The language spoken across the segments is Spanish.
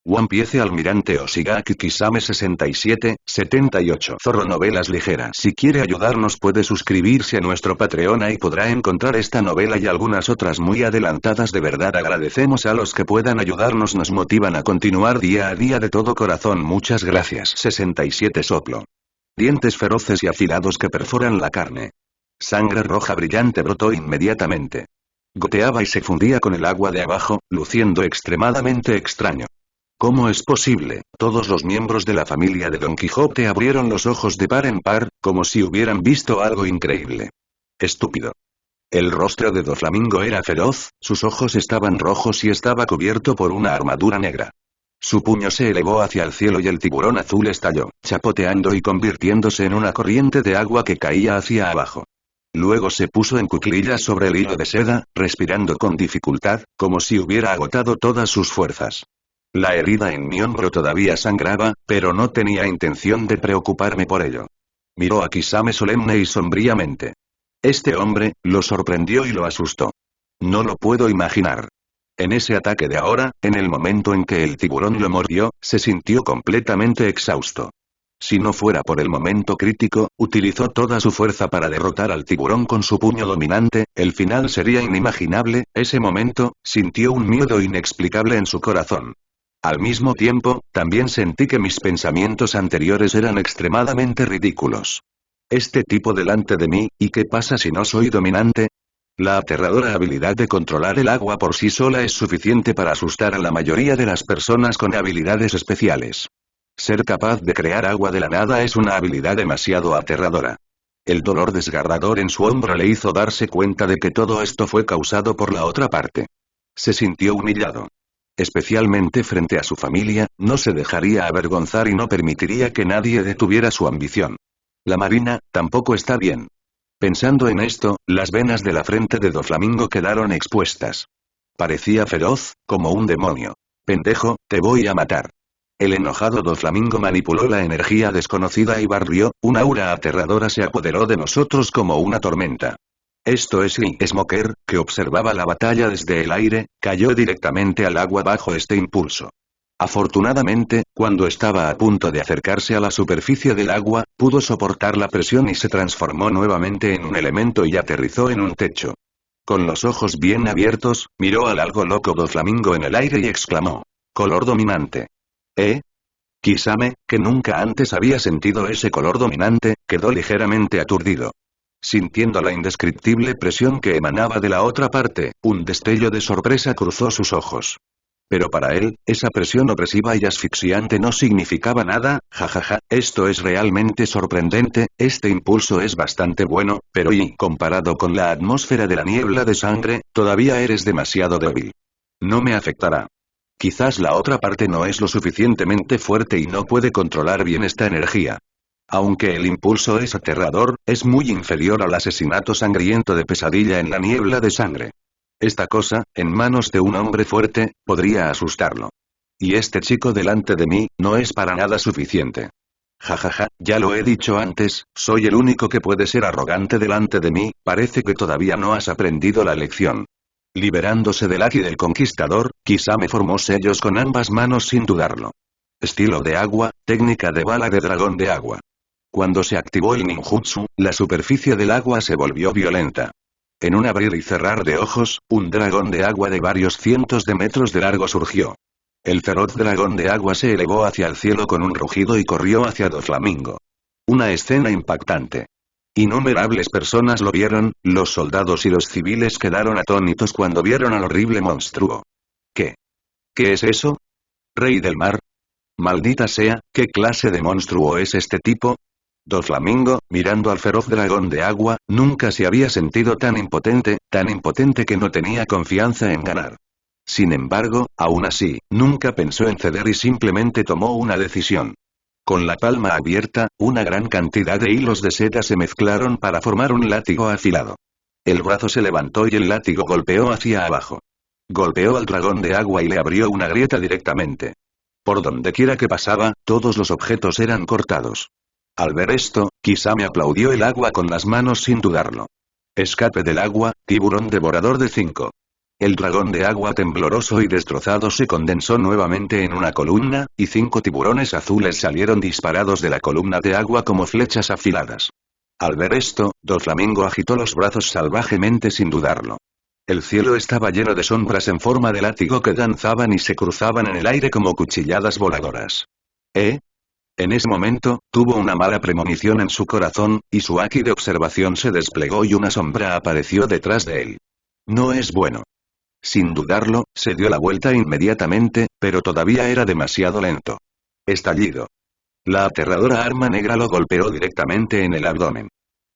One Piece Almirante Oshigaki Kisame 67-78 Zorro Novelas Ligeras. Si quiere ayudarnos puede suscribirse a nuestro Patreon y podrá encontrar esta novela y algunas otras muy adelantadas. De verdad agradecemos a los que puedan ayudarnos, nos motivan a continuar día a día de todo corazón. Muchas gracias. 67 Soplo. Dientes feroces y afilados que perforan la carne. Sangre roja brillante brotó inmediatamente. Goteaba y se fundía con el agua de abajo, luciendo extremadamente extraño. ¿Cómo es posible? Todos los miembros de la familia de Don Quijote abrieron los ojos de par en par, como si hubieran visto algo increíble. Estúpido. El rostro de Doflamingo era feroz, sus ojos estaban rojos y estaba cubierto por una armadura negra. Su puño se elevó hacia el cielo y el tiburón azul estalló, chapoteando y convirtiéndose en una corriente de agua que caía hacia abajo. Luego se puso en cuclillas sobre el hilo de seda, respirando con dificultad, como si hubiera agotado todas sus fuerzas. La herida en mi hombro todavía sangraba, pero no tenía intención de preocuparme por ello. Miró a Kisame solemne y sombríamente. Este hombre, lo sorprendió y lo asustó. No lo puedo imaginar. En ese ataque de ahora, en el momento en que el tiburón lo mordió, se sintió completamente exhausto. Si no fuera por el momento crítico, utilizó toda su fuerza para derrotar al tiburón con su puño dominante, el final sería inimaginable. Ese momento, sintió un miedo inexplicable en su corazón. Al mismo tiempo, también sentí que mis pensamientos anteriores eran extremadamente ridículos. Este tipo delante de mí, ¿y qué pasa si no soy dominante? La aterradora habilidad de controlar el agua por sí sola es suficiente para asustar a la mayoría de las personas con habilidades especiales. Ser capaz de crear agua de la nada es una habilidad demasiado aterradora. El dolor desgarrador en su hombro le hizo darse cuenta de que todo esto fue causado por la otra parte. Se sintió humillado. Especialmente frente a su familia, no se dejaría avergonzar y no permitiría que nadie detuviera su ambición. La marina, tampoco está bien. Pensando en esto, las venas de la frente de Doflamingo quedaron expuestas. Parecía feroz, como un demonio. Pendejo, te voy a matar. El enojado Doflamingo manipuló la energía desconocida y barrió, una aura aterradora se apoderó de nosotros como una tormenta. Esto es Lee Smoker, que observaba la batalla desde el aire, cayó directamente al agua bajo este impulso. Afortunadamente, cuando estaba a punto de acercarse a la superficie del agua, pudo soportar la presión y se transformó nuevamente en un elemento y aterrizó en un techo. Con los ojos bien abiertos, miró al algo loco Doflamingo en el aire y exclamó: «Color dominante». Kisame, que nunca antes había sentido ese color dominante, quedó ligeramente aturdido. Sintiendo la indescriptible presión que emanaba de la otra parte, un destello de sorpresa cruzó sus ojos. Pero para él, esa presión opresiva y asfixiante no significaba nada. Jajaja, esto es realmente sorprendente, este impulso es bastante bueno, pero comparado con la atmósfera de la niebla de sangre, todavía eres demasiado débil. No me afectará. Quizás la otra parte no es lo suficientemente fuerte y no puede controlar bien esta energía. Aunque el impulso es aterrador, es muy inferior al asesinato sangriento de Pesadilla en la niebla de sangre. Esta cosa, en manos de un hombre fuerte, podría asustarlo. Y este chico delante de mí, no es para nada suficiente. Jajaja, ya lo he dicho antes, soy el único que puede ser arrogante delante de mí, parece que todavía no has aprendido la lección. Liberándose del haki del conquistador, Kisame formó sellos con ambas manos sin dudarlo. Estilo de agua, técnica de bala de dragón de agua. Cuando se activó el ninjutsu, la superficie del agua se volvió violenta. En un abrir y cerrar de ojos, un dragón de agua de varios cientos de metros de largo surgió. El feroz dragón de agua se elevó hacia el cielo con un rugido y corrió hacia Doflamingo. Una escena impactante. Innumerables personas lo vieron, los soldados y los civiles quedaron atónitos cuando vieron al horrible monstruo. ¿Qué? ¿Qué es eso? ¿Rey del mar? Maldita sea, ¿qué clase de monstruo es este tipo? Doflamingo, mirando al feroz dragón de agua, nunca se había sentido tan impotente que no tenía confianza en ganar. Sin embargo, aún así, nunca pensó en ceder y simplemente tomó una decisión. Con la palma abierta, una gran cantidad de hilos de seda se mezclaron para formar un látigo afilado. El brazo se levantó y el látigo golpeó hacia abajo. Golpeó al dragón de agua y le abrió una grieta directamente. Por donde quiera que pasaba, todos los objetos eran cortados. Al ver esto, Kisame aplaudió el agua con las manos sin dudarlo. Escape del agua, tiburón devorador de 5. El dragón de agua tembloroso y destrozado se condensó nuevamente en una columna, y 5 tiburones azules salieron disparados de la columna de agua como flechas afiladas. Al ver esto, Doflamingo agitó los brazos salvajemente sin dudarlo. El cielo estaba lleno de sombras en forma de látigo que danzaban y se cruzaban en el aire como cuchilladas voladoras. En ese momento, tuvo una mala premonición en su corazón, y su haki de observación se desplegó y una sombra apareció detrás de él. No es bueno. Sin dudarlo, se dio la vuelta inmediatamente, pero todavía era demasiado lento. Estallido. La aterradora arma negra lo golpeó directamente en el abdomen.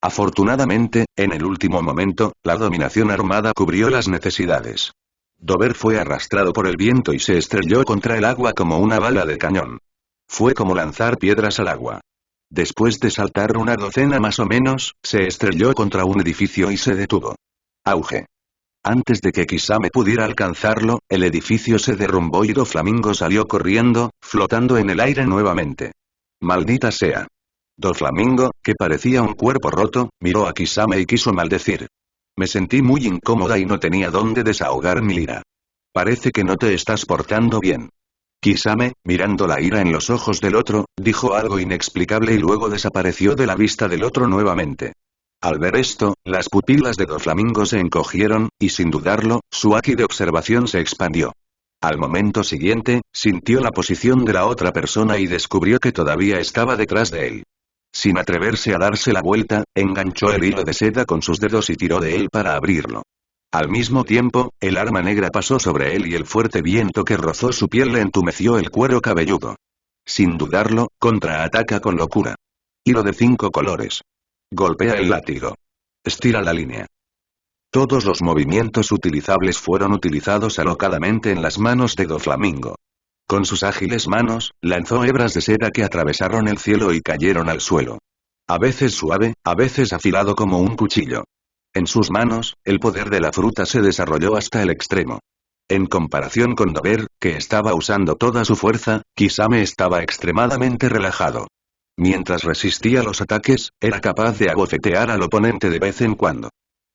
Afortunadamente, en el último momento, la dominación armada cubrió las necesidades. Dover fue arrastrado por el viento y se estrelló contra el agua como una bala de cañón. Fue como lanzar piedras al agua. Después de saltar una docena más o menos, se estrelló contra un edificio y se detuvo. Auge. Antes de que Kisame pudiera alcanzarlo, el edificio se derrumbó y Doflamingo salió corriendo, flotando en el aire nuevamente. Maldita sea. Doflamingo, que parecía un cuerpo roto, miró a Kisame y quiso maldecir. Me sentí muy incómoda y no tenía dónde desahogar mi ira. Parece que no te estás portando bien. Kisame, mirando la ira en los ojos del otro, dijo algo inexplicable y luego desapareció de la vista del otro nuevamente. Al ver esto, las pupilas de Doflamingo se encogieron, y sin dudarlo, su haki de observación se expandió. Al momento siguiente, sintió la posición de la otra persona y descubrió que todavía estaba detrás de él. Sin atreverse a darse la vuelta, enganchó el hilo de seda con sus dedos y tiró de él para abrirlo. Al mismo tiempo, el arma negra pasó sobre él y el fuerte viento que rozó su piel le entumeció el cuero cabelludo. Sin dudarlo, contraataca con locura. Hilo de 5 colores. Golpea el látigo. Estira la línea. Todos los movimientos utilizables fueron utilizados alocadamente en las manos de Doflamingo. Con sus ágiles manos, lanzó hebras de seda que atravesaron el cielo y cayeron al suelo. A veces suave, a veces afilado como un cuchillo. En sus manos, el poder de la fruta se desarrolló hasta el extremo. En comparación con Dover, que estaba usando toda su fuerza, Kisame estaba extremadamente relajado. Mientras resistía los ataques, era capaz de abofetear al oponente de vez en cuando.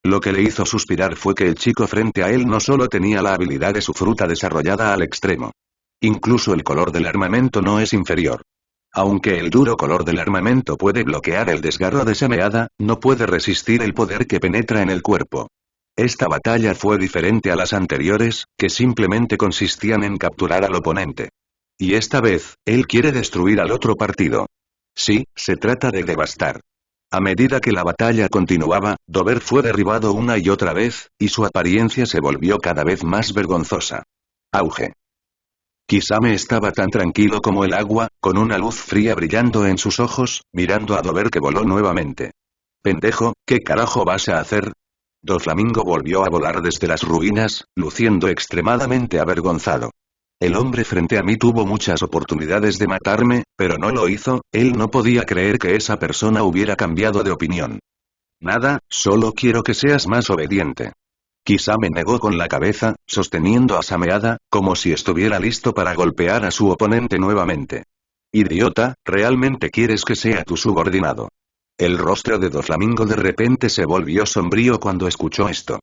Lo que le hizo suspirar fue que el chico frente a él no solo tenía la habilidad de su fruta desarrollada al extremo. Incluso el color del armamento no es inferior. Aunque el duro color del armamento puede bloquear el desgarro de Sameada, no puede resistir el poder que penetra en el cuerpo. Esta batalla fue diferente a las anteriores, que simplemente consistían en capturar al oponente. Y esta vez, él quiere destruir al otro partido. Sí, se trata de devastar. A medida que la batalla continuaba, Dover fue derribado una y otra vez, y su apariencia se volvió cada vez más vergonzosa. Auge. Kisame estaba tan tranquilo como el agua, con una luz fría brillando en sus ojos, mirando a Dover que voló nuevamente. Pendejo, ¿qué carajo vas a hacer? Doflamingo volvió a volar desde las ruinas, luciendo extremadamente avergonzado. El hombre frente a mí tuvo muchas oportunidades de matarme, pero no lo hizo. Él no podía creer que esa persona hubiera cambiado de opinión. Nada, solo quiero que seas más obediente. Kisame negó con la cabeza, sosteniendo a Sameada, como si estuviera listo para golpear a su oponente nuevamente. Idiota, ¿realmente quieres que sea tu subordinado? El rostro de Doflamingo de repente se volvió sombrío cuando escuchó esto.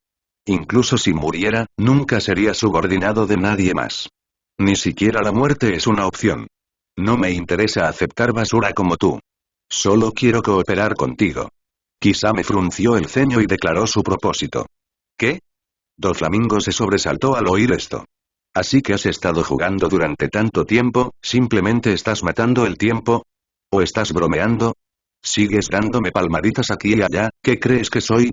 Incluso si muriera, nunca sería subordinado de nadie más. Ni siquiera la muerte es una opción. No me interesa aceptar basura como tú. Solo quiero cooperar contigo. Kisame frunció el ceño y declaró su propósito. ¿Qué? Doflamingo se sobresaltó al oír esto. Así que has estado jugando durante tanto tiempo, ¿simplemente estás matando el tiempo? ¿O estás bromeando? ¿Sigues dándome palmaditas aquí y allá? ¿Qué crees que soy?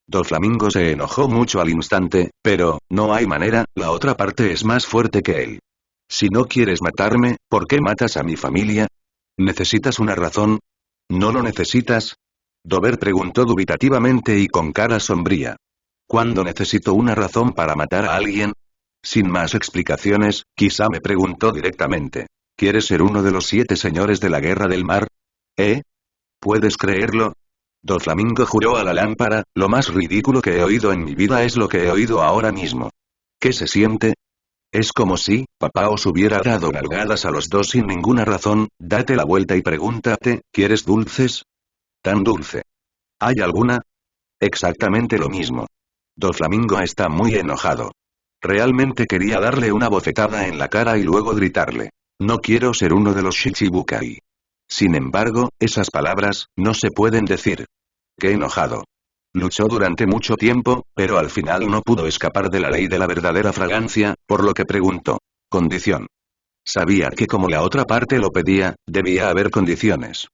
Doflamingo se enojó mucho al instante, pero, no hay manera, la otra parte es más fuerte que él. Si no quieres matarme, ¿por qué matas a mi familia? ¿Necesitas una razón? ¿No lo necesitas? Dover preguntó dubitativamente y con cara sombría. ¿Cuándo necesito una razón para matar a alguien? Sin más explicaciones, Kisame preguntó directamente. ¿Quieres ser uno de los 7 señores de la Guerra del Mar? ¿Puedes creerlo? Doflamingo juró a la lámpara, lo más ridículo que he oído en mi vida es lo que he oído ahora mismo. ¿Qué se siente? Es como si, papá os hubiera dado nalgadas a los dos sin ninguna razón. Date la vuelta y pregúntate, ¿quieres dulces? ¿Tan dulce? ¿Hay alguna? Exactamente lo mismo. Doflamingo está muy enojado. Realmente quería darle una bofetada en la cara y luego gritarle. No quiero ser uno de los Shichibukai. Sin embargo, esas palabras, no se pueden decir. Qué enojado. Luchó durante mucho tiempo, pero al final no pudo escapar de la ley de la verdadera fragancia, por lo que preguntó. Condición. Sabía que como la otra parte lo pedía, debía haber condiciones.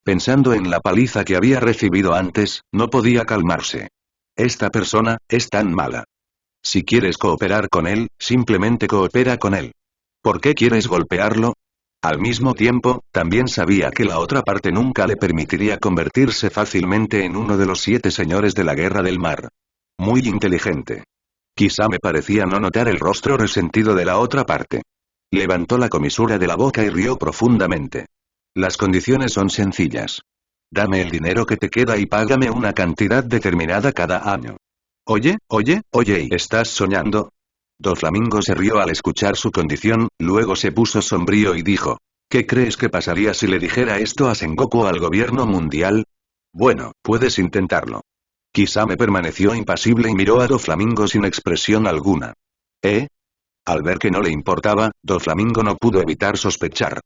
Pensando en la paliza que había recibido antes, no podía calmarse. Esta persona, es tan mala. Si quieres cooperar con él, simplemente coopera con él. ¿Por qué quieres golpearlo? Al mismo tiempo, también sabía que la otra parte nunca le permitiría convertirse fácilmente en uno de los 7 señores de la Guerra del Mar. Muy inteligente. Quizá me parecía no notar el rostro resentido de la otra parte. Levantó la comisura de la boca y rió profundamente. Las condiciones son sencillas. Dame el dinero que te queda y págame una cantidad determinada cada año. Oye, ¿estás soñando? Doflamingo se rió al escuchar su condición, luego se puso sombrío y dijo. ¿Qué crees que pasaría si le dijera esto a Sengoku o al gobierno mundial? Bueno, puedes intentarlo. Kisame permaneció impasible y miró a Doflamingo sin expresión alguna. ¿Eh? Al ver que no le importaba, Doflamingo no pudo evitar sospechar.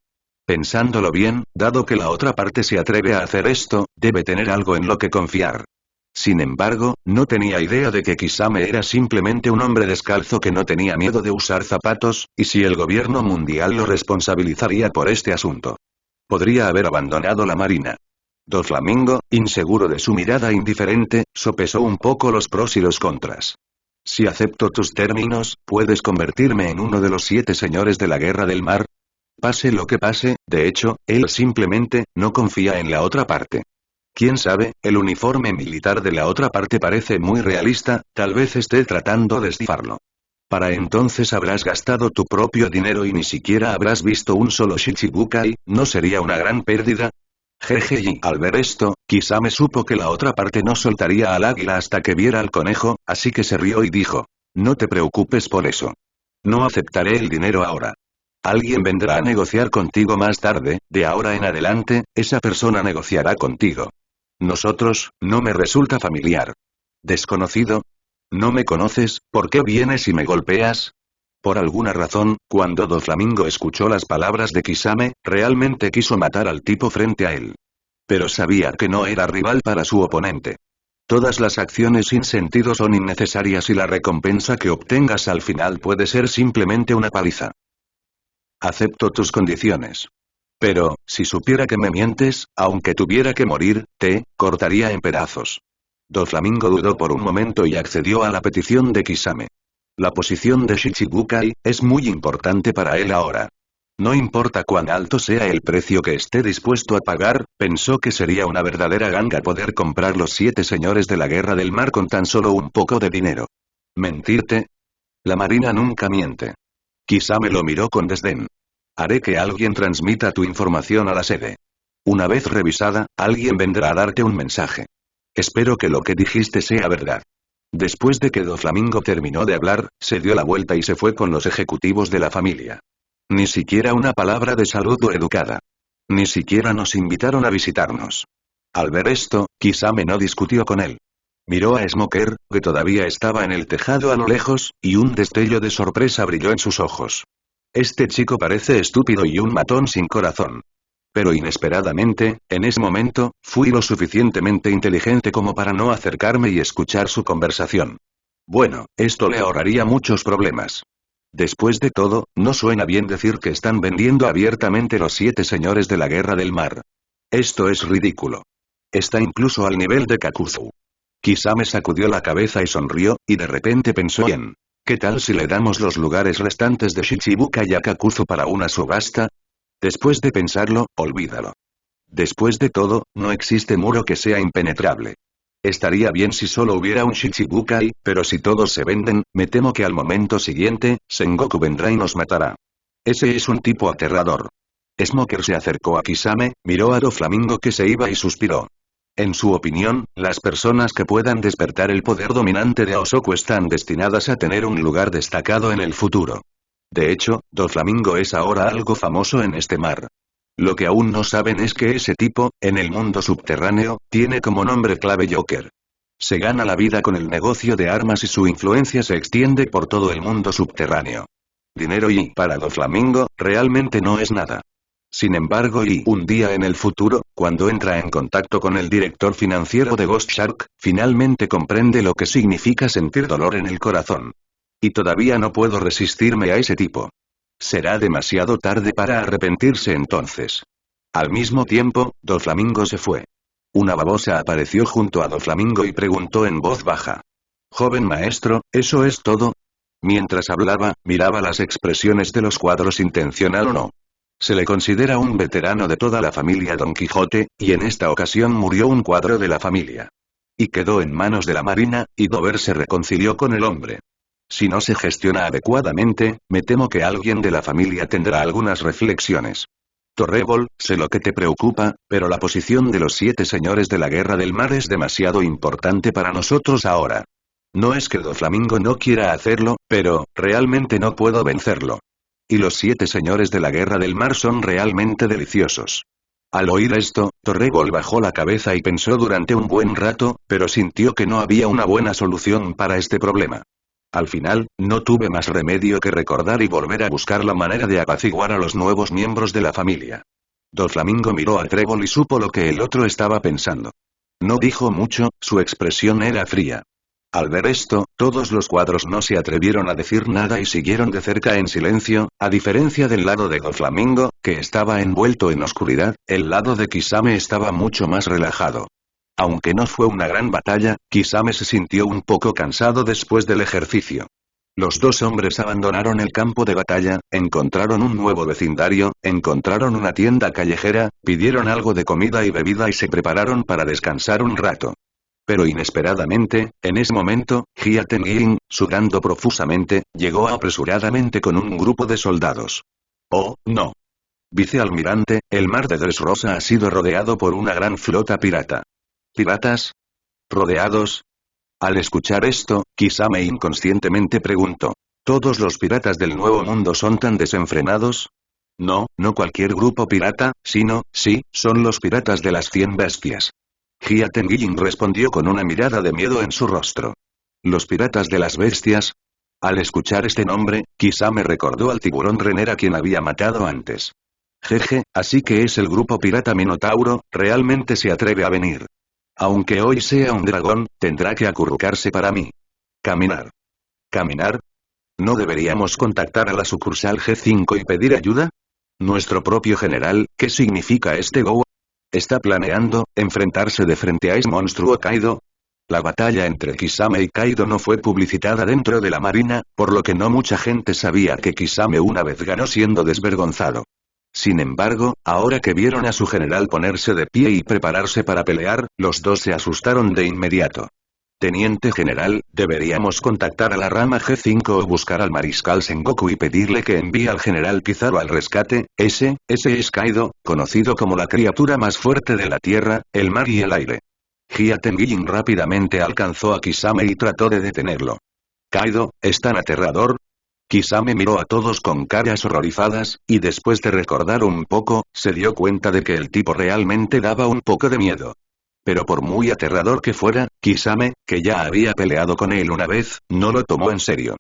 Pensándolo bien, dado que la otra parte se atreve a hacer esto, debe tener algo en lo que confiar. Sin embargo, no tenía idea de que Kisame era simplemente un hombre descalzo que no tenía miedo de usar zapatos, y si el gobierno mundial lo responsabilizaría por este asunto. Podría haber abandonado la marina. Doflamingo, inseguro de su mirada indiferente, sopesó un poco los pros y los contras. Si acepto tus términos, ¿puedes convertirme en uno de los 7 señores de la Guerra del Mar? Pase lo que pase, de hecho, él simplemente, no confía en la otra parte. Quién sabe, el uniforme militar de la otra parte parece muy realista, tal vez esté tratando de estifarlo. Para entonces habrás gastado tu propio dinero y ni siquiera habrás visto un solo Shichibukai, ¿no sería una gran pérdida? Jeje, y al ver esto, Kisame supo que la otra parte no soltaría al águila hasta que viera al conejo, así que se rió y dijo. No te preocupes por eso. No aceptaré el dinero ahora. Alguien vendrá a negociar contigo más tarde, de ahora en adelante, esa persona negociará contigo. Nosotros, no me resulta familiar. ¿Desconocido? ¿No me conoces? ¿Por qué vienes y me golpeas? Por alguna razón, cuando Doflamingo escuchó las palabras de Kisame, realmente quiso matar al tipo frente a él. Pero sabía que no era rival para su oponente. Todas las acciones sin sentido son innecesarias y la recompensa que obtengas al final puede ser simplemente una paliza. Acepto tus condiciones. Pero, si supiera que me mientes, aunque tuviera que morir, te cortaría en pedazos. Doflamingo dudó por un momento y accedió a la petición de Kisame. La posición de Shichibukai es muy importante para él ahora. No importa cuán alto sea el precio que esté dispuesto a pagar, pensó que sería una verdadera ganga poder comprar los 7 señores de la Guerra del Mar con tan solo un poco de dinero. ¿Mentirte? La marina nunca miente. Kisame lo miró con desdén. Haré que alguien transmita tu información a la sede. Una vez revisada, alguien vendrá a darte un mensaje. Espero que lo que dijiste sea verdad. Después de que Doflamingo terminó de hablar, se dio la vuelta y se fue con los ejecutivos de la familia. Ni siquiera una palabra de saludo educada. Ni siquiera nos invitaron a visitarnos. Al ver esto, Kisame no discutió con él. Miró a Smoker, que todavía estaba en el tejado a lo lejos, y un destello de sorpresa brilló en sus ojos. Este chico parece estúpido y un matón sin corazón. Pero inesperadamente, en ese momento, fui lo suficientemente inteligente como para no acercarme y escuchar su conversación. Bueno, esto le ahorraría muchos problemas. Después de todo, no suena bien decir que están vendiendo abiertamente los 7 señores de la Guerra del Mar. Esto es ridículo. Está incluso al nivel de Kakuzu. Kisame sacudió la cabeza y sonrió, y de repente pensó en... ¿Qué tal si le damos los lugares restantes de Shichibukai a Kakuzu para una subasta? Después de pensarlo, olvídalo. Después de todo, no existe muro que sea impenetrable. Estaría bien si solo hubiera un Shichibukai, pero si todos se venden, me temo que al momento siguiente, Sengoku vendrá y nos matará. Ese es un tipo aterrador. Smoker se acercó a Kisame, miró a Doflamingo que se iba y suspiró. En su opinión, las personas que puedan despertar el poder dominante de Aosoku están destinadas a tener un lugar destacado en el futuro. De hecho, Doflamingo es ahora algo famoso en este mar. Lo que aún no saben es que ese tipo, en el mundo subterráneo, tiene como nombre clave Joker. Se gana la vida con el negocio de armas y su influencia se extiende por todo el mundo subterráneo. Dinero y, para Doflamingo, realmente no es nada. Sin embargo, un día en el futuro, cuando entra en contacto con el director financiero de Ghost Shark, finalmente comprende lo que significa sentir dolor en el corazón. Y todavía no puedo resistirme a ese tipo. Será demasiado tarde para arrepentirse entonces. Al mismo tiempo, Doflamingo se fue. Una babosa apareció junto a Doflamingo y preguntó en voz baja. Joven maestro, ¿eso es todo? Mientras hablaba, miraba las expresiones de los cuadros intencional o no. Se le considera un veterano de toda la familia Don Quijote, y en esta ocasión murió un cuadro de la familia. Y quedó en manos de la Marina, y Dover se reconcilió con el hombre. Si no se gestiona adecuadamente, me temo que alguien de la familia tendrá algunas reflexiones. Torrebol, sé lo que te preocupa, pero la posición de los 7 señores de la Guerra del Mar es demasiado importante para nosotros ahora. No es que Doflamingo no quiera hacerlo, pero, realmente no puedo vencerlo. Y los 7 señores de la Guerra del Mar son realmente deliciosos. Al oír esto, Torrebol bajó la cabeza y pensó durante un buen rato, pero sintió que no había una buena solución para este problema. Al final, no tuve más remedio que recordar y volver a buscar la manera de apaciguar a los nuevos miembros de la familia. Doflamingo miró a Trébol y supo lo que el otro estaba pensando. No dijo mucho, su expresión era fría. Al ver esto, todos los cuadros no se atrevieron a decir nada y siguieron de cerca en silencio, a diferencia del lado de Doflamingo, que estaba envuelto en oscuridad, el lado de Kisame estaba mucho más relajado. Aunque no fue una gran batalla, Kisame se sintió un poco cansado después del ejercicio. Los 2 hombres abandonaron el campo de batalla, encontraron un nuevo vecindario, encontraron una tienda callejera, pidieron algo de comida y bebida y se prepararon para descansar un rato. Pero inesperadamente, en ese momento, Jia Tengying, sudando profusamente, llegó apresuradamente con un grupo de soldados. ¡Oh, no! Vicealmirante, el mar de Dressrosa ha sido rodeado por una gran flota pirata. ¿Piratas? ¿Rodeados? Al escuchar esto, Kisame inconscientemente preguntó. ¿Todos los piratas del Nuevo Mundo son tan desenfrenados? No, no cualquier grupo pirata, sino, sí, son los piratas de las 100 bestias. Jia Tengying respondió con una mirada de miedo en su rostro. ¿Los piratas de las bestias? Al escuchar este nombre, Kisame recordó al tiburón Renner a quien había matado antes. Jeje, así que es el grupo pirata Minotauro, realmente se atreve a venir. Aunque hoy sea un dragón, tendrá que acurrucarse para mí. Caminar. ¿Caminar? ¿No deberíamos contactar a la sucursal G5 y pedir ayuda? Nuestro propio general, ¿qué significa este go? ¿Está planeando enfrentarse de frente a ese monstruo Kaido? La batalla entre Kisame y Kaido no fue publicitada dentro de la marina, por lo que no mucha gente sabía que Kisame una vez ganó siendo desvergonzado. Sin embargo, ahora que vieron a su general ponerse de pie y prepararse para pelear, los 2 se asustaron de inmediato. Teniente general, deberíamos contactar a la rama G5 o buscar al mariscal Sengoku y pedirle que envíe al general Kizaru al rescate. Ese es Kaido, conocido como la criatura más fuerte de la tierra, el mar y el aire. Jia Tengying rápidamente alcanzó a Kisame y trató de detenerlo. Kaido, ¿es tan aterrador? Kisame miró a todos con caras horrorizadas, y después de recordar un poco, se dio cuenta de que el tipo realmente daba un poco de miedo. Pero por muy aterrador que fuera, Kisame, que ya había peleado con él una vez, no lo tomó en serio.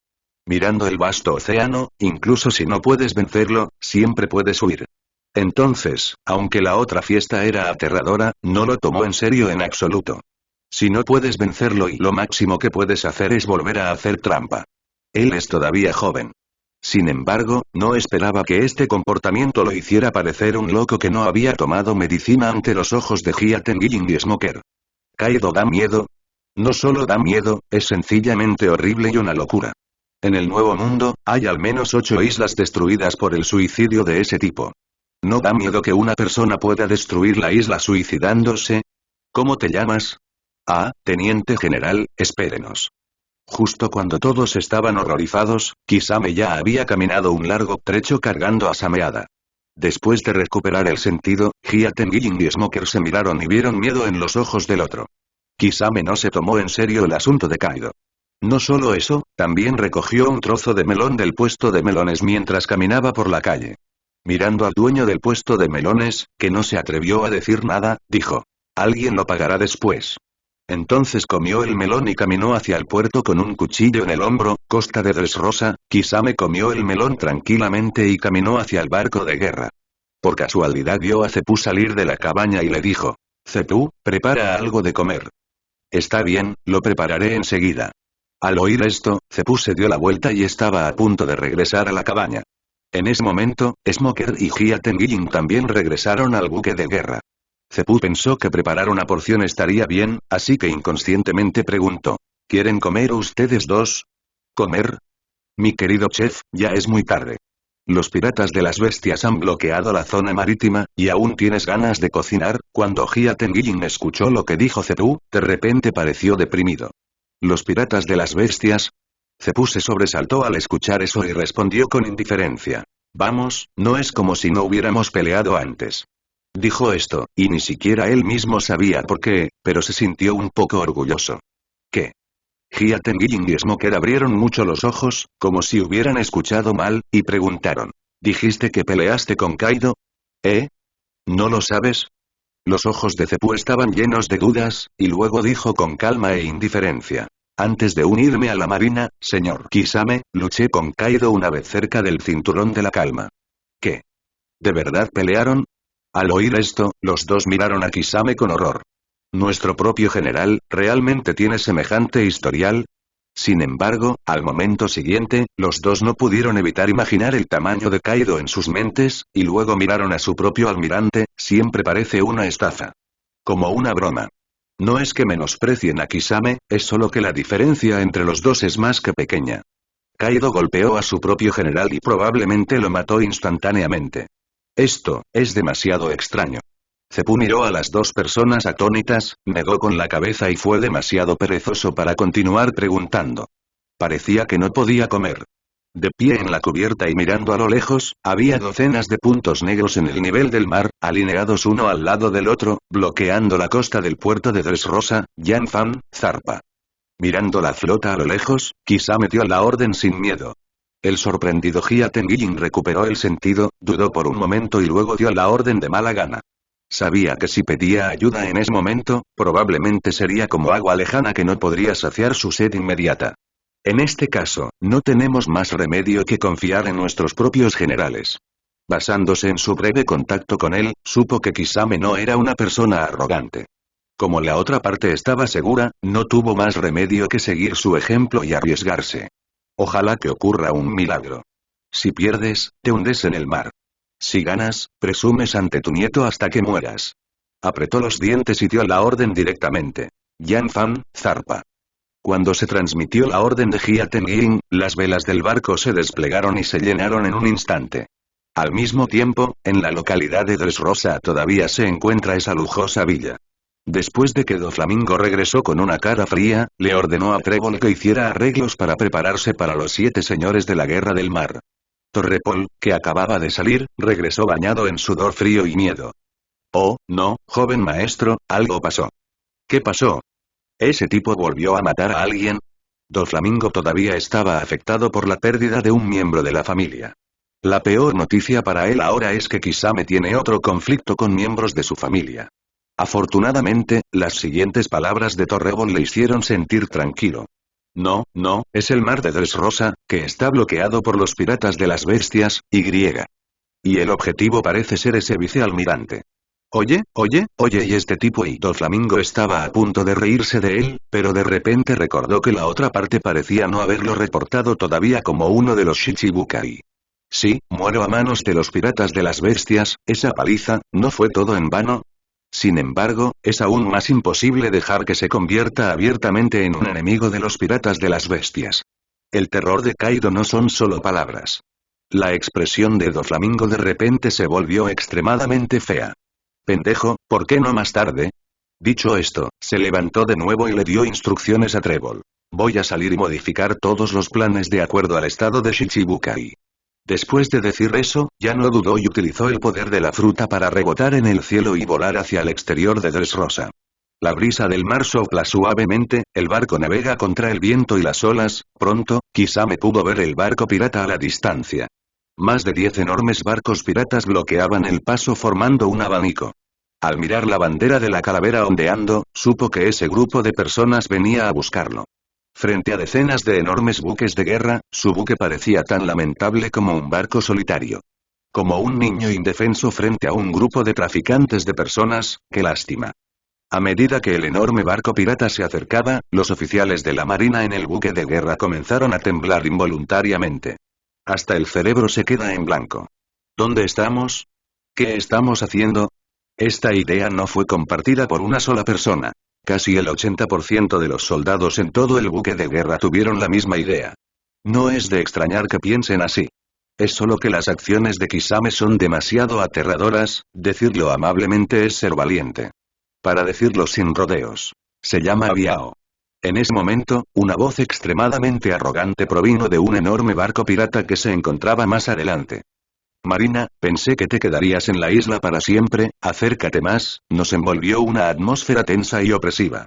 Mirando el vasto océano, incluso si no puedes vencerlo, siempre puedes huir. Entonces, aunque la otra fiesta era aterradora, no lo tomó en serio en absoluto. Si no puedes vencerlo y lo máximo que puedes hacer es volver a hacer trampa. Él es todavía joven. Sin embargo, no esperaba que este comportamiento lo hiciera parecer un loco que no había tomado medicina ante los ojos de Jia Tengying y Smoker. ¿Kaido da miedo? No solo da miedo, es sencillamente horrible y una locura. En el Nuevo Mundo, hay al menos 8 islas destruidas por el suicidio de ese tipo. ¿No da miedo que una persona pueda destruir la isla suicidándose? ¿Cómo te llamas? Ah, teniente general, espérenos. Justo cuando todos estaban horrorizados, Kisame ya había caminado un largo trecho cargando a Sameada. Después de recuperar el sentido, Jia Tengying y Smoker se miraron y vieron miedo en los ojos del otro. Kisame no se tomó en serio el asunto de Kaido. No solo eso, también recogió un trozo de melón del puesto de melones mientras caminaba por la calle. Mirando al dueño del puesto de melones, que no se atrevió a decir nada, dijo: «Alguien lo pagará después». Entonces comió el melón y caminó hacia el puerto con un cuchillo en el hombro. Costa de Dressrosa, Kisame comió el melón tranquilamente y caminó hacia el barco de guerra. Por casualidad vio a Cepú salir de la cabaña y le dijo: Cepú, prepara algo de comer. Está bien, lo prepararé enseguida. Al oír esto, Cepú se dio la vuelta y estaba a punto de regresar a la cabaña. En ese momento, Smoker y Hia Tengying también regresaron al buque de guerra. Cepú pensó que preparar una porción estaría bien, así que inconscientemente preguntó: ¿Quieren comer ustedes dos? ¿Comer? Mi querido chef, ya es muy tarde. Los piratas de las bestias han bloqueado la zona marítima, y aún tienes ganas de cocinar. Cuando Hia Tengying escuchó lo que dijo Cepú, de repente pareció deprimido. ¿Los piratas de las bestias? Cepú se sobresaltó al escuchar eso y respondió con indiferencia: Vamos, no es como si no hubiéramos peleado antes. Dijo esto, y ni siquiera él mismo sabía por qué, pero se sintió un poco orgulloso. ¿Qué? Hia Tengying y Smoker abrieron mucho los ojos, como si hubieran escuchado mal, y preguntaron: ¿Dijiste que peleaste con Kaido? ¿Eh? ¿No lo sabes? Los ojos de Cepú estaban llenos de dudas, y luego dijo con calma e indiferencia: Antes de unirme a la marina, señor Kisame, luché con Kaido una vez cerca del cinturón de la calma. ¿Qué? ¿De verdad pelearon? Al oír esto, los dos miraron a Kisame con horror. ¿Nuestro propio general, realmente tiene semejante historial? Sin embargo, al momento siguiente, los dos no pudieron evitar imaginar el tamaño de Kaido en sus mentes, y luego miraron a su propio almirante. Siempre parece una estafa. Como una broma. No es que menosprecien a Kisame, es solo que la diferencia entre los dos es más que pequeña. Kaido golpeó a su propio general y probablemente lo mató instantáneamente. Esto, es demasiado extraño. Cepú miró a las dos personas atónitas, negó con la cabeza y fue demasiado perezoso para continuar preguntando. Parecía que no podía comer. De pie en la cubierta y mirando a lo lejos, había docenas de puntos negros en el nivel del mar, alineados uno al lado del otro, bloqueando la costa del puerto de Dressrosa. Yanfan, zarpa. Mirando la flota a lo lejos, Kisame dio la orden sin miedo. El sorprendido Hia Tengying recuperó el sentido, dudó por un momento y luego dio la orden de mala gana. Sabía que si pedía ayuda en ese momento, probablemente sería como agua lejana que no podría saciar su sed inmediata. En este caso, no tenemos más remedio que confiar en nuestros propios generales. Basándose en su breve contacto con él, supo que Kisame no era una persona arrogante. Como la otra parte estaba segura, no tuvo más remedio que seguir su ejemplo y arriesgarse. Ojalá que ocurra un milagro. Si pierdes, te hundes en el mar. Si ganas, presumes ante tu nieto hasta que mueras. Apretó los dientes y dio la orden directamente. Yanfan, zarpa. Cuando se transmitió la orden de Hia Tengying, las velas del barco se desplegaron y se llenaron en un instante. Al mismo tiempo, en la localidad de Dressrosa todavía se encuentra esa lujosa villa. Después de que Doflamingo regresó con una cara fría, le ordenó a Trébol que hiciera arreglos para prepararse para los 7 señores de la Guerra del Mar. Torrepol, que acababa de salir, regresó bañado en sudor frío y miedo. Oh, no, joven maestro, algo pasó. ¿Qué pasó? ¿Ese tipo volvió a matar a alguien? Doflamingo todavía estaba afectado por la pérdida de un miembro de la familia. La peor noticia para él ahora es que Kisame tiene otro conflicto con miembros de su familia. Afortunadamente, las siguientes palabras de Torrebol le hicieron sentir tranquilo. No, no, es el mar de Dressrosa, que está bloqueado por los piratas de las bestias, y. Y el objetivo parece ser ese vicealmirante. Oye, y este tipo y Doflamingo estaba a punto de reírse de él, pero de repente recordó que la otra parte parecía no haberlo reportado todavía como uno de los Shichibukai. Sí, muero a manos de los piratas de las bestias. Esa paliza, ¿no fue todo en vano? Sin embargo, es aún más imposible dejar que se convierta abiertamente en un enemigo de los piratas de las bestias. El terror de Kaido no son solo palabras. La expresión de Doflamingo de repente se volvió extremadamente fea. Pendejo, ¿por qué no más tarde? Dicho esto, se levantó de nuevo y le dio instrucciones a Trébol. Voy a salir y modificar todos los planes de acuerdo al estado de Shichibukai. Después de decir eso, ya no dudó y utilizó el poder de la fruta para rebotar en el cielo y volar hacia el exterior de Dressrosa. La brisa del mar sopla suavemente, el barco navega contra el viento y las olas. Pronto, Kisame pudo ver el barco pirata a la distancia. Más de 10 enormes barcos piratas bloqueaban el paso formando un abanico. Al mirar la bandera de la calavera ondeando, supo que ese grupo de personas venía a buscarlo. Frente a decenas de enormes buques de guerra, su buque parecía tan lamentable como un barco solitario. Como un niño indefenso frente a un grupo de traficantes de personas, qué lástima. A medida que el enorme barco pirata se acercaba, los oficiales de la marina en el buque de guerra comenzaron a temblar involuntariamente. Hasta el cerebro se queda en blanco. ¿Dónde estamos? ¿Qué estamos haciendo? Esta idea no fue compartida por una sola persona. Casi el 80% de los soldados en todo el buque de guerra tuvieron la misma idea. No es de extrañar que piensen así. Es solo que las acciones de Kisame son demasiado aterradoras, decirlo amablemente es ser valiente. Para decirlo sin rodeos. Se llama Biao. En ese momento, una voz extremadamente arrogante provino de un enorme barco pirata que se encontraba más adelante. Marina, pensé que te quedarías en la isla para siempre, acércate más, nos envolvió una atmósfera tensa y opresiva.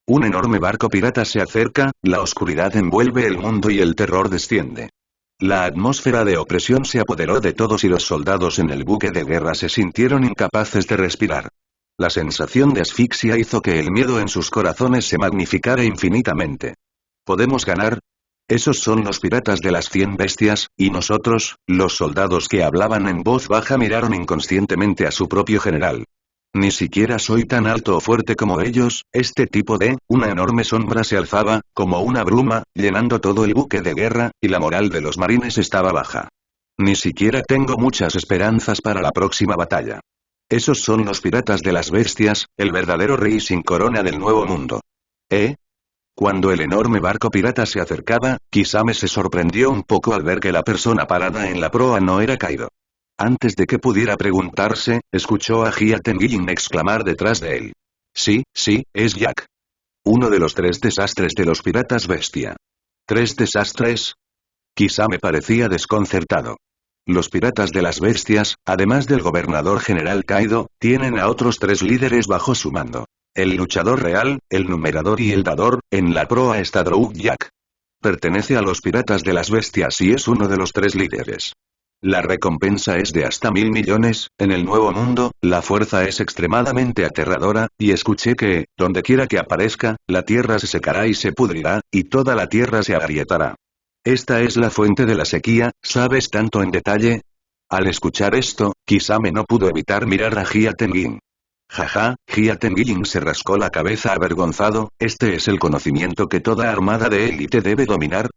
Un enorme barco pirata se acerca, la oscuridad envuelve el mundo y el terror desciende. La atmósfera de opresión se apoderó de todos y los soldados en el buque de guerra se sintieron incapaces de respirar. La sensación de asfixia hizo que el miedo en sus corazones se magnificara infinitamente. ¿Podemos ganar? Esos son los piratas de las 100 bestias, y nosotros, los soldados que hablaban en voz baja miraron inconscientemente a su propio general. Ni siquiera soy tan alto o fuerte como ellos, este tipo de, una enorme sombra se alzaba, como una bruma, llenando todo el buque de guerra, y la moral de los marines estaba baja. Ni siquiera tengo muchas esperanzas para la próxima batalla. Esos son los piratas de las bestias, el verdadero rey sin corona del nuevo mundo. ¿Eh? Cuando el enorme barco pirata se acercaba, Kisame se sorprendió un poco al ver que la persona parada en la proa no era Kaido. Antes de que pudiera preguntarse, escuchó a Hia Tengying exclamar detrás de él. Sí, es Jack. Uno de los 3 desastres de los piratas bestia. ¿3 desastres? Kisame parecía desconcertado. Los piratas de las bestias, además del gobernador general Kaido, tienen a otros 3 líderes bajo su mando. El luchador real, el numerador y el dador, en la proa está Drou Jack. Pertenece a los piratas de las bestias y es uno de los 3 líderes. La recompensa es de hasta 1000 millones, en el nuevo mundo, la fuerza es extremadamente aterradora, y escuché que, donde quiera que aparezca, la tierra se secará y se pudrirá, y toda la tierra se agrietará. Esta es la fuente de la sequía, ¿sabes tanto en detalle? Al escuchar esto, Kisame no pudo evitar mirar a Hia Tengying. Jaja, Hia Tengying se rascó la cabeza avergonzado, este es el conocimiento que toda armada de élite debe dominar.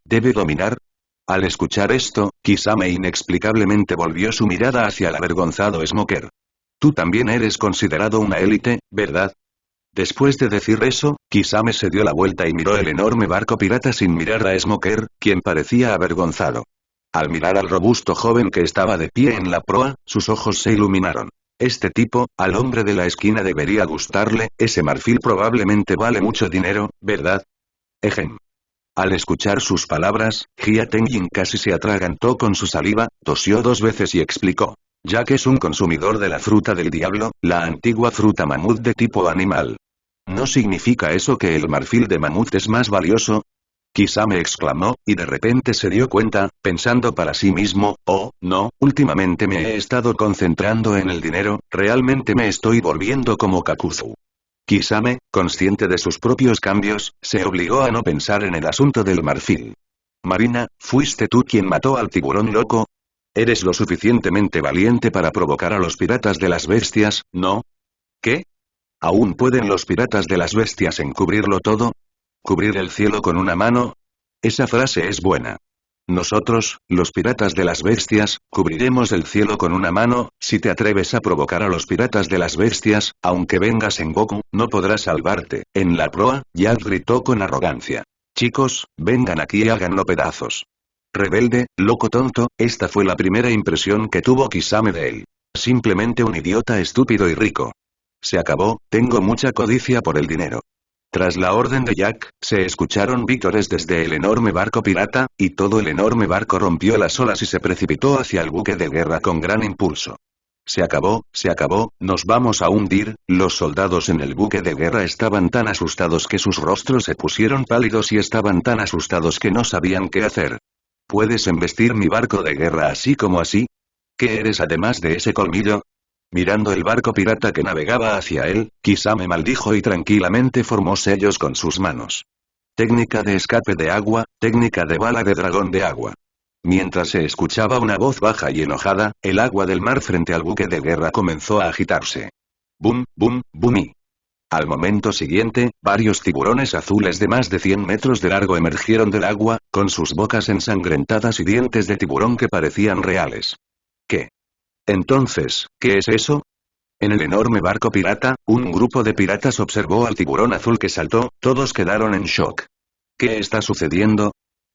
Al escuchar esto, Kisame inexplicablemente volvió su mirada hacia el avergonzado Smoker. Tú también eres considerado una élite, ¿verdad? Después de decir eso, Kisame se dio la vuelta y miró el enorme barco pirata sin mirar a Smoker, quien parecía avergonzado. Al mirar al robusto joven que estaba de pie en la proa, sus ojos se iluminaron. Este tipo, al hombre de la esquina debería gustarle, ese marfil probablemente vale mucho dinero, ¿verdad? Ejem. Al escuchar sus palabras, Hia Tengying casi se atragantó con su saliva, tosió 2 veces y explicó. Ya que es un consumidor de la fruta del diablo, la antigua fruta mamut de tipo animal. ¿No significa eso que el marfil de mamut es más valioso? Kisame exclamó, y de repente se dio cuenta, pensando para sí mismo, oh, no, últimamente me he estado concentrando en el dinero, realmente me estoy volviendo como Kakuzu. Kisame, consciente de sus propios cambios, se obligó a no pensar en el asunto del marfil. Marina, ¿fuiste tú quien mató al tiburón loco? Eres lo suficientemente valiente para provocar a los piratas de las bestias, ¿no? ¿Qué? ¿Aún pueden los piratas de las bestias encubrirlo todo? ¿Cubrir el cielo con una mano? Esa frase es buena. Nosotros, los piratas de las bestias, cubriremos el cielo con una mano. Si te atreves a provocar a los piratas de las bestias, aunque vengas en Goku, no podrás salvarte. En la proa, Jack gritó con arrogancia. Chicos, vengan aquí y háganlo pedazos. Rebelde, loco tonto, esta fue la primera impresión que tuvo Kisame de él. Simplemente un idiota estúpido y rico. Se acabó, tengo mucha codicia por el dinero. Tras la orden de Jack, se escucharon vítores desde el enorme barco pirata, y todo el enorme barco rompió las olas y se precipitó hacia el buque de guerra con gran impulso. Se acabó, nos vamos a hundir. Los soldados en el buque de guerra estaban tan asustados que sus rostros se pusieron pálidos y estaban tan asustados que no sabían qué hacer. ¿Puedes embestir mi barco de guerra así como así? ¿Qué eres además de ese colmillo? Mirando el barco pirata que navegaba hacia él, Kisame maldijo y tranquilamente formó sellos con sus manos. Técnica de escape de agua, técnica de bala de dragón de agua. Mientras se escuchaba una voz baja y enojada, el agua del mar frente al buque de guerra comenzó a agitarse. Bum, bum, bum y... Al momento siguiente, varios tiburones azules de más de 100 metros de largo emergieron del agua, con sus bocas ensangrentadas y dientes de tiburón que parecían reales. ¿Qué? Entonces, ¿qué es eso? En el enorme barco pirata, un grupo de piratas observó al tiburón azul que saltó, todos quedaron en shock. ¿Qué está sucediendo?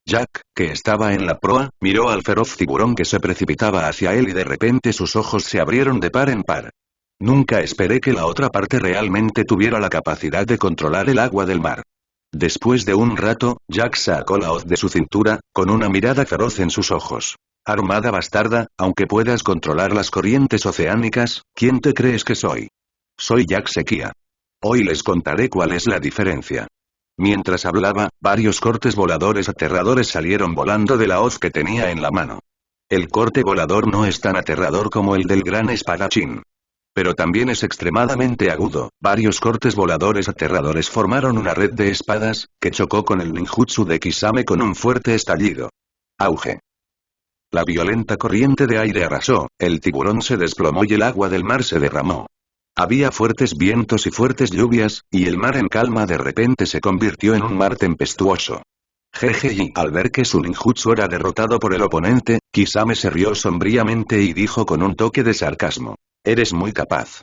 Jack, que estaba en la proa, miró al feroz tiburón que se precipitaba hacia él y de repente sus ojos se abrieron de par en par. Nunca esperé que la otra parte realmente tuviera la capacidad de controlar el agua del mar. Después de un rato, Jack sacó la hoz de su cintura, con una mirada feroz en sus ojos. Armada bastarda, aunque puedas controlar las corrientes oceánicas, ¿quién te crees que soy? Soy Jack Sequía. Hoy les contaré cuál es la diferencia. Mientras hablaba, varios cortes voladores aterradores salieron volando de la hoz que tenía en la mano. El corte volador no es tan aterrador como el del gran espadachín. Pero también es extremadamente agudo. Varios cortes voladores aterradores formaron una red de espadas, que chocó con el ninjutsu de Kisame con un fuerte estallido. Auge. La violenta corriente de aire arrasó, el tiburón se desplomó y el agua del mar se derramó. Había fuertes vientos y fuertes lluvias, y el mar en calma de repente se convirtió en un mar tempestuoso. Jeje, y al ver que su ninjutsu era derrotado por el oponente, Kisame se rió sombríamente y dijo con un toque de sarcasmo. Eres muy capaz.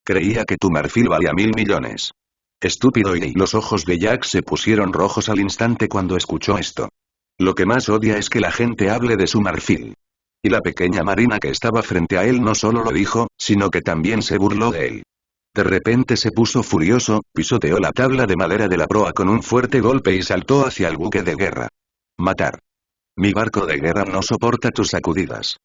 Creía que tu marfil valía 1000 millones. Estúpido, y los ojos de Jack se pusieron rojos al instante cuando escuchó esto. Lo que más odia es que la gente hable de su marfil. Y la pequeña marina que estaba frente a él no solo lo dijo, sino que también se burló de él. De repente se puso furioso, pisoteó la tabla de madera de la proa con un fuerte golpe y saltó hacia el buque de guerra. Matar. Mi barco de guerra no soporta tus sacudidas.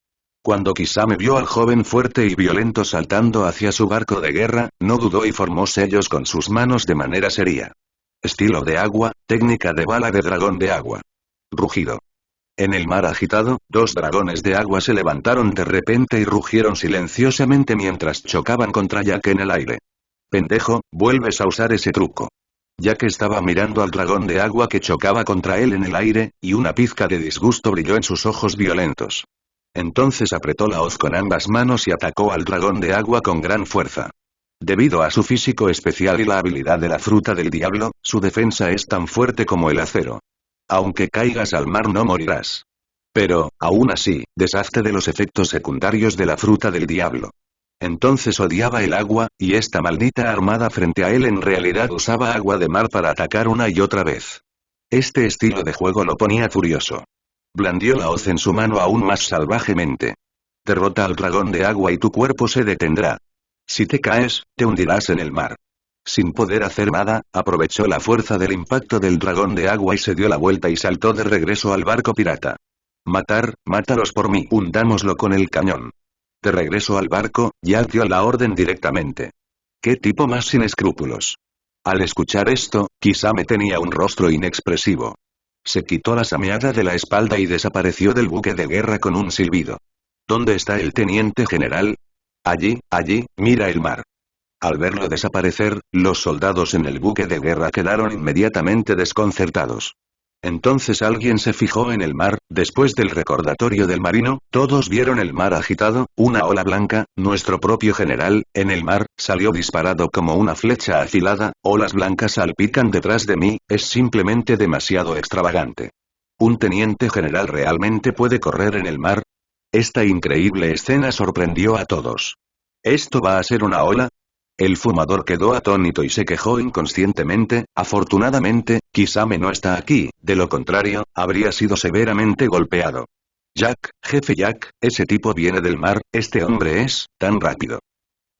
Cuando Kisame vio al joven fuerte y violento saltando hacia su barco de guerra, no dudó y formó sellos con sus manos de manera seria. Estilo de agua, técnica de bala de dragón de agua. Rugido. En el mar agitado, dos dragones de agua se levantaron de repente y rugieron silenciosamente mientras chocaban contra Jack en el aire. Pendejo, vuelves a usar ese truco. Jack estaba mirando al dragón de agua que chocaba contra él en el aire, y una pizca de disgusto brilló en sus ojos violentos. Entonces apretó la hoz con ambas manos y atacó al dragón de agua con gran fuerza. Debido a su físico especial y la habilidad de la fruta del diablo, su defensa es tan fuerte como el acero. Aunque caigas al mar no morirás. Pero, aún así, deshazte de los efectos secundarios de la fruta del diablo. Entonces odiaba el agua, y esta maldita armada frente a él en realidad usaba agua de mar para atacar una y otra vez. Este estilo de juego lo ponía furioso. Blandió la hoz en su mano aún más salvajemente. Derrota al dragón de agua y tu cuerpo se detendrá. Si te caes, te hundirás en el mar. Sin poder hacer nada, aprovechó la fuerza del impacto del dragón de agua y se dio la vuelta y saltó de regreso al barco pirata. Matar, mátalos por mí. Hundámoslo con el cañón. De regreso al barco, Jack dio la orden directamente. ¿Qué tipo más sin escrúpulos? Al escuchar esto, Kisame tenía un rostro inexpresivo. Se quitó la sameada de la espalda y desapareció del buque de guerra con un silbido. ¿Dónde está el teniente general? Allí, mira el mar. Al verlo desaparecer, los soldados en el buque de guerra quedaron inmediatamente desconcertados. Entonces alguien se fijó en el mar, después del recordatorio del marino, todos vieron el mar agitado, una ola blanca, nuestro propio general, en el mar, salió disparado como una flecha afilada, olas blancas salpican detrás de mí, es simplemente demasiado extravagante. ¿Un teniente general realmente puede correr en el mar? Esta increíble escena sorprendió a todos. ¿Esto va a ser una ola? El fumador quedó atónito y se quejó inconscientemente. Afortunadamente, Kisame no está aquí, de lo contrario, habría sido severamente golpeado. Jack, jefe Jack, ese tipo viene del mar, este hombre es tan rápido.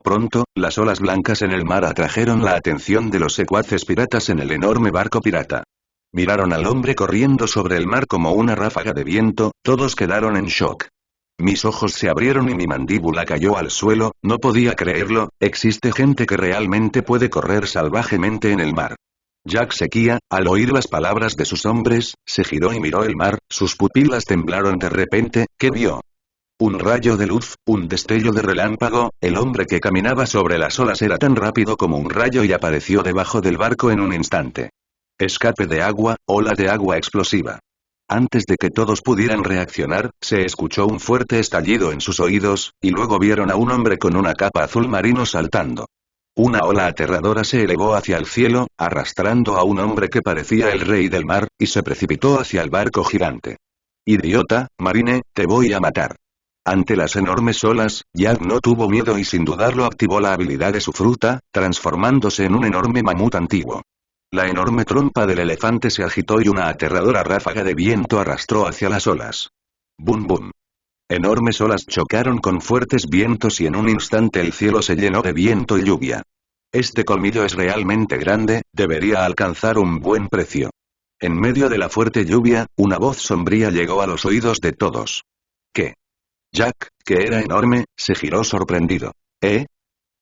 Pronto, las olas blancas en el mar atrajeron la atención de los secuaces piratas en el enorme barco pirata. Miraron al hombre corriendo sobre el mar como una ráfaga de viento, todos quedaron en shock. Mis ojos se abrieron y mi mandíbula cayó al suelo, no podía creerlo, existe gente que realmente puede correr salvajemente en el mar. Jack Sequía, al oír las palabras de sus hombres, se giró y miró el mar, sus pupilas temblaron de repente. ¿Qué vio? Un rayo de luz, un destello de relámpago, el hombre que caminaba sobre las olas era tan rápido como un rayo y apareció debajo del barco en un instante. Escape de agua, ola de agua explosiva. Antes de que todos pudieran reaccionar, se escuchó un fuerte estallido en sus oídos, y luego vieron a un hombre con una capa azul marino saltando. Una ola aterradora se elevó hacia el cielo, arrastrando a un hombre que parecía el rey del mar, y se precipitó hacia el barco gigante. Idiota, Marine, te voy a matar. Ante las enormes olas, Jack no tuvo miedo y sin dudarlo activó la habilidad de su fruta, transformándose en un enorme mamut antiguo. La enorme trompa del elefante se agitó y una aterradora ráfaga de viento arrastró hacia las olas. ¡Bum bum! Enormes olas chocaron con fuertes vientos y en un instante el cielo se llenó de viento y lluvia. Este colmillo es realmente grande, debería alcanzar un buen precio. En medio de la fuerte lluvia, una voz sombría llegó a los oídos de todos. ¿Qué? Jack, que era enorme, se giró sorprendido. ¿Eh?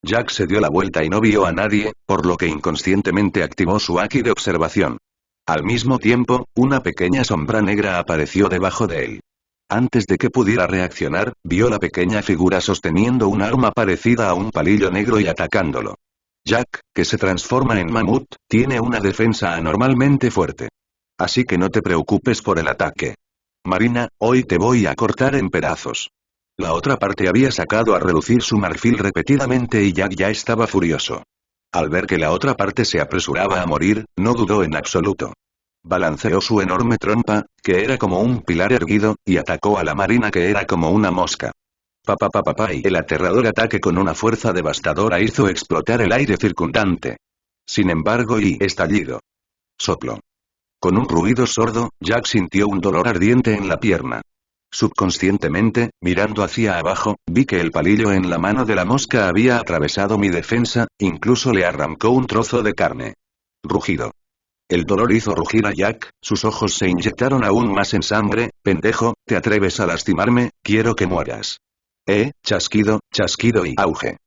Jack se dio la vuelta y no vio a nadie, por lo que inconscientemente activó su haki de observación. Al mismo tiempo, una pequeña sombra negra apareció debajo de él. Antes de que pudiera reaccionar, vio la pequeña figura sosteniendo un arma parecida a un palillo negro y atacándolo. Jack, que se transforma en mamut, tiene una defensa anormalmente fuerte. Así que no te preocupes por el ataque. Marina, hoy te voy a cortar en pedazos. La otra parte había sacado a relucir su marfil repetidamente y Jack ya estaba furioso. Al ver que la otra parte se apresuraba a morir, no dudó en absoluto. Balanceó su enorme trompa, que era como un pilar erguido, y atacó a la Marina que era como una mosca. Y el aterrador ataque con una fuerza devastadora hizo explotar el aire circundante. Sin embargo estallido. Soplo. Con un ruido sordo, Jack sintió un dolor ardiente en la pierna. Subconscientemente, mirando hacia abajo, vi que el palillo en la mano de la mosca había atravesado mi defensa, incluso le arrancó un trozo de carne. Rugido. El dolor hizo rugir a Jack, sus ojos se inyectaron aún más en sangre. Pendejo, ¿te atreves a lastimarme? Quiero que mueras. Chasquido, chasquido y auge.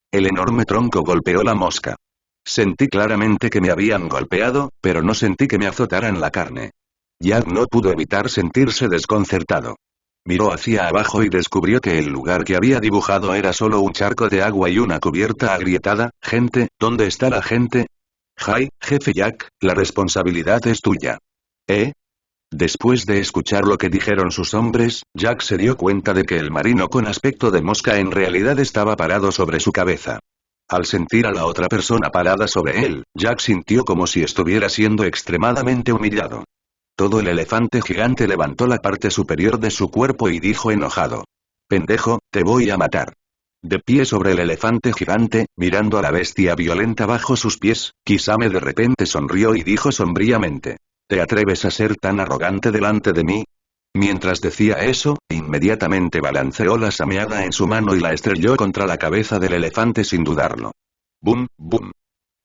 El enorme tronco golpeó la mosca. Sentí claramente que me habían golpeado, pero no sentí que me azotaran la carne. Jack no pudo evitar sentirse desconcertado. Miró hacia abajo y descubrió que el lugar que había dibujado era solo un charco de agua y una cubierta agrietada. Gente, ¿dónde está la gente? Jefe Jack, la responsabilidad es tuya. Después de escuchar lo que dijeron sus hombres, Jack se dio cuenta de que el marino con aspecto de mosca en realidad estaba parado sobre su cabeza. Al sentir a la otra persona parada sobre él, Jack sintió como si estuviera siendo extremadamente humillado. Todo el elefante gigante levantó la parte superior de su cuerpo y dijo enojado. Pendejo, te voy a matar. De pie sobre el elefante gigante, mirando a la bestia violenta bajo sus pies, Kisame de repente sonrió y dijo sombríamente. ¿Te atreves a ser tan arrogante delante de mí? Mientras decía eso, inmediatamente balanceó la sameada en su mano y la estrelló contra la cabeza del elefante sin dudarlo. ¡Bum, bum!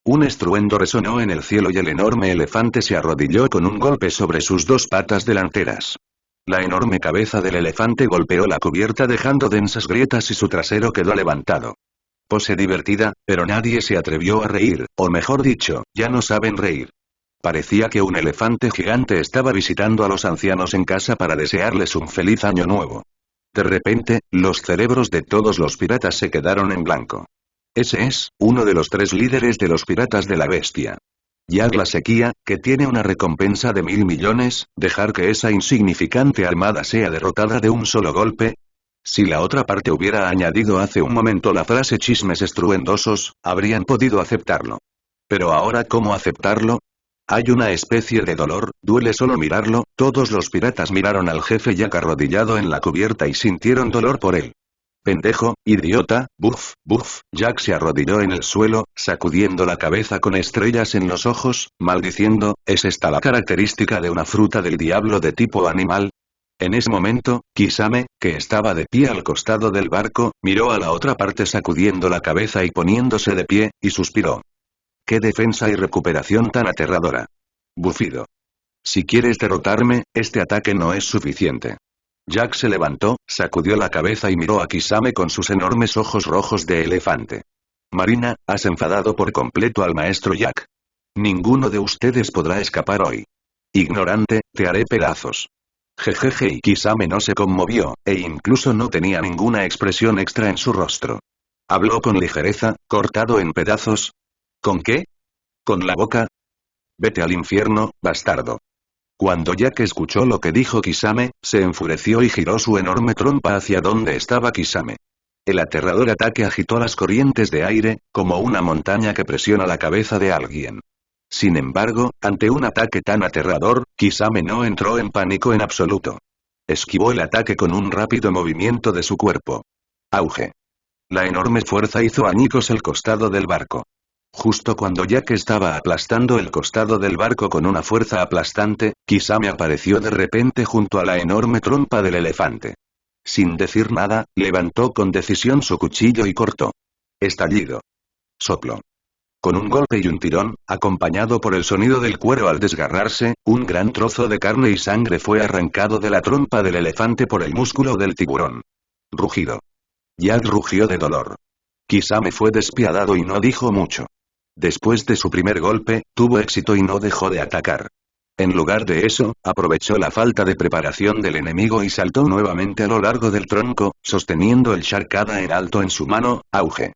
Un estruendo resonó en el cielo y el enorme elefante se arrodilló con un golpe sobre sus dos patas delanteras. La enorme cabeza del elefante golpeó la cubierta dejando densas grietas y su trasero quedó levantado. Pose divertida, pero nadie se atrevió a reír, o mejor dicho, ya no saben reír. Parecía que un elefante gigante estaba visitando a los ancianos en casa para desearles un feliz año nuevo. De repente, los cerebros de todos los piratas se quedaron en blanco. Ese es, uno de los 3 líderes de los piratas de la bestia. Jack la sequía, que tiene una recompensa de 1000 millones, dejar que esa insignificante armada sea derrotada de un solo golpe. Si la otra parte hubiera añadido hace un momento la frase chismes estruendosos, habrían podido aceptarlo. Pero ahora, ¿cómo aceptarlo? Hay una especie de dolor, duele solo mirarlo. Todos los piratas miraron al jefe Jack arrodillado en la cubierta y sintieron dolor por él. Pendejo, idiota, buf, buf. Jack se arrodilló en el suelo, sacudiendo la cabeza con estrellas en los ojos, maldiciendo. ¿Es esta la característica de una fruta del diablo de tipo animal? En ese momento, Kisame, que estaba de pie al costado del barco, miró a la otra parte sacudiendo la cabeza y poniéndose de pie, y suspiró. ¡Qué defensa y recuperación tan aterradora! Bufido. Si quieres derrotarme, este ataque no es suficiente. Jack se levantó, sacudió la cabeza y miró a Kisame con sus enormes ojos rojos de elefante. Marina, has enfadado por completo al maestro Jack. Ninguno de ustedes podrá escapar hoy. Ignorante, te haré pedazos. Jejeje, y Kisame no se conmovió, e incluso no tenía ninguna expresión extra en su rostro. Habló con ligereza, cortado en pedazos. ¿Con qué? ¿Con la boca? Vete al infierno, bastardo. Cuando Jack escuchó lo que dijo Kisame, se enfureció y giró su enorme trompa hacia donde estaba Kisame. El aterrador ataque agitó las corrientes de aire, como una montaña que presiona la cabeza de alguien. Sin embargo, ante un ataque tan aterrador, Kisame no entró en pánico en absoluto. Esquivó el ataque con un rápido movimiento de su cuerpo. Auge. La enorme fuerza hizo añicos el costado del barco. Justo cuando Jack estaba aplastando el costado del barco con una fuerza aplastante, Kisame apareció de repente junto a la enorme trompa del elefante. Sin decir nada, levantó con decisión su cuchillo y cortó. Estallido. Soplo. Con un golpe y un tirón, acompañado por el sonido del cuero al desgarrarse, un gran trozo de carne y sangre fue arrancado de la trompa del elefante por el músculo del tiburón. Rugido. Jack rugió de dolor. Kisame fue despiadado y no dijo mucho. Después de su primer golpe, tuvo éxito y no dejó de atacar. En lugar de eso, aprovechó la falta de preparación del enemigo y saltó nuevamente a lo largo del tronco, sosteniendo el Sharkada en alto en su mano. Auge.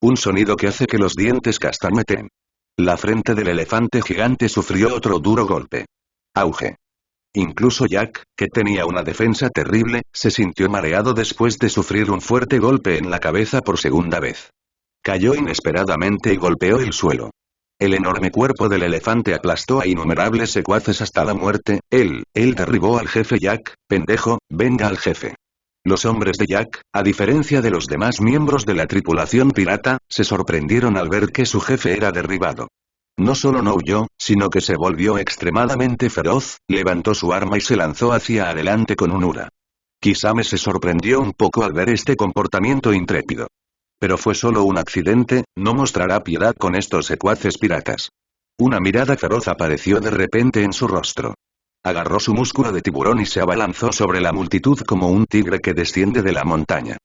Un sonido que hace que los dientes castañeten. La frente del elefante gigante sufrió otro duro golpe. Auge. Incluso Jack, que tenía una defensa terrible, se sintió mareado después de sufrir un fuerte golpe en la cabeza por segunda vez. Cayó inesperadamente y golpeó el suelo. El enorme cuerpo del elefante aplastó a innumerables secuaces hasta la muerte. Él derribó al jefe. Jack, pendejo, venga al jefe. Los hombres de Jack, a diferencia de los demás miembros de la tripulación pirata, se sorprendieron al ver que su jefe era derribado. No solo no huyó, sino que se volvió extremadamente feroz, levantó su arma y se lanzó hacia adelante con un hura. Kisame se sorprendió un poco al ver este comportamiento intrépido. Pero fue solo un accidente, no mostrará piedad con estos secuaces piratas. Una mirada feroz apareció de repente en su rostro. Agarró su músculo de tiburón y se abalanzó sobre la multitud como un tigre que desciende de la montaña.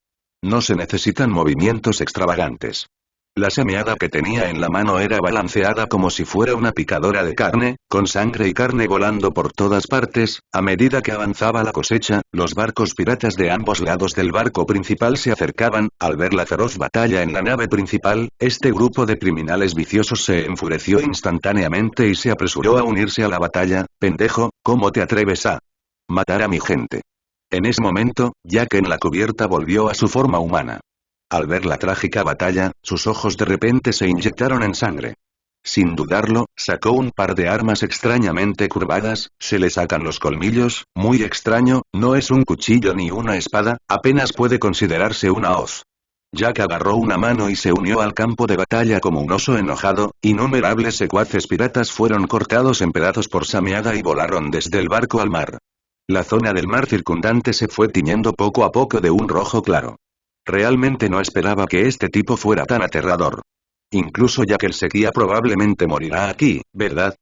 No se necesitan movimientos extravagantes. La semeada que tenía en la mano era balanceada como si fuera una picadora de carne, con sangre y carne volando por todas partes. A medida que avanzaba la cosecha, los barcos piratas de ambos lados del barco principal se acercaban. Al ver la feroz batalla en la nave principal, este grupo de criminales viciosos se enfureció instantáneamente y se apresuró a unirse a la batalla. Pendejo, ¿cómo te atreves a matar a mi gente? En ese momento, Jack en la cubierta volvió a su forma humana. Al ver la trágica batalla, sus ojos de repente se inyectaron en sangre. Sin dudarlo, sacó un par de armas extrañamente curvadas, se le sacan los colmillos. Muy extraño, no es un cuchillo ni una espada, apenas puede considerarse una hoz. Jack agarró una mano y se unió al campo de batalla como un oso enojado. Innumerables secuaces piratas fueron cortados en pedazos por Sameada y volaron desde el barco al mar. La zona del mar circundante se fue tiñendo poco a poco de un rojo claro. Realmente no esperaba que este tipo fuera tan aterrador. Incluso Jack el seguía probablemente morirá aquí, ¿verdad?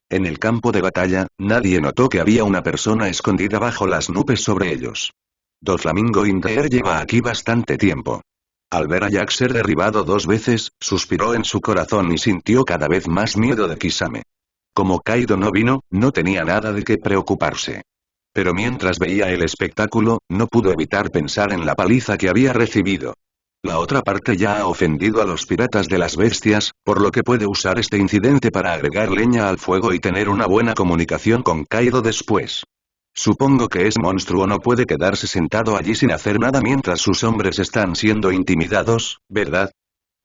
En el campo de batalla, nadie notó que había una persona escondida bajo las nubes sobre ellos. Doflamingo in the Air lleva aquí bastante tiempo. Al ver a Jack ser derribado 2 veces, suspiró en su corazón y sintió cada vez más miedo de Kisame. Como Kaido no vino, no tenía nada de qué preocuparse. Pero mientras veía el espectáculo, no pudo evitar pensar en la paliza que había recibido. La otra parte ya ha ofendido a los piratas de las bestias, por lo que puede usar este incidente para agregar leña al fuego y tener una buena comunicación con Kaido después. Supongo que ese monstruo no puede quedarse sentado allí sin hacer nada mientras sus hombres están siendo intimidados, ¿verdad?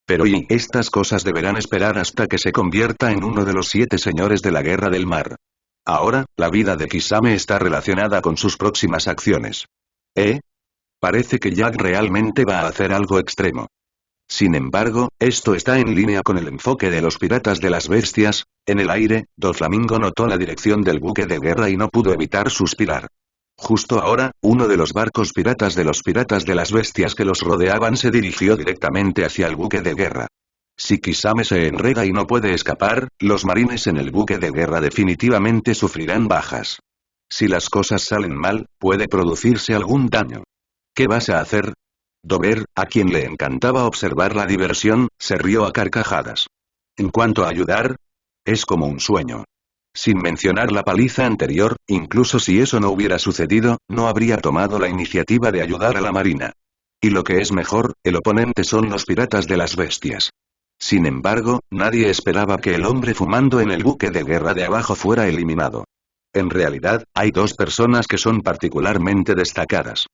Pero estas cosas deberán esperar hasta que se convierta en uno de los 7 señores de la Guerra del Mar. Ahora, la vida de Kisame está relacionada con sus próximas acciones. Parece que Jack realmente va a hacer algo extremo. Sin embargo, esto está en línea con el enfoque de los piratas de las bestias. En el aire, Doflamingo notó la dirección del buque de guerra y no pudo evitar suspirar. Justo ahora, uno de los barcos piratas de las bestias que los rodeaban se dirigió directamente hacia el buque de guerra. Si Kisame se enreda y no puede escapar, los marines en el buque de guerra definitivamente sufrirán bajas. Si las cosas salen mal, puede producirse algún daño. ¿Qué vas a hacer? Dover, a quien le encantaba observar la diversión, se rió a carcajadas. En cuanto a ayudar, es como un sueño. Sin mencionar la paliza anterior, incluso si eso no hubiera sucedido, no habría tomado la iniciativa de ayudar a la marina. Y lo que es mejor, el oponente son los piratas de las bestias. Sin embargo, nadie esperaba que el hombre fumando en el buque de guerra de abajo fuera eliminado. En realidad, hay dos personas que son particularmente destacadas.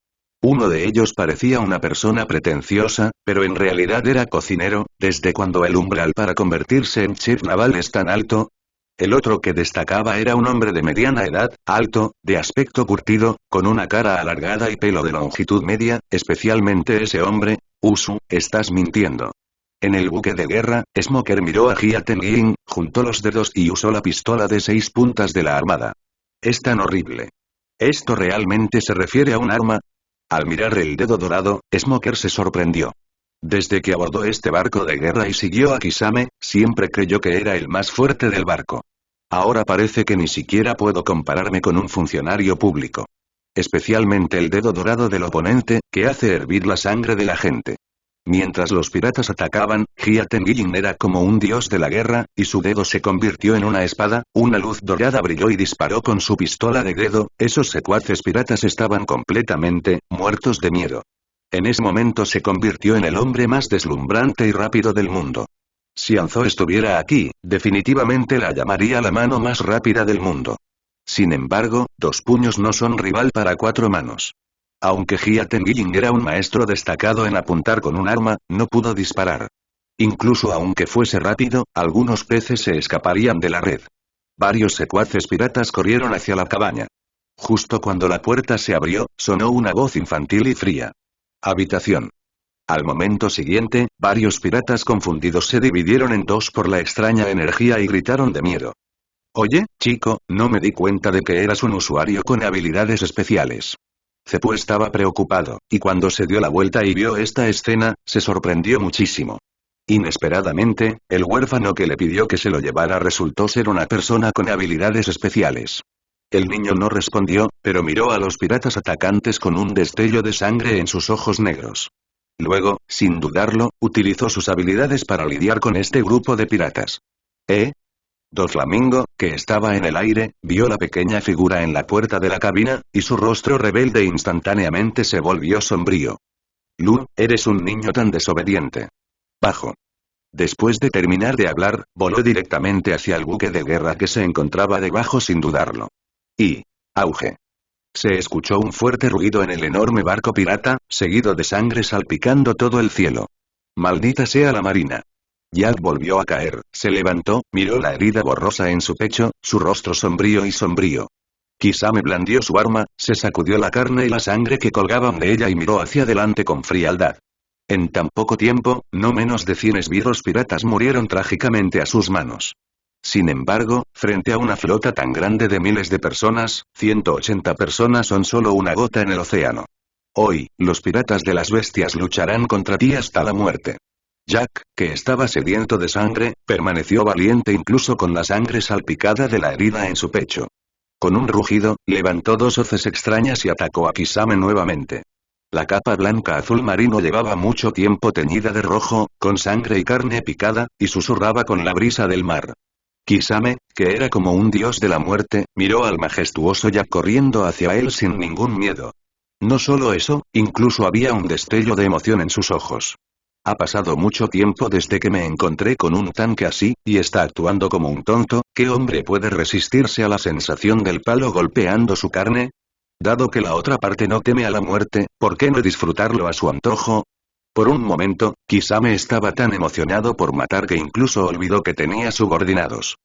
Uno de ellos parecía una persona pretenciosa, pero en realidad era cocinero, desde cuando el umbral para convertirse en chef naval es tan alto. El otro que destacaba era un hombre de mediana edad, alto, de aspecto curtido, con una cara alargada y pelo de longitud media, especialmente ese hombre. Usu, estás mintiendo. En el buque de guerra, Smoker miró a Jia Tengying, juntó los dedos y usó la pistola de 6 puntas de la armada. Es tan horrible. ¿Esto realmente se refiere a un arma? Al mirar el dedo dorado, Smoker se sorprendió. Desde que abordó este barco de guerra y siguió a Kisame, siempre creyó que era el más fuerte del barco. Ahora parece que ni siquiera puedo compararme con un funcionario público. Especialmente el dedo dorado del oponente, que hace hervir la sangre de la gente. Mientras los piratas atacaban, Jia Tengying era como un dios de la guerra, y su dedo se convirtió en una espada, una luz dorada brilló y disparó con su pistola de dedo. Esos secuaces piratas estaban completamente muertos de miedo. En ese momento se convirtió en el hombre más deslumbrante y rápido del mundo. Si Anzo estuviera aquí, definitivamente la llamaría la mano más rápida del mundo. Sin embargo, 2 puños no son rival para 4 manos. Aunque Jia Tengying era un maestro destacado en apuntar con un arma, no pudo disparar. Incluso aunque fuese rápido, algunos peces se escaparían de la red. Varios secuaces piratas corrieron hacia la cabaña. Justo cuando la puerta se abrió, sonó una voz infantil y fría. Habitación. Al momento siguiente, varios piratas confundidos se dividieron en dos por la extraña energía y gritaron de miedo. Oye, chico, no me di cuenta de que eras un usuario con habilidades especiales. Zepu estaba preocupado, y cuando se dio la vuelta y vio esta escena, se sorprendió muchísimo. Inesperadamente, el huérfano que le pidió que se lo llevara resultó ser una persona con habilidades especiales. El niño no respondió, pero miró a los piratas atacantes con un destello de sangre en sus ojos negros. Luego, sin dudarlo, utilizó sus habilidades para lidiar con este grupo de piratas. Doflamingo, que estaba en el aire, vio la pequeña figura en la puerta de la cabina, y su rostro rebelde instantáneamente se volvió sombrío. Lu, eres un niño tan desobediente. Bajo. Después de terminar de hablar, voló directamente hacia el buque de guerra que se encontraba debajo sin dudarlo. Y... auge. Se escuchó un fuerte ruido en el enorme barco pirata, seguido de sangre salpicando todo el cielo. Maldita sea la marina. Jack volvió a caer, se levantó, miró la herida borrosa en su pecho, su rostro sombrío y sombrío. Kisame blandió su arma, se sacudió la carne y la sangre que colgaban de ella y miró hacia adelante con frialdad. En tan poco tiempo, no menos de 100 esbirros piratas murieron trágicamente a sus manos. Sin embargo, frente a una flota tan grande de miles de personas, 180 personas son solo una gota en el océano. Hoy, los piratas de las bestias lucharán contra ti hasta la muerte. Jack, que estaba sediento de sangre, permaneció valiente incluso con la sangre salpicada de la herida en su pecho. Con un rugido, levantó 2 hoces extrañas y atacó a Kisame nuevamente. La capa blanca azul marino llevaba mucho tiempo teñida de rojo, con sangre y carne picada, y susurraba con la brisa del mar. Kisame, que era como un dios de la muerte, miró al majestuoso Jack corriendo hacia él sin ningún miedo. No solo eso, incluso había un destello de emoción en sus ojos. Ha pasado mucho tiempo desde que me encontré con un tanque así, y está actuando como un tonto. ¿Qué hombre puede resistirse a la sensación del palo golpeando su carne? Dado que la otra parte no teme a la muerte, ¿por qué no disfrutarlo a su antojo? Por un momento, Kisame estaba tan emocionado por matar que incluso olvidó que tenía subordinados.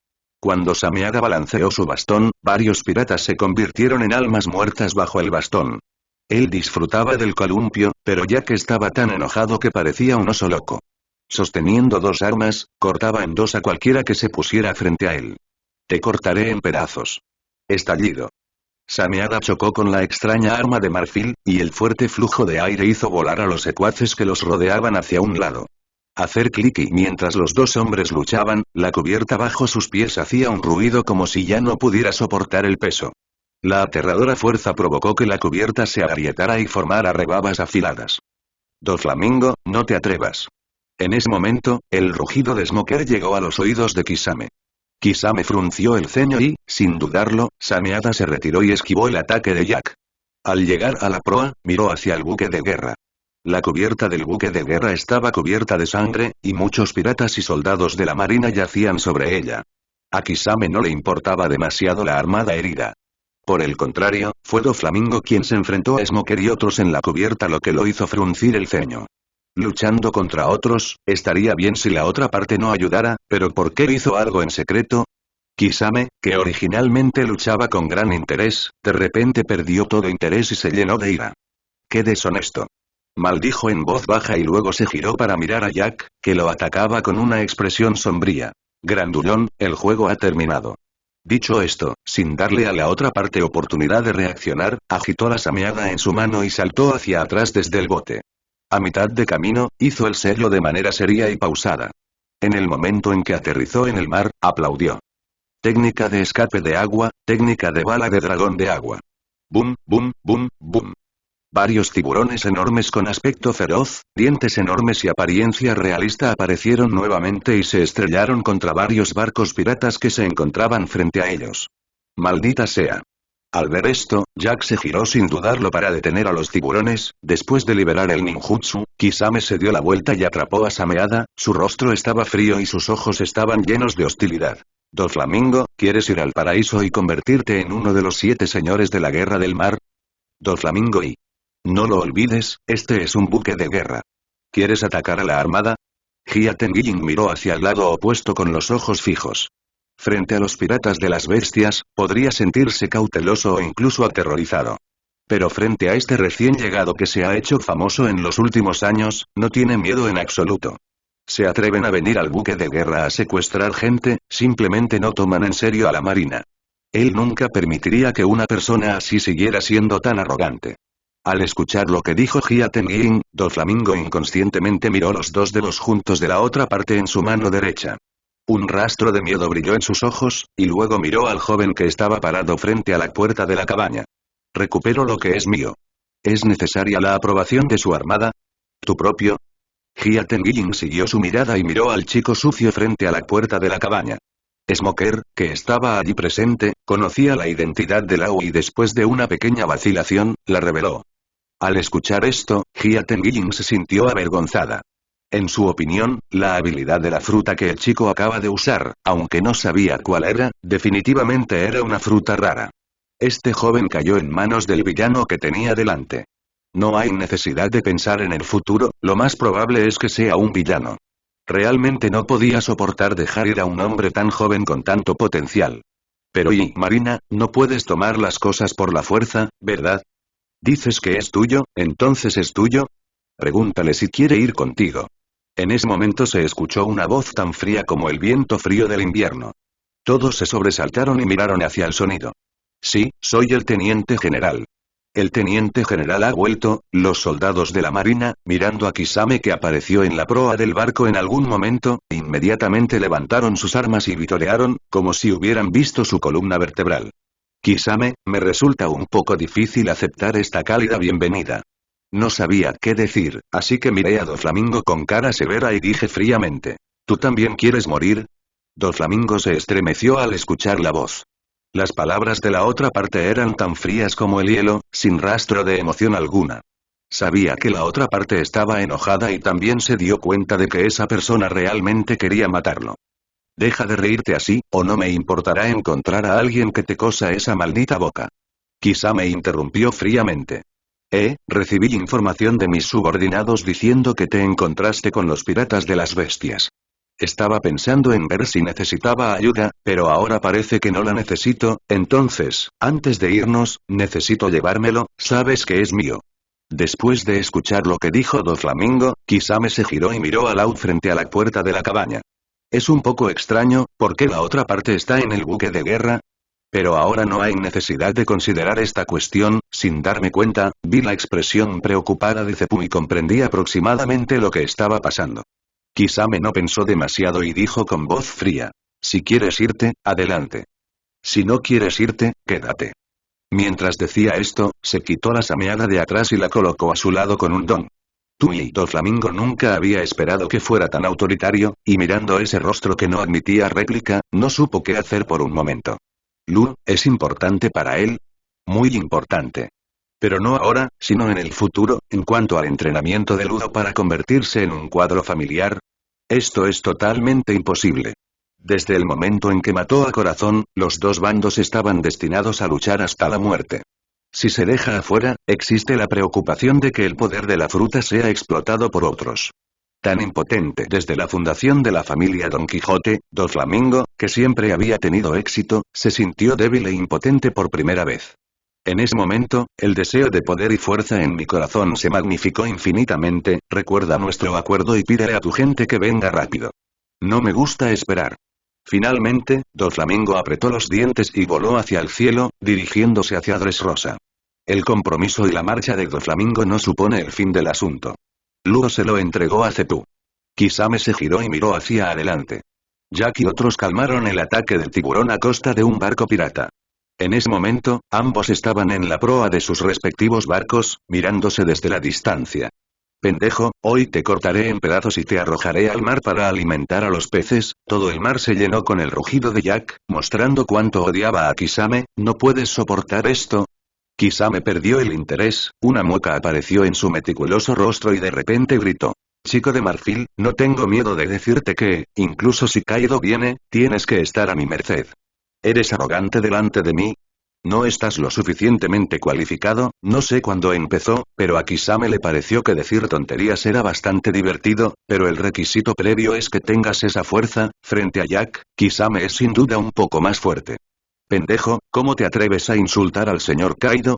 Cuando Sameaga balanceó su bastón, varios piratas se convirtieron en almas muertas bajo el bastón. Él disfrutaba del columpio, pero Jack estaba tan enojado que parecía un oso loco. Sosteniendo 2 armas, cortaba en 2 a cualquiera que se pusiera frente a él. Te cortaré en pedazos. Estallido. Sameada chocó con la extraña arma de marfil, y el fuerte flujo de aire hizo volar a los secuaces que los rodeaban hacia un lado. Hacer clic y mientras los 2 hombres luchaban, la cubierta bajo sus pies hacía un ruido como si ya no pudiera soportar el peso. La aterradora fuerza provocó que la cubierta se agrietara y formara rebabas afiladas. Doflamingo, no te atrevas. En ese momento, el rugido de Smoker llegó a los oídos de Kisame. Kisame frunció el ceño y, sin dudarlo, Sameada se retiró y esquivó el ataque de Jack. Al llegar a la proa, miró hacia el buque de guerra. La cubierta del buque de guerra estaba cubierta de sangre, y muchos piratas y soldados de la marina yacían sobre ella. A Kisame no le importaba demasiado la armada herida. Por el contrario, fue Doflamingo quien se enfrentó a Smoker y otros en la cubierta, lo que lo hizo fruncir el ceño. Luchando contra otros, estaría bien si la otra parte no ayudara, pero ¿por qué hizo algo en secreto? Kisame, que originalmente luchaba con gran interés, de repente perdió todo interés y se llenó de ira. ¡Qué deshonesto! Maldijo en voz baja y luego se giró para mirar a Jack, que lo atacaba con una expresión sombría. Grandullón, el juego ha terminado. Dicho esto, sin darle a la otra parte oportunidad de reaccionar, agitó la sameada en su mano y saltó hacia atrás desde el bote. A mitad de camino, hizo el sello de manera seria y pausada. En el momento en que aterrizó en el mar, aplaudió. Técnica de escape de agua, técnica de bala de dragón de agua. Boom, boom, boom, boom. Varios tiburones enormes con aspecto feroz, dientes enormes y apariencia realista aparecieron nuevamente y se estrellaron contra varios barcos piratas que se encontraban frente a ellos. ¡Maldita sea! Al ver esto, Jack se giró sin dudarlo para detener a los tiburones. Después de liberar el ninjutsu, Kisame se dio la vuelta y atrapó a Sameada. Su rostro estaba frío y sus ojos estaban llenos de hostilidad. Doflamingo, ¿quieres ir al paraíso y convertirte en uno de los 7 señores de la guerra del mar? Doflamingo y... No lo olvides, este es un buque de guerra. ¿Quieres atacar a la armada? Hia Tengying miró hacia el lado opuesto con los ojos fijos. Frente a los piratas de las bestias, podría sentirse cauteloso o incluso aterrorizado. Pero frente a este recién llegado que se ha hecho famoso en los últimos años, no tiene miedo en absoluto. Se atreven a venir al buque de guerra a secuestrar gente, simplemente no toman en serio a la marina. Él nunca permitiría que una persona así siguiera siendo tan arrogante. Al escuchar lo que dijo Hia Tengying, Doflamingo inconscientemente miró los 2 dedos juntos de la otra parte en su mano derecha. Un rastro de miedo brilló en sus ojos, y luego miró al joven que estaba parado frente a la puerta de la cabaña. Recupero lo que es mío. ¿Es necesaria la aprobación de su armada? ¿Tu propio? Hia Tengying siguió su mirada y miró al chico sucio frente a la puerta de la cabaña. Smoker, que estaba allí presente, conocía la identidad de Lao y después de una pequeña vacilación, la reveló. Al escuchar esto, Hia Tengying se sintió avergonzada. En su opinión, la habilidad de la fruta que el chico acaba de usar, aunque no sabía cuál era, definitivamente era una fruta rara. Este joven cayó en manos del villano que tenía delante. No hay necesidad de pensar en el futuro, lo más probable es que sea un villano. Realmente no podía soportar dejar ir a un hombre tan joven con tanto potencial. Pero Marina, no puedes tomar las cosas por la fuerza, ¿verdad? ¿Dices que es tuyo, entonces es tuyo? Pregúntale si quiere ir contigo. En ese momento se escuchó una voz tan fría como el viento frío del invierno. Todos se sobresaltaron y miraron hacia el sonido. Sí, soy el teniente general. El teniente general ha vuelto. Los soldados de la marina, mirando a Kisame que apareció en la proa del barco en algún momento, inmediatamente levantaron sus armas y vitorearon, como si hubieran visto su columna vertebral. Kisame, me resulta un poco difícil aceptar esta cálida bienvenida. No sabía qué decir, así que miré a Doflamingo con cara severa y dije fríamente. ¿Tú también quieres morir? Doflamingo se estremeció al escuchar la voz. Las palabras de la otra parte eran tan frías como el hielo, sin rastro de emoción alguna. Sabía que la otra parte estaba enojada y también se dio cuenta de que esa persona realmente quería matarlo. Deja de reírte así, o no me importará encontrar a alguien que te cosa esa maldita boca. Kisame interrumpió fríamente. Recibí información de mis subordinados diciendo que te encontraste con los piratas de las bestias. Estaba pensando en ver si necesitaba ayuda, pero ahora parece que no la necesito, entonces, antes de irnos, necesito llevármelo, sabes que es mío. Después de escuchar lo que dijo Doflamingo, Kisame se giró y miró a Lao frente a la puerta de la cabaña. Es un poco extraño, ¿por qué la otra parte está en el buque de guerra? Pero ahora no hay necesidad de considerar esta cuestión. Sin darme cuenta, vi la expresión preocupada de Zepu y comprendí aproximadamente lo que estaba pasando. Kisame no pensó demasiado y dijo con voz fría. Si quieres irte, adelante. Si no quieres irte, quédate. Mientras decía esto, se quitó la sameada de atrás y la colocó a su lado con un don. Tui Doflamingo nunca había esperado que fuera tan autoritario, y mirando ese rostro que no admitía réplica, no supo qué hacer por un momento. Lu, ¿es importante para él? Muy importante. Pero no ahora, sino en el futuro, en cuanto al entrenamiento de Ludo para convertirse en un cuadro familiar. Esto es totalmente imposible. Desde el momento en que mató a Corazón, los dos bandos estaban destinados a luchar hasta la muerte. Si se deja afuera, existe la preocupación de que el poder de la fruta sea explotado por otros. Tan impotente desde la fundación de la familia Don Quijote, Doflamingo, que siempre había tenido éxito, se sintió débil e impotente por primera vez. En ese momento, el deseo de poder y fuerza en mi corazón se magnificó infinitamente. Recuerda nuestro acuerdo y pídele a tu gente que venga rápido. No me gusta esperar. Finalmente, Doflamingo apretó los dientes y voló hacia el cielo, dirigiéndose hacia Dressrosa. El compromiso y la marcha de Doflamingo no supone el fin del asunto. Ludo se lo entregó a Zetú. Kisame se giró y miró hacia adelante. Jack y otros calmaron el ataque del tiburón a costa de un barco pirata. En ese momento, ambos estaban en la proa de sus respectivos barcos, mirándose desde la distancia. Pendejo, hoy te cortaré en pedazos y te arrojaré al mar para alimentar a los peces. Todo el mar se llenó con el rugido de Jack, mostrando cuánto odiaba a Kisame. ¿No puedes soportar esto? Kisame perdió el interés, una mueca apareció en su meticuloso rostro y de repente gritó. Chico de marfil, no tengo miedo de decirte que, incluso si Kaido viene, tienes que estar a mi merced. ¿Eres arrogante delante de mí? No estás lo suficientemente cualificado. No sé cuándo empezó, pero a Kisame le pareció que decir tonterías era bastante divertido, pero el requisito previo es que tengas esa fuerza. Frente a Jack, Kisame es sin duda un poco más fuerte. Pendejo, ¿cómo te atreves a insultar al señor Kaido?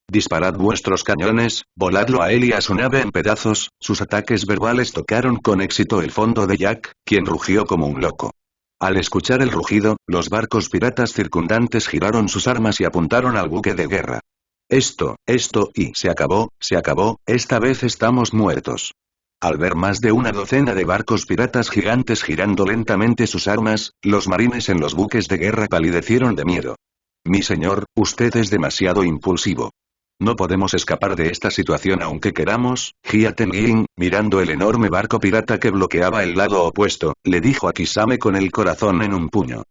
Disparad vuestros cañones, voladlo a él y a su nave en pedazos. Sus ataques verbales tocaron con éxito el fondo de Jack, quien rugió como un loco. Al escuchar el rugido, los barcos piratas circundantes giraron sus armas y apuntaron al buque de guerra. Esto, y se acabó, esta vez estamos muertos. Al ver más de una docena de barcos piratas gigantes girando lentamente sus armas, los marines en los buques de guerra palidecieron de miedo. Mi señor, usted es demasiado impulsivo. No podemos escapar de esta situación aunque queramos. Hia Tengying, mirando el enorme barco pirata que bloqueaba el lado opuesto, le dijo a Kisame con el corazón en un puño.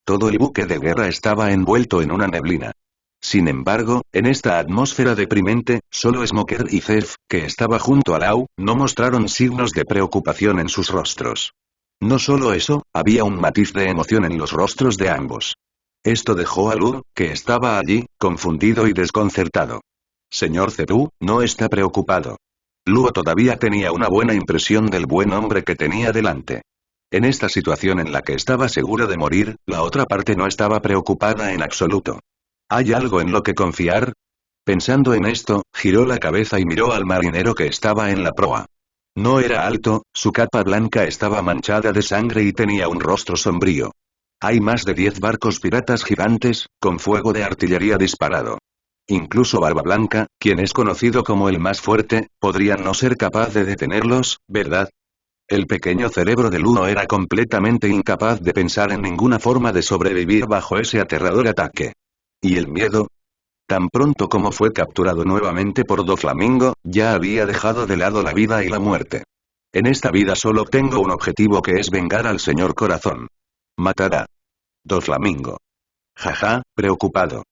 Todo el buque de guerra estaba envuelto en una neblina. Sin embargo, en esta atmósfera deprimente, solo Smoker y Zeph, que estaba junto a Lau, no mostraron signos de preocupación en sus rostros. No solo eso, había un matiz de emoción en los rostros de ambos. Esto dejó a Lu, que estaba allí, confundido y desconcertado. Señor Zetú, no está preocupado. Luo todavía tenía una buena impresión del buen hombre que tenía delante. En esta situación en la que estaba seguro de morir, la otra parte no estaba preocupada en absoluto. ¿Hay algo en lo que confiar? Pensando en esto, giró la cabeza y miró al marinero que estaba en la proa. No era alto, su capa blanca estaba manchada de sangre y tenía un rostro sombrío. Hay más de 10 barcos piratas gigantes, con fuego de artillería disparado. Incluso Barba Blanca, quien es conocido como el más fuerte, podría no ser capaz de detenerlos, ¿verdad? El pequeño cerebro de Luo era completamente incapaz de pensar en ninguna forma de sobrevivir bajo ese aterrador ataque. ¿Y el miedo? Tan pronto como fue capturado nuevamente por Doflamingo, ya había dejado de lado la vida y la muerte. En esta vida solo tengo un objetivo que es vengar al señor Corazón. Matará. Doflamingo. Jaja, preocupado.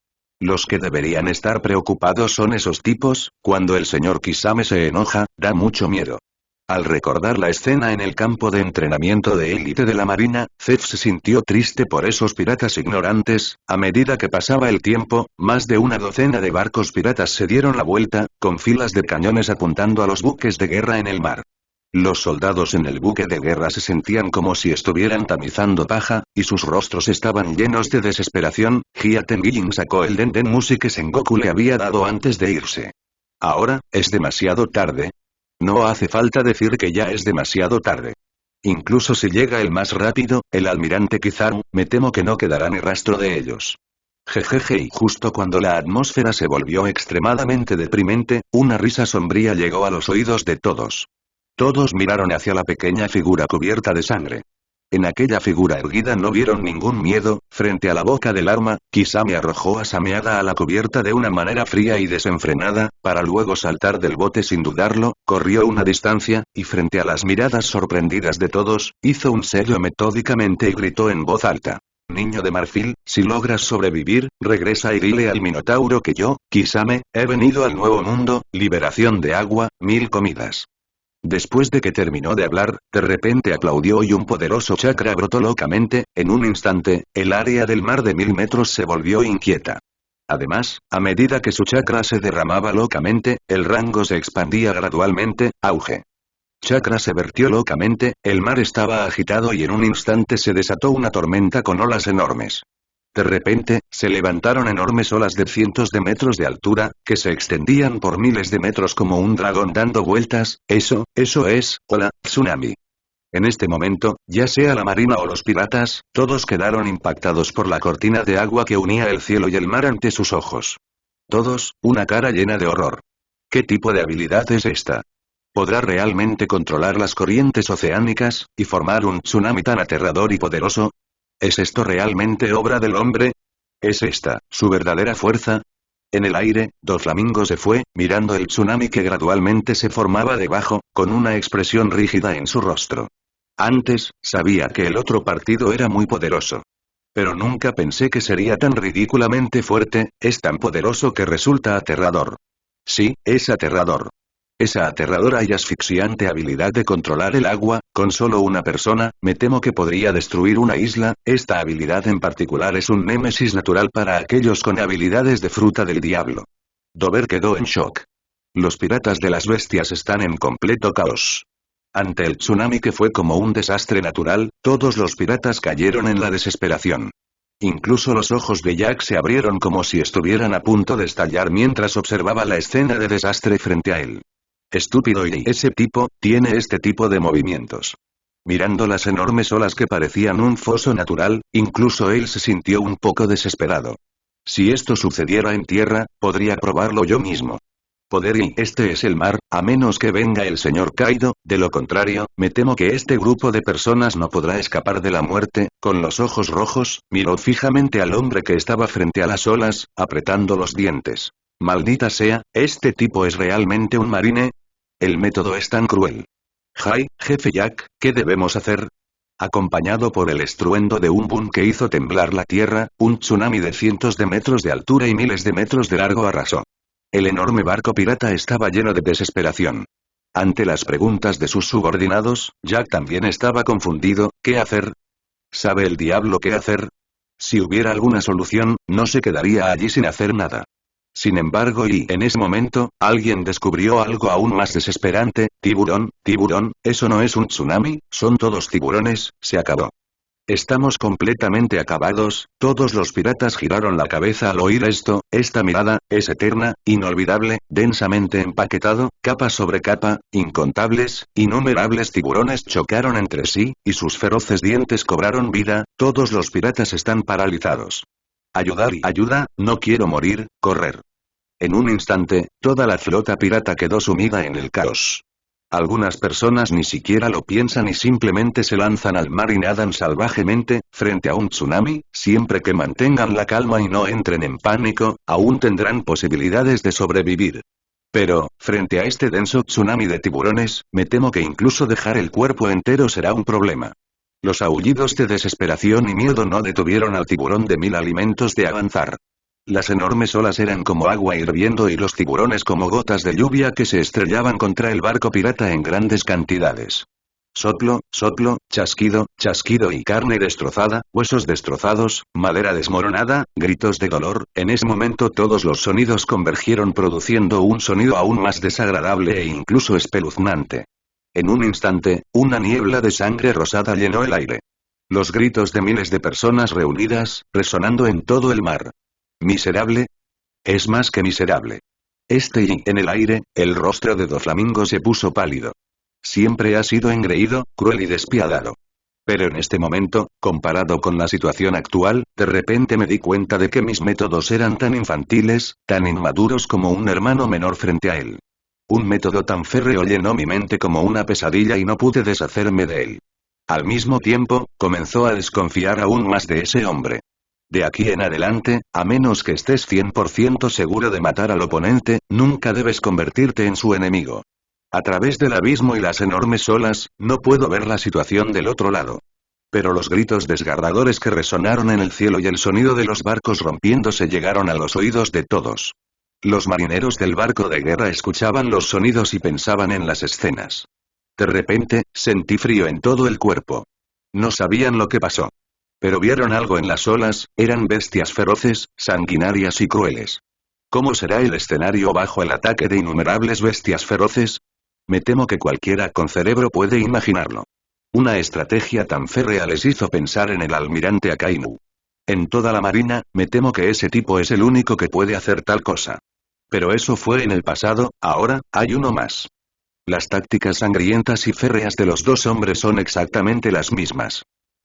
Los que deberían estar preocupados son esos tipos. Cuando el señor Kisame se enoja, da mucho miedo. Al recordar la escena en el campo de entrenamiento de élite de la marina, Zeph se sintió triste por esos piratas ignorantes. A medida que pasaba el tiempo, más de una docena de barcos piratas se dieron la vuelta, con filas de cañones apuntando a los buques de guerra en el mar. Los soldados en el buque de guerra se sentían como si estuvieran tamizando paja, y sus rostros estaban llenos de desesperación. Hia Tengying sacó el Dendenmushi que Sengoku le había dado antes de irse. Ahora, es demasiado tarde. No hace falta decir que ya es demasiado tarde. Incluso si llega el más rápido, el almirante Kizaru, me temo que no quedará ni rastro de ellos. Jejeje, y justo cuando la atmósfera se volvió extremadamente deprimente, una risa sombría llegó a los oídos de todos. Todos miraron hacia la pequeña figura cubierta de sangre. En aquella figura erguida no vieron ningún miedo. Frente a la boca del arma, Kisame arrojó a Sameada a la cubierta de una manera fría y desenfrenada, para luego saltar del bote sin dudarlo, corrió una distancia, y frente a las miradas sorprendidas de todos, hizo un sello metódicamente y gritó en voz alta. Niño de marfil, si logras sobrevivir, regresa y dile al Minotauro que yo, Kisame, he venido al nuevo mundo, liberación de agua, 1000 comidas. Después de que terminó de hablar, de repente aplaudió y un poderoso chakra brotó locamente. En un instante, el área del mar de 1000 metros se volvió inquieta. Además, a medida que su chakra se derramaba locamente, el rango se expandía gradualmente. Auge. Chakra se vertió locamente, el mar estaba agitado y en un instante se desató una tormenta con olas enormes. De repente, se levantaron enormes olas de cientos de metros de altura, que se extendían por miles de metros como un dragón dando vueltas. Eso es, ola, tsunami. En este momento, ya sea la marina o los piratas, todos quedaron impactados por la cortina de agua que unía el cielo y el mar ante sus ojos. Todos, una cara llena de horror. ¿Qué tipo de habilidad es esta? ¿Podrá realmente controlar las corrientes oceánicas, y formar un tsunami tan aterrador y poderoso? ¿Es esto realmente obra del hombre? ¿Es esta, su verdadera fuerza? En el aire, Doflamingo se fue, mirando el tsunami que gradualmente se formaba debajo, con una expresión rígida en su rostro. Antes, sabía que el otro partido era muy poderoso. Pero nunca pensé que sería tan ridículamente fuerte. Es tan poderoso que resulta aterrador. Sí, es aterrador. Esa aterradora y asfixiante habilidad de controlar el agua, con solo una persona, me temo que podría destruir una isla. Esta habilidad en particular es un némesis natural para aquellos con habilidades de fruta del diablo. Dover quedó en shock. Los piratas de las bestias están en completo caos. Ante el tsunami que fue como un desastre natural, todos los piratas cayeron en la desesperación. Incluso los ojos de Jack se abrieron como si estuvieran a punto de estallar mientras observaba la escena de desastre frente a él. Estúpido, y ese tipo, tiene este tipo de movimientos. Mirando las enormes olas que parecían un foso natural, incluso él se sintió un poco desesperado. Si esto sucediera en tierra, podría probarlo yo mismo. Este es el mar, a menos que venga el señor Kaido. De lo contrario, me temo que este grupo de personas no podrá escapar de la muerte. Con los ojos rojos, miró fijamente al hombre que estaba frente a las olas, apretando los dientes. Maldita sea, ¿este tipo es realmente un marine? El método es tan cruel. Jefe Jack, ¿qué debemos hacer? Acompañado por el estruendo de un boom que hizo temblar la tierra, un tsunami de cientos de metros de altura y miles de metros de largo arrasó. El enorme barco pirata estaba lleno de desesperación. Ante las preguntas de sus subordinados, Jack también estaba confundido. ¿Qué hacer? ¿Sabe el diablo qué hacer? Si hubiera alguna solución, no se quedaría allí sin hacer nada. Sin embargo, y en ese momento, alguien descubrió algo aún más desesperante. Tiburón, eso no es un tsunami, son todos tiburones. Se acabó. Estamos completamente acabados. Todos los piratas giraron la cabeza al oír esto. Esta mirada, es eterna, inolvidable, densamente empaquetado, capa sobre capa, incontables, innumerables tiburones chocaron entre sí, y sus feroces dientes cobraron vida. Todos los piratas están paralizados. Ayuda, no quiero morir, correr. En un instante, toda la flota pirata quedó sumida en el caos. Algunas personas ni siquiera lo piensan y simplemente se lanzan al mar y nadan salvajemente. Frente a un tsunami, siempre que mantengan la calma y no entren en pánico, aún tendrán posibilidades de sobrevivir. Pero, frente a este denso tsunami de tiburones, me temo que incluso dejar el cuerpo entero será un problema. Los aullidos de desesperación y miedo no detuvieron al tiburón de 1000 alimentos de avanzar. Las enormes olas eran como agua hirviendo y los tiburones como gotas de lluvia que se estrellaban contra el barco pirata en grandes cantidades. Soplo, chasquido y carne destrozada, huesos destrozados, madera desmoronada, gritos de dolor. En ese momento todos los sonidos convergieron produciendo un sonido aún más desagradable e incluso espeluznante. En un instante, una niebla de sangre rosada llenó el aire. Los gritos de miles de personas reunidas, resonando en todo el mar. ¿Miserable? Es más que miserable. Y en el aire, el rostro de Doflamingo se puso pálido. Siempre ha sido engreído, cruel y despiadado. Pero en este momento, comparado con la situación actual, de repente me di cuenta de que mis métodos eran tan infantiles, tan inmaduros como un hermano menor frente a él. Un método tan férreo llenó mi mente como una pesadilla y no pude deshacerme de él. Al mismo tiempo, comenzó a desconfiar aún más de ese hombre. De aquí en adelante, a menos que estés 100% seguro de matar al oponente, nunca debes convertirte en su enemigo. A través del abismo y las enormes olas, no puedo ver la situación del otro lado. Pero los gritos desgarradores que resonaron en el cielo y el sonido de los barcos rompiéndose llegaron a los oídos de todos. Los marineros del barco de guerra escuchaban los sonidos y pensaban en las escenas. De repente, sentí frío en todo el cuerpo. No sabían lo que pasó. Pero vieron algo en las olas, eran bestias feroces, sanguinarias y crueles. ¿Cómo será el escenario bajo el ataque de innumerables bestias feroces? Me temo que cualquiera con cerebro puede imaginarlo. Una estrategia tan férrea les hizo pensar en el almirante Akainu. En toda la marina, me temo que ese tipo es el único que puede hacer tal cosa. Pero eso fue en el pasado, ahora, hay uno más. Las tácticas sangrientas y férreas de los dos hombres son exactamente las mismas.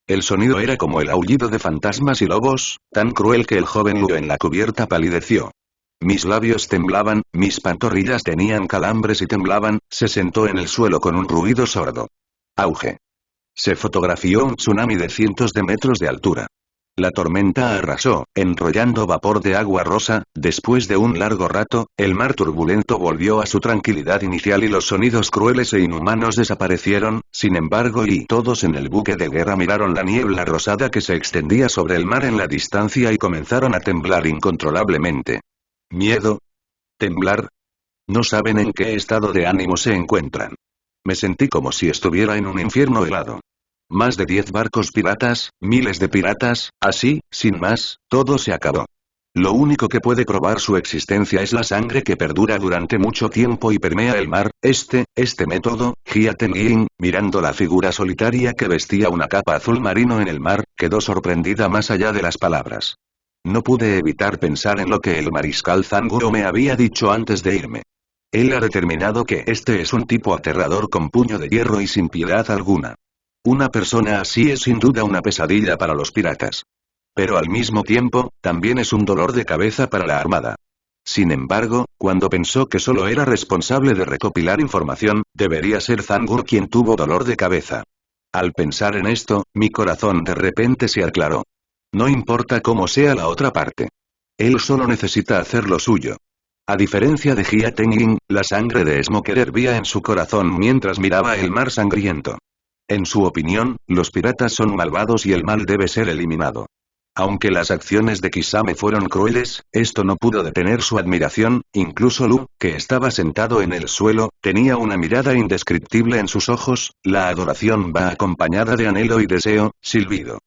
El sonido era como el aullido de fantasmas y lobos, tan cruel que el joven Luo en la cubierta palideció. Mis labios temblaban, mis pantorrillas tenían calambres y temblaban, se sentó en el suelo con un ruido sordo. Auge. Se fotografió un tsunami de cientos de metros de altura. La tormenta arrasó, enrollando vapor de agua rosa. Después de un largo rato, el mar turbulento volvió a su tranquilidad inicial y los sonidos crueles e inhumanos desaparecieron. Sin embargo, y todos en el buque de guerra miraron la niebla rosada que se extendía sobre el mar en la distancia y comenzaron a temblar incontrolablemente. ¿Miedo? ¿Temblar? No saben en qué estado de ánimo se encuentran. Me sentí como si estuviera en un infierno helado. Más de 10 barcos piratas, miles de piratas, así, sin más, todo se acabó. Lo único que puede probar su existencia es la sangre que perdura durante mucho tiempo y permea el mar. Este método, Jia Tengying, mirando la figura solitaria que vestía una capa azul marino en el mar, quedó sorprendida más allá de las palabras. No pude evitar pensar en lo que el mariscal Zanguo me había dicho antes de irme. Él ha determinado que este es un tipo aterrador con puño de hierro y sin piedad alguna. Una persona así es sin duda una pesadilla para los piratas. Pero al mismo tiempo, también es un dolor de cabeza para la armada. Sin embargo, cuando pensó que solo era responsable de recopilar información, debería ser Zangur quien tuvo dolor de cabeza. Al pensar en esto, mi corazón de repente se aclaró. No importa cómo sea la otra parte. Él solo necesita hacer lo suyo. A diferencia de Jia Tengying, la sangre de Smoker hervía en su corazón mientras miraba el mar sangriento. En su opinión, los piratas son malvados y el mal debe ser eliminado. Aunque las acciones de Kisame fueron crueles, esto no pudo detener su admiración. Incluso Lu, que estaba sentado en el suelo, tenía una mirada indescriptible en sus ojos. La adoración va acompañada de anhelo y deseo. Silbido.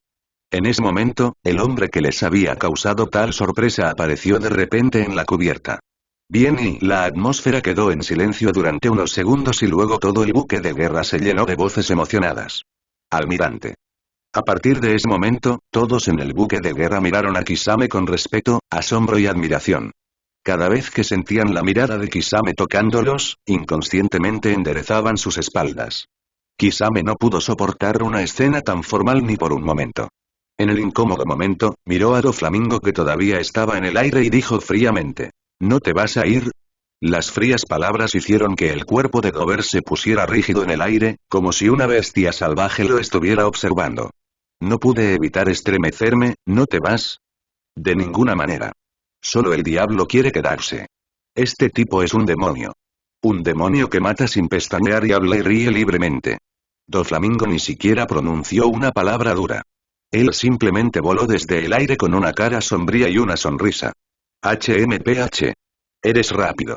En ese momento, el hombre que les había causado tal sorpresa apareció de repente en la cubierta. Bien, y la atmósfera quedó en silencio durante unos segundos y luego todo el buque de guerra se llenó de voces emocionadas. Almirante. A partir de ese momento, todos en el buque de guerra miraron a Kisame con respeto, asombro y admiración. Cada vez que sentían la mirada de Kisame tocándolos, inconscientemente enderezaban sus espaldas. Kisame no pudo soportar una escena tan formal ni por un momento. En el incómodo momento, miró a Doflamingo que todavía estaba en el aire y dijo fríamente. ¿No te vas a ir? Las frías palabras hicieron que el cuerpo de Dover se pusiera rígido en el aire, como si una bestia salvaje lo estuviera observando. No pude evitar estremecerme. ¿No te vas? De ninguna manera. Solo el diablo quiere quedarse. Este tipo es un demonio. Un demonio que mata sin pestañear y habla y ríe libremente. Doflamingo ni siquiera pronunció una palabra dura. Él simplemente voló desde el aire con una cara sombría y una sonrisa. HMPH. Eres rápido.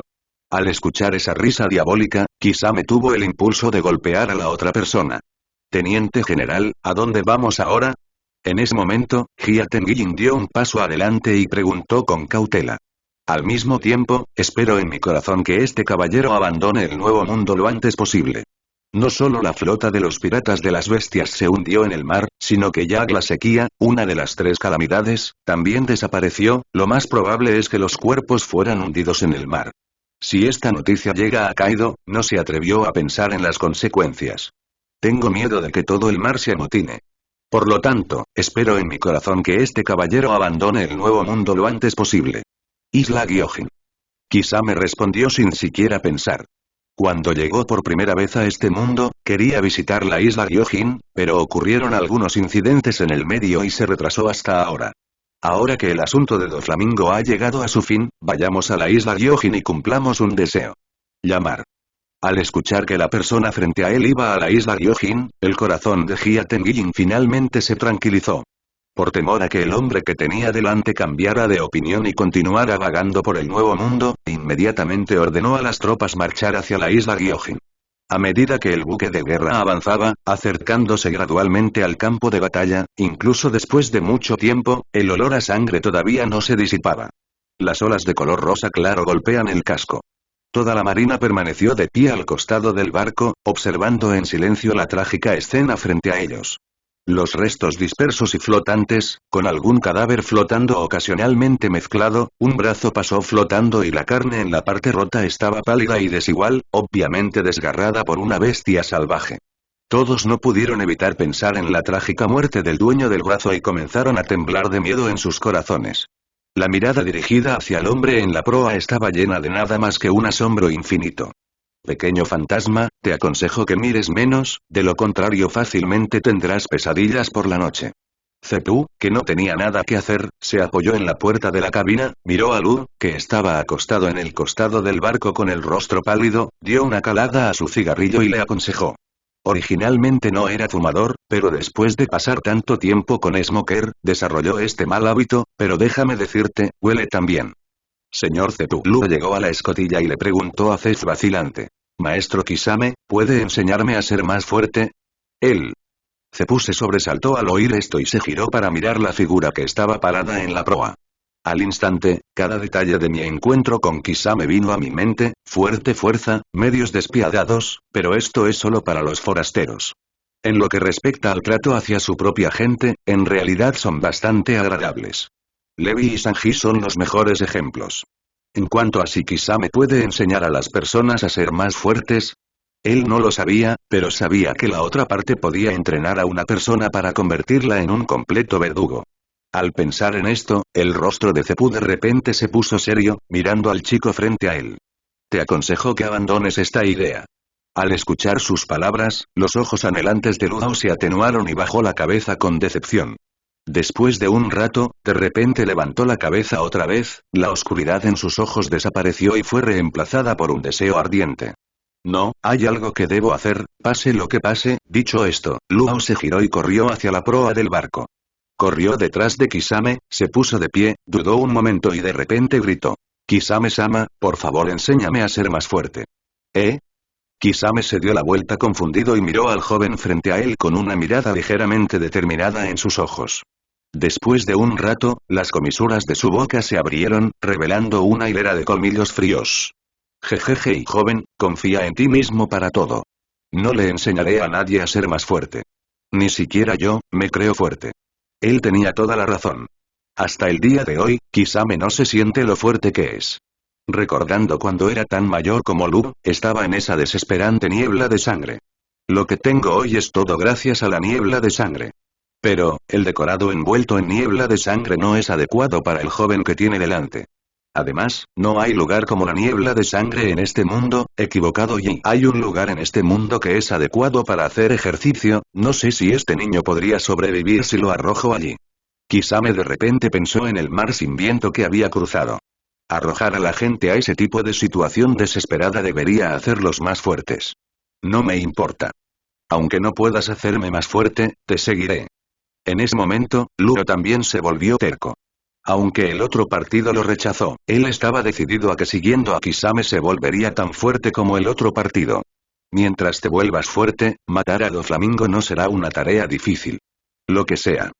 Al escuchar esa risa diabólica, Kisame tuvo el impulso de golpear a la otra persona. Teniente general, ¿a dónde vamos ahora? En ese momento, Jia Tengying dio un paso adelante y preguntó con cautela. Al mismo tiempo, espero en mi corazón que este caballero abandone el nuevo mundo lo antes posible. No solo la flota de los piratas de las bestias se hundió en el mar, sino que ya la sequía, una de las 3 calamidades, también desapareció. Lo más probable es que los cuerpos fueran hundidos en el mar. Si esta noticia llega a Kaido, no se atrevió a pensar en las consecuencias. Tengo miedo de que todo el mar se amotine. Por lo tanto, espero en mi corazón que este caballero abandone el nuevo mundo lo antes posible. Isla Gyojin. Kisame respondió sin siquiera pensar. Cuando llegó por primera vez a este mundo, quería visitar la isla Gyojin, pero ocurrieron algunos incidentes en el medio y se retrasó hasta ahora. Ahora que el asunto de Doflamingo ha llegado a su fin, vayamos a la isla Gyojin y cumplamos un deseo. Llamar. Al escuchar que la persona frente a él iba a la isla Gyojin, el corazón de Jia Tengying finalmente se tranquilizó. Por temor a que el hombre que tenía delante cambiara de opinión y continuara vagando por el nuevo mundo, inmediatamente ordenó a las tropas marchar hacia la isla Gyojin. A medida que el buque de guerra avanzaba, acercándose gradualmente al campo de batalla, incluso después de mucho tiempo, el olor a sangre todavía no se disipaba. Las olas de color rosa claro golpean el casco. Toda la marina permaneció de pie al costado del barco, observando en silencio la trágica escena frente a ellos. Los restos dispersos y flotantes, con algún cadáver flotando ocasionalmente mezclado, un brazo pasó flotando y la carne en la parte rota estaba pálida y desigual, obviamente desgarrada por una bestia salvaje. Todos no pudieron evitar pensar en la trágica muerte del dueño del brazo y comenzaron a temblar de miedo en sus corazones. La mirada dirigida hacia el hombre en la proa estaba llena de nada más que un asombro infinito. Pequeño fantasma, te aconsejo que mires menos, de lo contrario fácilmente tendrás pesadillas por la noche. Zetú, que no tenía nada que hacer, se apoyó en la puerta de la cabina, miró a Lu, que estaba acostado en el costado del barco con el rostro pálido, dio una calada a su cigarrillo y le aconsejó. Originalmente no era fumador, pero después de pasar tanto tiempo con Smoker, desarrolló este mal hábito, pero déjame decirte, huele también. Señor Zetú. Lu llegó a la escotilla y le preguntó a Zez vacilante. Maestro Kisame, ¿puede enseñarme a ser más fuerte? Él. Zetú se sobresaltó al oír esto y se giró para mirar la figura que estaba parada en la proa. Al instante, cada detalle de mi encuentro con Kisame vino a mi mente, fuerte fuerza, medios despiadados, pero esto es solo para los forasteros. En lo que respecta al trato hacia su propia gente, en realidad son bastante agradables. Levi y Sanji son los mejores ejemplos. En cuanto a si Kisame puede enseñar a las personas a ser más fuertes, él no lo sabía, pero sabía que la otra parte podía entrenar a una persona para convertirla en un completo verdugo. Al pensar en esto, el rostro de Zetú de repente se puso serio, mirando al chico frente a él. Te aconsejo que abandones esta idea. Al escuchar sus palabras, los ojos anhelantes de Luo se atenuaron y bajó la cabeza con decepción. Después de un rato, de repente levantó la cabeza otra vez, la oscuridad en sus ojos desapareció y fue reemplazada por un deseo ardiente. No, hay algo que debo hacer, pase lo que pase. Dicho esto, Luo se giró y corrió hacia la proa del barco. Corrió detrás de Kisame, se puso de pie, dudó un momento y de repente gritó. Kisame-sama, por favor enséñame a ser más fuerte. ¿Eh? Kisame se dio la vuelta confundido y miró al joven frente a él con una mirada ligeramente determinada en sus ojos. Después de un rato, las comisuras de su boca se abrieron, revelando una hilera de colmillos fríos. Jejeje y joven, confía en ti mismo para todo. No le enseñaré a nadie a ser más fuerte. Ni siquiera yo, me creo fuerte. Él tenía toda la razón. Hasta el día de hoy, Kisame no se siente lo fuerte que es. Recordando cuando era tan mayor como Lu, estaba en esa desesperante niebla de sangre. Lo que tengo hoy es todo gracias a la niebla de sangre. Pero, el decorado envuelto en niebla de sangre no es adecuado para el joven que tiene delante. Además, no hay lugar como la niebla de sangre en este mundo, equivocado y hay un lugar en este mundo que es adecuado para hacer ejercicio, no sé si este niño podría sobrevivir si lo arrojo allí. Kisame de repente pensó en el mar sin viento que había cruzado. Arrojar a la gente a ese tipo de situación desesperada debería hacerlos más fuertes. No me importa. Aunque no puedas hacerme más fuerte, te seguiré. En ese momento, Luo también se volvió terco. Aunque el otro partido lo rechazó, él estaba decidido a que siguiendo a Kisame se volvería tan fuerte como el otro partido. Mientras te vuelvas fuerte, matar a Doflamingo no será una tarea difícil. Lo que sea.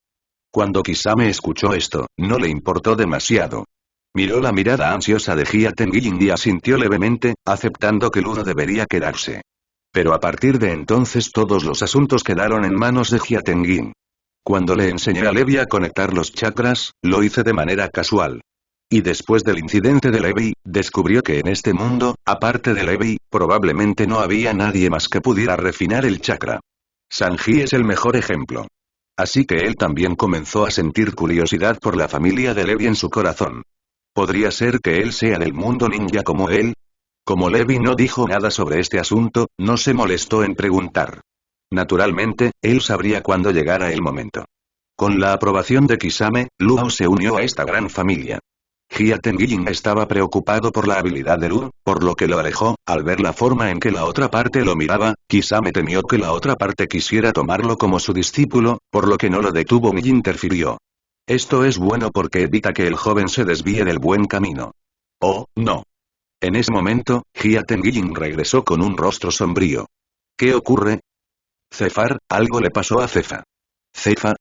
Cuando Kisame escuchó esto, no le importó demasiado. Miró la mirada ansiosa de Jia Tengying y asintió levemente, aceptando que Luo debería quedarse. Pero a partir de entonces todos los asuntos quedaron en manos de Jia Tengying. Cuando le enseñé a Levi a conectar los chakras, lo hice de manera casual. Y después del incidente de Levi, descubrió que en este mundo, aparte de Levi, probablemente no había nadie más que pudiera refinar el chakra. Sanji es el mejor ejemplo. Así que él también comenzó a sentir curiosidad por la familia de Levi en su corazón. ¿Podría ser que él sea del mundo ninja como él? Como Levi no dijo nada sobre este asunto, no se molestó en preguntar. Naturalmente, él sabría cuando llegara el momento. Con la aprobación de Kisame, Luo se unió a esta gran familia. Jia Tengying estaba preocupado por la habilidad de Luo, por lo que lo alejó. Al ver la forma en que la otra parte lo miraba, Kisame temió que la otra parte quisiera tomarlo como su discípulo, por lo que no lo detuvo ni interfirió. Esto es bueno porque evita que el joven se desvíe del buen camino. Oh, no. En ese momento, Jia Tengying regresó con un rostro sombrío. ¿Qué ocurre? Cefar, algo le pasó a Cefa. ¿Cefa?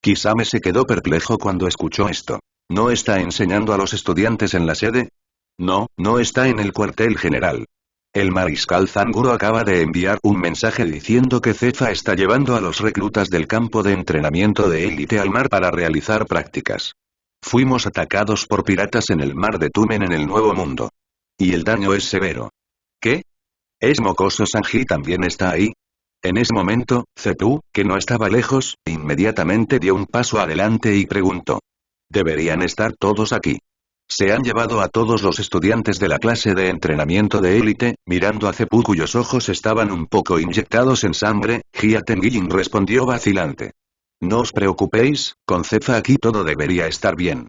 Kisame se quedó perplejo cuando escuchó esto. ¿No está enseñando a los estudiantes en la sede? No, no está en el cuartel general. El mariscal Zanguro acaba de enviar un mensaje diciendo que Cefa está llevando a los reclutas del campo de entrenamiento de élite al mar para realizar prácticas. Fuimos atacados por piratas en el mar de Tumen en el Nuevo Mundo. Y el daño es severo. ¿Qué? ¿Es Mokoso Sanji también está ahí? En ese momento, Zepu, que no estaba lejos, inmediatamente dio un paso adelante y preguntó. Deberían estar todos aquí. Se han llevado a todos los estudiantes de la clase de entrenamiento de élite. Mirando a Zepu cuyos ojos estaban un poco inyectados en sangre, Jia Tengying respondió vacilante. No os preocupéis, con Cefa aquí todo debería estar bien.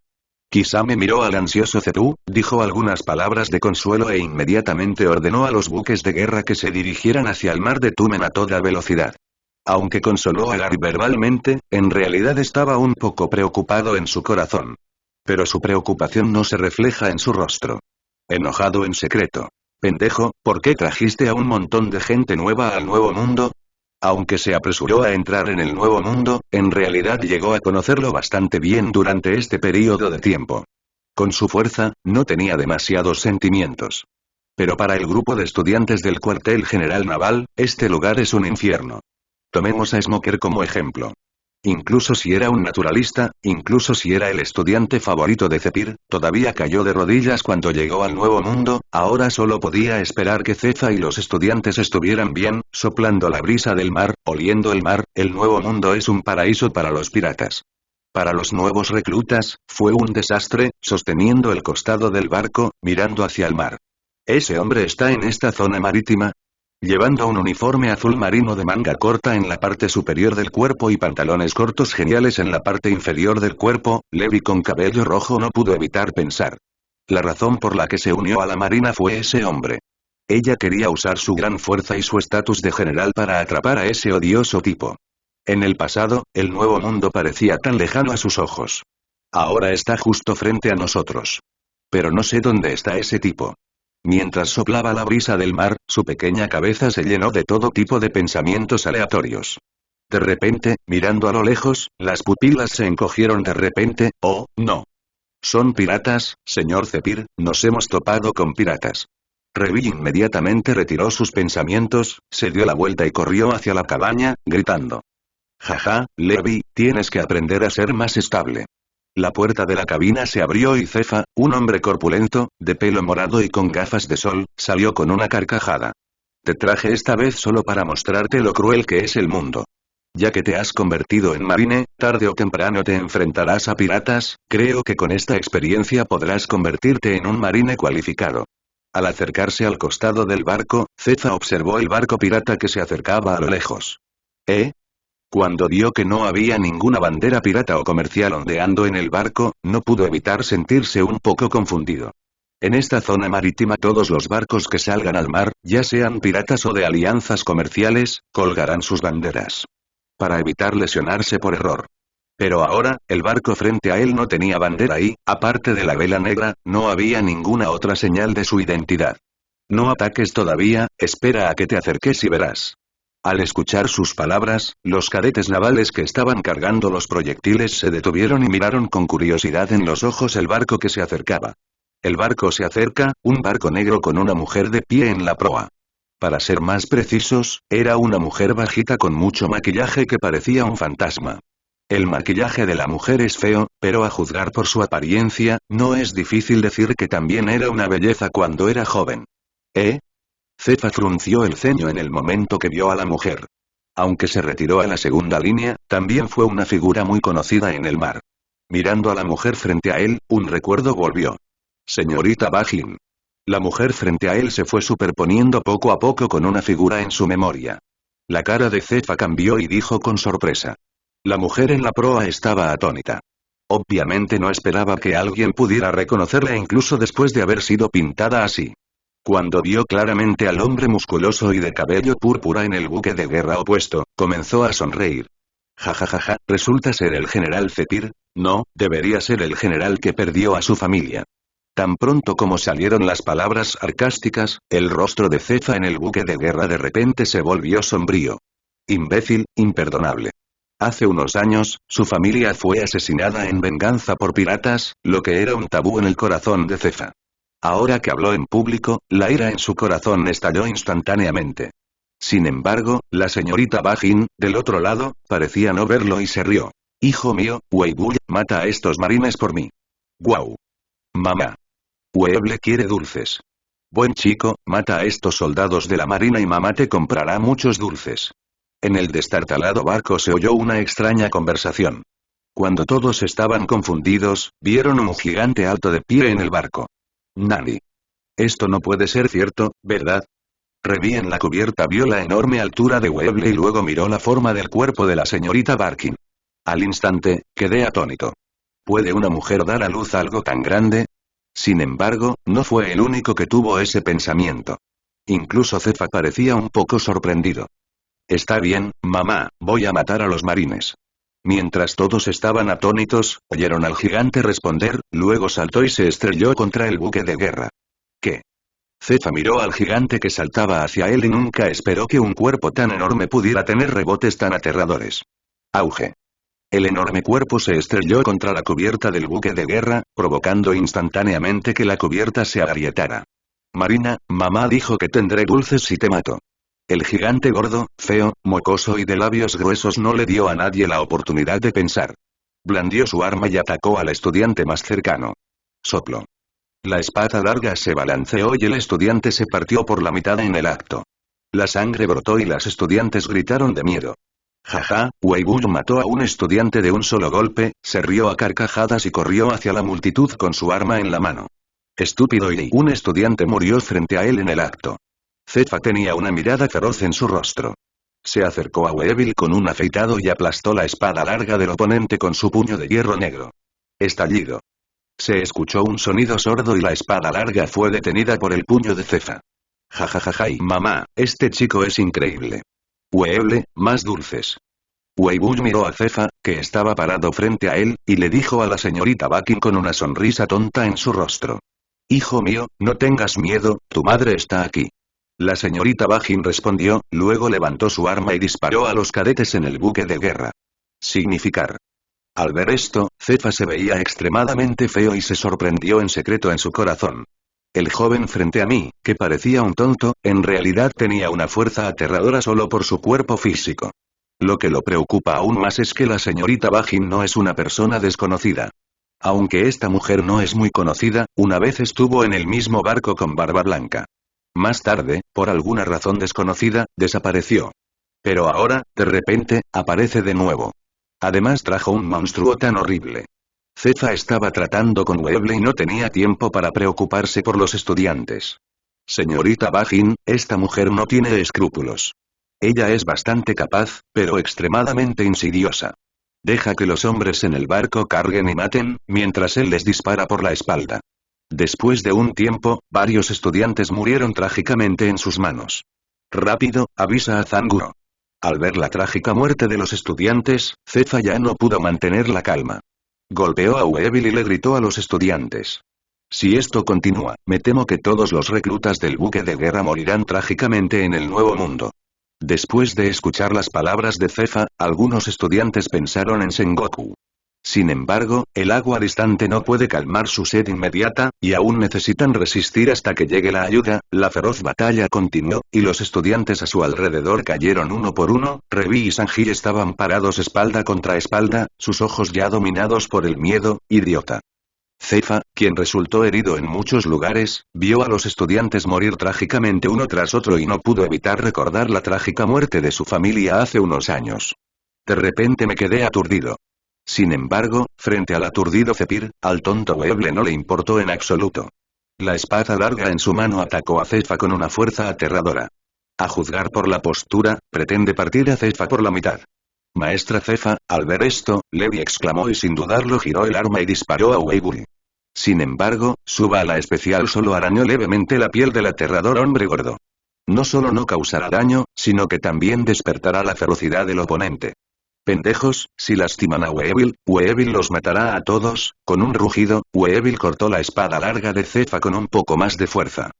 Kisame miró al ansioso Zepu, dijo algunas palabras de consuelo e inmediatamente ordenó a los buques de guerra que se dirigieran hacia el mar de Tumen a toda velocidad. Aunque consoló a Gary verbalmente, en realidad estaba un poco preocupado en su corazón. Pero su preocupación no se refleja en su rostro. Enojado en secreto. Pendejo, ¿por qué trajiste a un montón de gente nueva al Nuevo Mundo? Aunque se apresuró a entrar en el Nuevo Mundo, en realidad llegó a conocerlo bastante bien durante este periodo de tiempo. Con su fuerza, no tenía demasiados sentimientos. Pero para el grupo de estudiantes del cuartel general naval, este lugar es un infierno. Tomemos a Smoker como ejemplo. Incluso si era un naturalista, incluso si era el estudiante favorito de Zephyr, todavía cayó de rodillas cuando llegó al Nuevo Mundo. Ahora solo podía esperar que Cefa y los estudiantes estuvieran bien, soplando la brisa del mar, oliendo el mar. El Nuevo Mundo es un paraíso para los piratas. Para los nuevos reclutas, fue un desastre, sosteniendo el costado del barco, mirando hacia el mar. ¿Ese hombre está en esta zona marítima? Llevando un uniforme azul marino de manga corta en la parte superior del cuerpo y pantalones cortos geniales en la parte inferior del cuerpo, Levi con cabello rojo no pudo evitar pensar. La razón por la que se unió a la marina fue ese hombre. Ella quería usar su gran fuerza y su estatus de general para atrapar a ese odioso tipo. En el pasado, el Nuevo Mundo parecía tan lejano a sus ojos. Ahora está justo frente a nosotros. Pero no sé dónde está ese tipo. Mientras soplaba la brisa del mar, su pequeña cabeza se llenó de todo tipo de pensamientos aleatorios. De repente, mirando a lo lejos, las pupilas se encogieron de repente. ¡Oh, no! Son piratas, señor Zephyr, nos hemos topado con piratas. Levi inmediatamente retiró sus pensamientos, se dio la vuelta y corrió hacia la cabaña, gritando. Jaja, Levi, tienes que aprender a ser más estable. La puerta de la cabina se abrió y Cefa, un hombre corpulento, de pelo morado y con gafas de sol, salió con una carcajada. Te traje esta vez solo para mostrarte lo cruel que es el mundo. Ya que te has convertido en marine, tarde o temprano te enfrentarás a piratas. Creo que con esta experiencia podrás convertirte en un marine cualificado. Al acercarse al costado del barco, Cefa observó el barco pirata que se acercaba a lo lejos. ¿Eh? Cuando vio que no había ninguna bandera pirata o comercial ondeando en el barco, no pudo evitar sentirse un poco confundido. En esta zona marítima todos los barcos que salgan al mar, ya sean piratas o de alianzas comerciales, colgarán sus banderas. Para evitar lesionarse por error. Pero ahora, el barco frente a él no tenía bandera y, aparte de la vela negra, no había ninguna otra señal de su identidad. No ataques todavía, espera a que te acerques y verás. Al escuchar sus palabras, los cadetes navales que estaban cargando los proyectiles se detuvieron y miraron con curiosidad en los ojos el barco que se acercaba. El barco se acerca, un barco negro con una mujer de pie en la proa. Para ser más precisos, era una mujer bajita con mucho maquillaje que parecía un fantasma. El maquillaje de la mujer es feo, pero a juzgar por su apariencia, no es difícil decir que también era una belleza cuando era joven. ¿Eh? Cefa frunció el ceño en el momento que vio a la mujer. Aunque se retiró a la segunda línea, también fue una figura muy conocida en el mar. Mirando a la mujer frente a él, un recuerdo volvió. Señorita Bajin. La mujer frente a él se fue superponiendo poco a poco con una figura en su memoria. La cara de Zefa cambió y dijo con sorpresa. La mujer en la proa estaba atónita. Obviamente no esperaba que alguien pudiera reconocerla incluso después de haber sido pintada así. Cuando vio claramente al hombre musculoso y de cabello púrpura en el buque de guerra opuesto, comenzó a sonreír. Jajajaja, resulta ser el general Zephyr. No, debería ser el general que perdió a su familia. Tan pronto como salieron las palabras sarcásticas, el rostro de Zefa en el buque de guerra de repente se volvió sombrío. Imbécil, imperdonable. Hace unos años, su familia fue asesinada en venganza por piratas, lo que era un tabú en el corazón de Zefa. Ahora que habló en público, la ira en su corazón estalló instantáneamente. Sin embargo, la señorita Bajin, del otro lado, parecía no verlo y se rió. Hijo mío, Weibull, mata a estos marines por mí. Guau. Mamá. Weeble quiere dulces. Buen chico, mata a estos soldados de la marina y mamá te comprará muchos dulces. En el destartalado barco se oyó una extraña conversación. Cuando todos estaban confundidos, vieron un gigante alto de pie en el barco. Nani. Esto no puede ser cierto, ¿verdad? Reví en la cubierta vio la enorme altura de Weeble y luego miró la forma del cuerpo de la señorita Barkin. Al instante, quedé atónito. ¿Puede una mujer dar a luz algo tan grande? Sin embargo, no fue el único que tuvo ese pensamiento. Incluso Zefa parecía un poco sorprendido. Está bien, mamá, voy a matar a los marines. Mientras todos estaban atónitos, oyeron al gigante responder, luego saltó y se estrelló contra el buque de guerra. ¿Qué? Zefa miró al gigante que saltaba hacia él y nunca esperó que un cuerpo tan enorme pudiera tener rebotes tan aterradores. Auge. El enorme cuerpo se estrelló contra la cubierta del buque de guerra, provocando instantáneamente que la cubierta se agrietara. Marina, mamá dijo que tendré dulces si te mato. El gigante gordo, feo, mocoso y de labios gruesos no le dio a nadie la oportunidad de pensar. Blandió su arma y atacó al estudiante más cercano. Soplo. La espada larga se balanceó y el estudiante se partió por la mitad en el acto. La sangre brotó y las estudiantes gritaron de miedo. Jaja, Weibull mató a un estudiante de un solo golpe, se rió a carcajadas y corrió hacia la multitud con su arma en la mano. Estúpido y un estudiante murió frente a él en el acto. Zefa tenía una mirada feroz en su rostro. Se acercó a Weevil con un afeitado y aplastó la espada larga del oponente con su puño de hierro negro. Estallido. Se escuchó un sonido sordo y la espada larga fue detenida por el puño de Zefa. Jajajajay, mamá, este chico es increíble. Weeble, más dulces. Weibull miró a Zefa, que estaba parado frente a él, y le dijo a la señorita Bakin con una sonrisa tonta en su rostro. Hijo mío, no tengas miedo, tu madre está aquí. La señorita Bajin respondió, luego levantó su arma y disparó a los cadetes en el buque de guerra. Significar. Al ver esto, Zefa se veía extremadamente feo y se sorprendió en secreto en su corazón. El joven frente a mí, que parecía un tonto, en realidad tenía una fuerza aterradora solo por su cuerpo físico. Lo que lo preocupa aún más es que la señorita Bajin no es una persona desconocida. Aunque esta mujer no es muy conocida, una vez estuvo en el mismo barco con Barba Blanca. Más tarde, por alguna razón desconocida, desapareció. Pero ahora, de repente, aparece de nuevo. Además trajo un monstruo tan horrible. Zefa estaba tratando con Weeble y no tenía tiempo para preocuparse por los estudiantes. Señorita Bajin, esta mujer no tiene escrúpulos. Ella es bastante capaz, pero extremadamente insidiosa. Deja que los hombres en el barco carguen y maten, mientras él les dispara por la espalda. Después de un tiempo, varios estudiantes murieron trágicamente en sus manos. Rápido, avisa a Zanguro. Al ver la trágica muerte de los estudiantes, Zefa ya no pudo mantener la calma. Golpeó a Weevil y le gritó a los estudiantes. Si esto continúa, me temo que todos los reclutas del buque de guerra morirán trágicamente en el nuevo mundo. Después de escuchar las palabras de Zefa, algunos estudiantes pensaron en Sengoku. Sin embargo, el agua distante no puede calmar su sed inmediata, y aún necesitan resistir hasta que llegue la ayuda. La feroz batalla continuó, y los estudiantes a su alrededor cayeron uno por uno. Revi y Sanji estaban parados espalda contra espalda, sus ojos ya dominados por el miedo. Idiota. Zefa, quien resultó herido en muchos lugares, vio a los estudiantes morir trágicamente uno tras otro y no pudo evitar recordar la trágica muerte de su familia hace unos años. De repente me quedé aturdido. Sin embargo, frente al aturdido Zephyr, al tonto Weeble no le importó en absoluto. La espada larga en su mano atacó a Cefa con una fuerza aterradora. A juzgar por la postura, pretende partir a Cefa por la mitad. Maestra Cefa, al ver esto, Levi exclamó y sin dudarlo giró el arma y disparó a Weibull. Sin embargo, su bala especial solo arañó levemente la piel del aterrador hombre gordo. No solo no causará daño, sino que también despertará la ferocidad del oponente. Pendejos, si lastiman a Weevil los matará a todos. Con un rugido, Weevil cortó la espada larga de Cefa con un poco más de fuerza.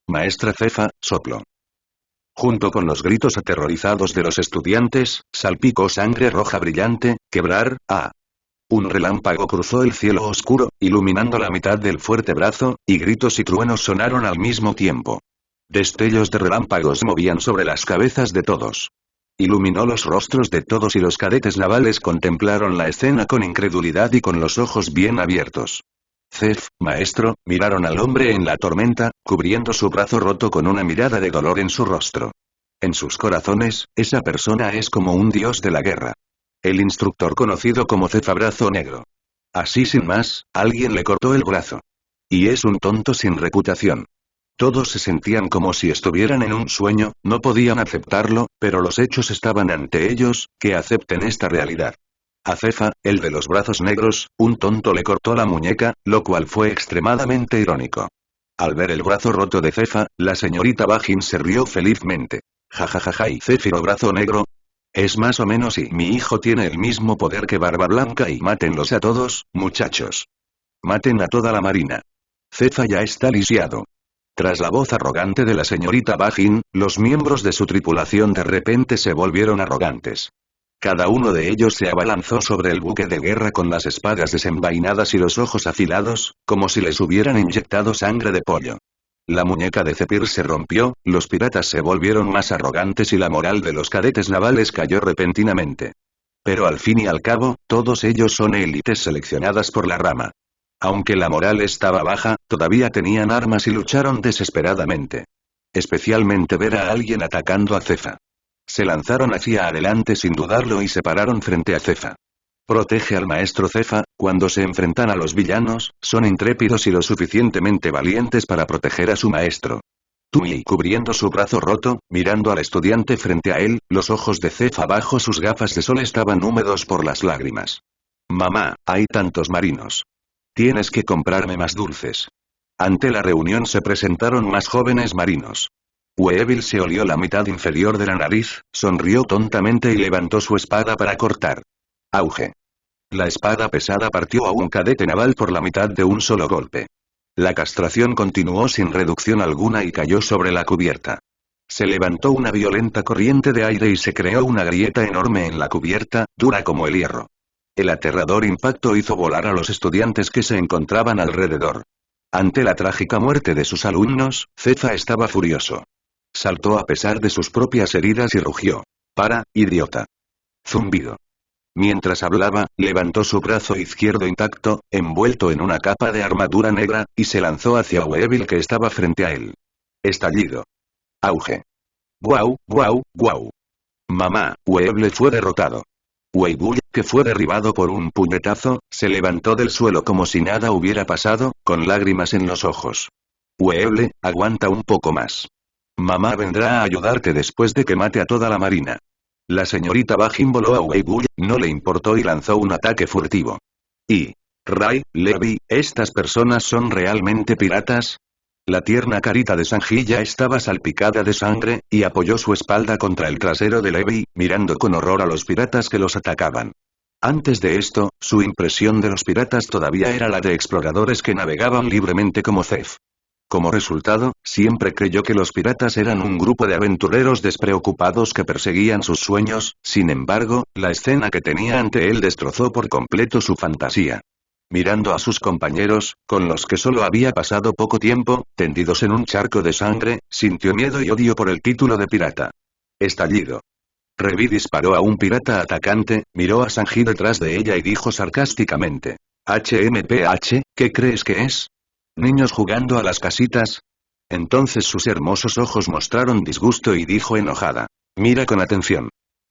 Maestra Cefa, soplo. Junto con los gritos aterrorizados de los estudiantes, salpicó sangre roja brillante, quebrar, un relámpago cruzó el cielo oscuro, iluminando la mitad del fuerte brazo, y gritos y truenos sonaron al mismo tiempo. Destellos de relámpagos movían sobre las cabezas de todos. Iluminó los rostros de todos y los cadetes navales contemplaron la escena con incredulidad y con los ojos bien abiertos. Cef, maestro, miraron al hombre en la tormenta, cubriendo su brazo roto con una mirada de dolor en su rostro. En sus corazones, esa persona es como un dios de la guerra. El instructor conocido como Cefa Brazo Negro. Así sin más, alguien le cortó el brazo. Y es un tonto sin reputación. Todos se sentían como si estuvieran en un sueño, no podían aceptarlo, pero los hechos estaban ante ellos, que acepten esta realidad. A Cefa, el de los brazos negros, un tonto le cortó la muñeca, lo cual fue extremadamente irónico. Al ver el brazo roto de Cefa, la señorita Bajin se rió felizmente. Jajajaja y Céfiro Brazo Negro. Es más o menos y mi hijo tiene el mismo poder que Barba Blanca y mátenlos a todos, muchachos. Maten a toda la marina. Cefa ya está lisiado. Tras la voz arrogante de la señorita Bajin, los miembros de su tripulación de repente se volvieron arrogantes. Cada uno de ellos se abalanzó sobre el buque de guerra con las espadas desenvainadas y los ojos afilados, como si les hubieran inyectado sangre de pollo. La muñeca de Zephyr se rompió, los piratas se volvieron más arrogantes y la moral de los cadetes navales cayó repentinamente. Pero al fin y al cabo, todos ellos son élites seleccionadas por la rama. Aunque la moral estaba baja, todavía tenían armas y lucharon desesperadamente. Especialmente ver a alguien atacando a Cefa. Se lanzaron hacia adelante sin dudarlo y se pararon frente a Cefa. Protege al maestro Cefa, cuando se enfrentan a los villanos, son intrépidos y lo suficientemente valientes para proteger a su maestro. Tui cubriendo su brazo roto, mirando al estudiante frente a él, los ojos de Cefa bajo sus gafas de sol estaban húmedos por las lágrimas. Mamá, hay tantos marinos. Tienes que comprarme más dulces. Ante la reunión se presentaron más jóvenes marinos. Weevil se olió la mitad inferior de la nariz, sonrió tontamente y levantó su espada para cortar. Auge. La espada pesada partió a un cadete naval por la mitad de un solo golpe. La castración continuó sin reducción alguna y cayó sobre la cubierta. Se levantó una violenta corriente de aire y se creó una grieta enorme en la cubierta, dura como el hierro. El aterrador impacto hizo volar a los estudiantes que se encontraban alrededor. Ante la trágica muerte de sus alumnos, Cefa estaba furioso. Saltó a pesar de sus propias heridas y rugió. ¡Para, idiota! Zumbido. Mientras hablaba, levantó su brazo izquierdo intacto, envuelto en una capa de armadura negra, y se lanzó hacia Weevil que estaba frente a él. Estallido. Auge. ¡Guau, guau, guau! Mamá, Weevil fue derrotado. Weevil, que fue derribado por un puñetazo, se levantó del suelo como si nada hubiera pasado, con lágrimas en los ojos. Weevil, aguanta un poco más. Mamá vendrá a ayudarte después de que mate a toda la marina. La señorita Bajin voló a Weevil, no le importó y lanzó un ataque furtivo. Ray, Levi, ¿estas personas son realmente piratas? La tierna carita de Sanji ya estaba salpicada de sangre, y apoyó su espalda contra el trasero de Levi, mirando con horror a los piratas que los atacaban. Antes de esto, su impresión de los piratas todavía era la de exploradores que navegaban libremente como Cef. Como resultado, siempre creyó que los piratas eran un grupo de aventureros despreocupados que perseguían sus sueños, sin embargo, la escena que tenía ante él destrozó por completo su fantasía. Mirando a sus compañeros, con los que solo había pasado poco tiempo, tendidos en un charco de sangre, sintió miedo y odio por el título de pirata. Estallido. Revi disparó a un pirata atacante, miró a Sanji detrás de ella y dijo sarcásticamente. HMPH, ¿qué crees que es? ¿Niños jugando a las casitas? Entonces sus hermosos ojos mostraron disgusto y dijo enojada. Mira con atención.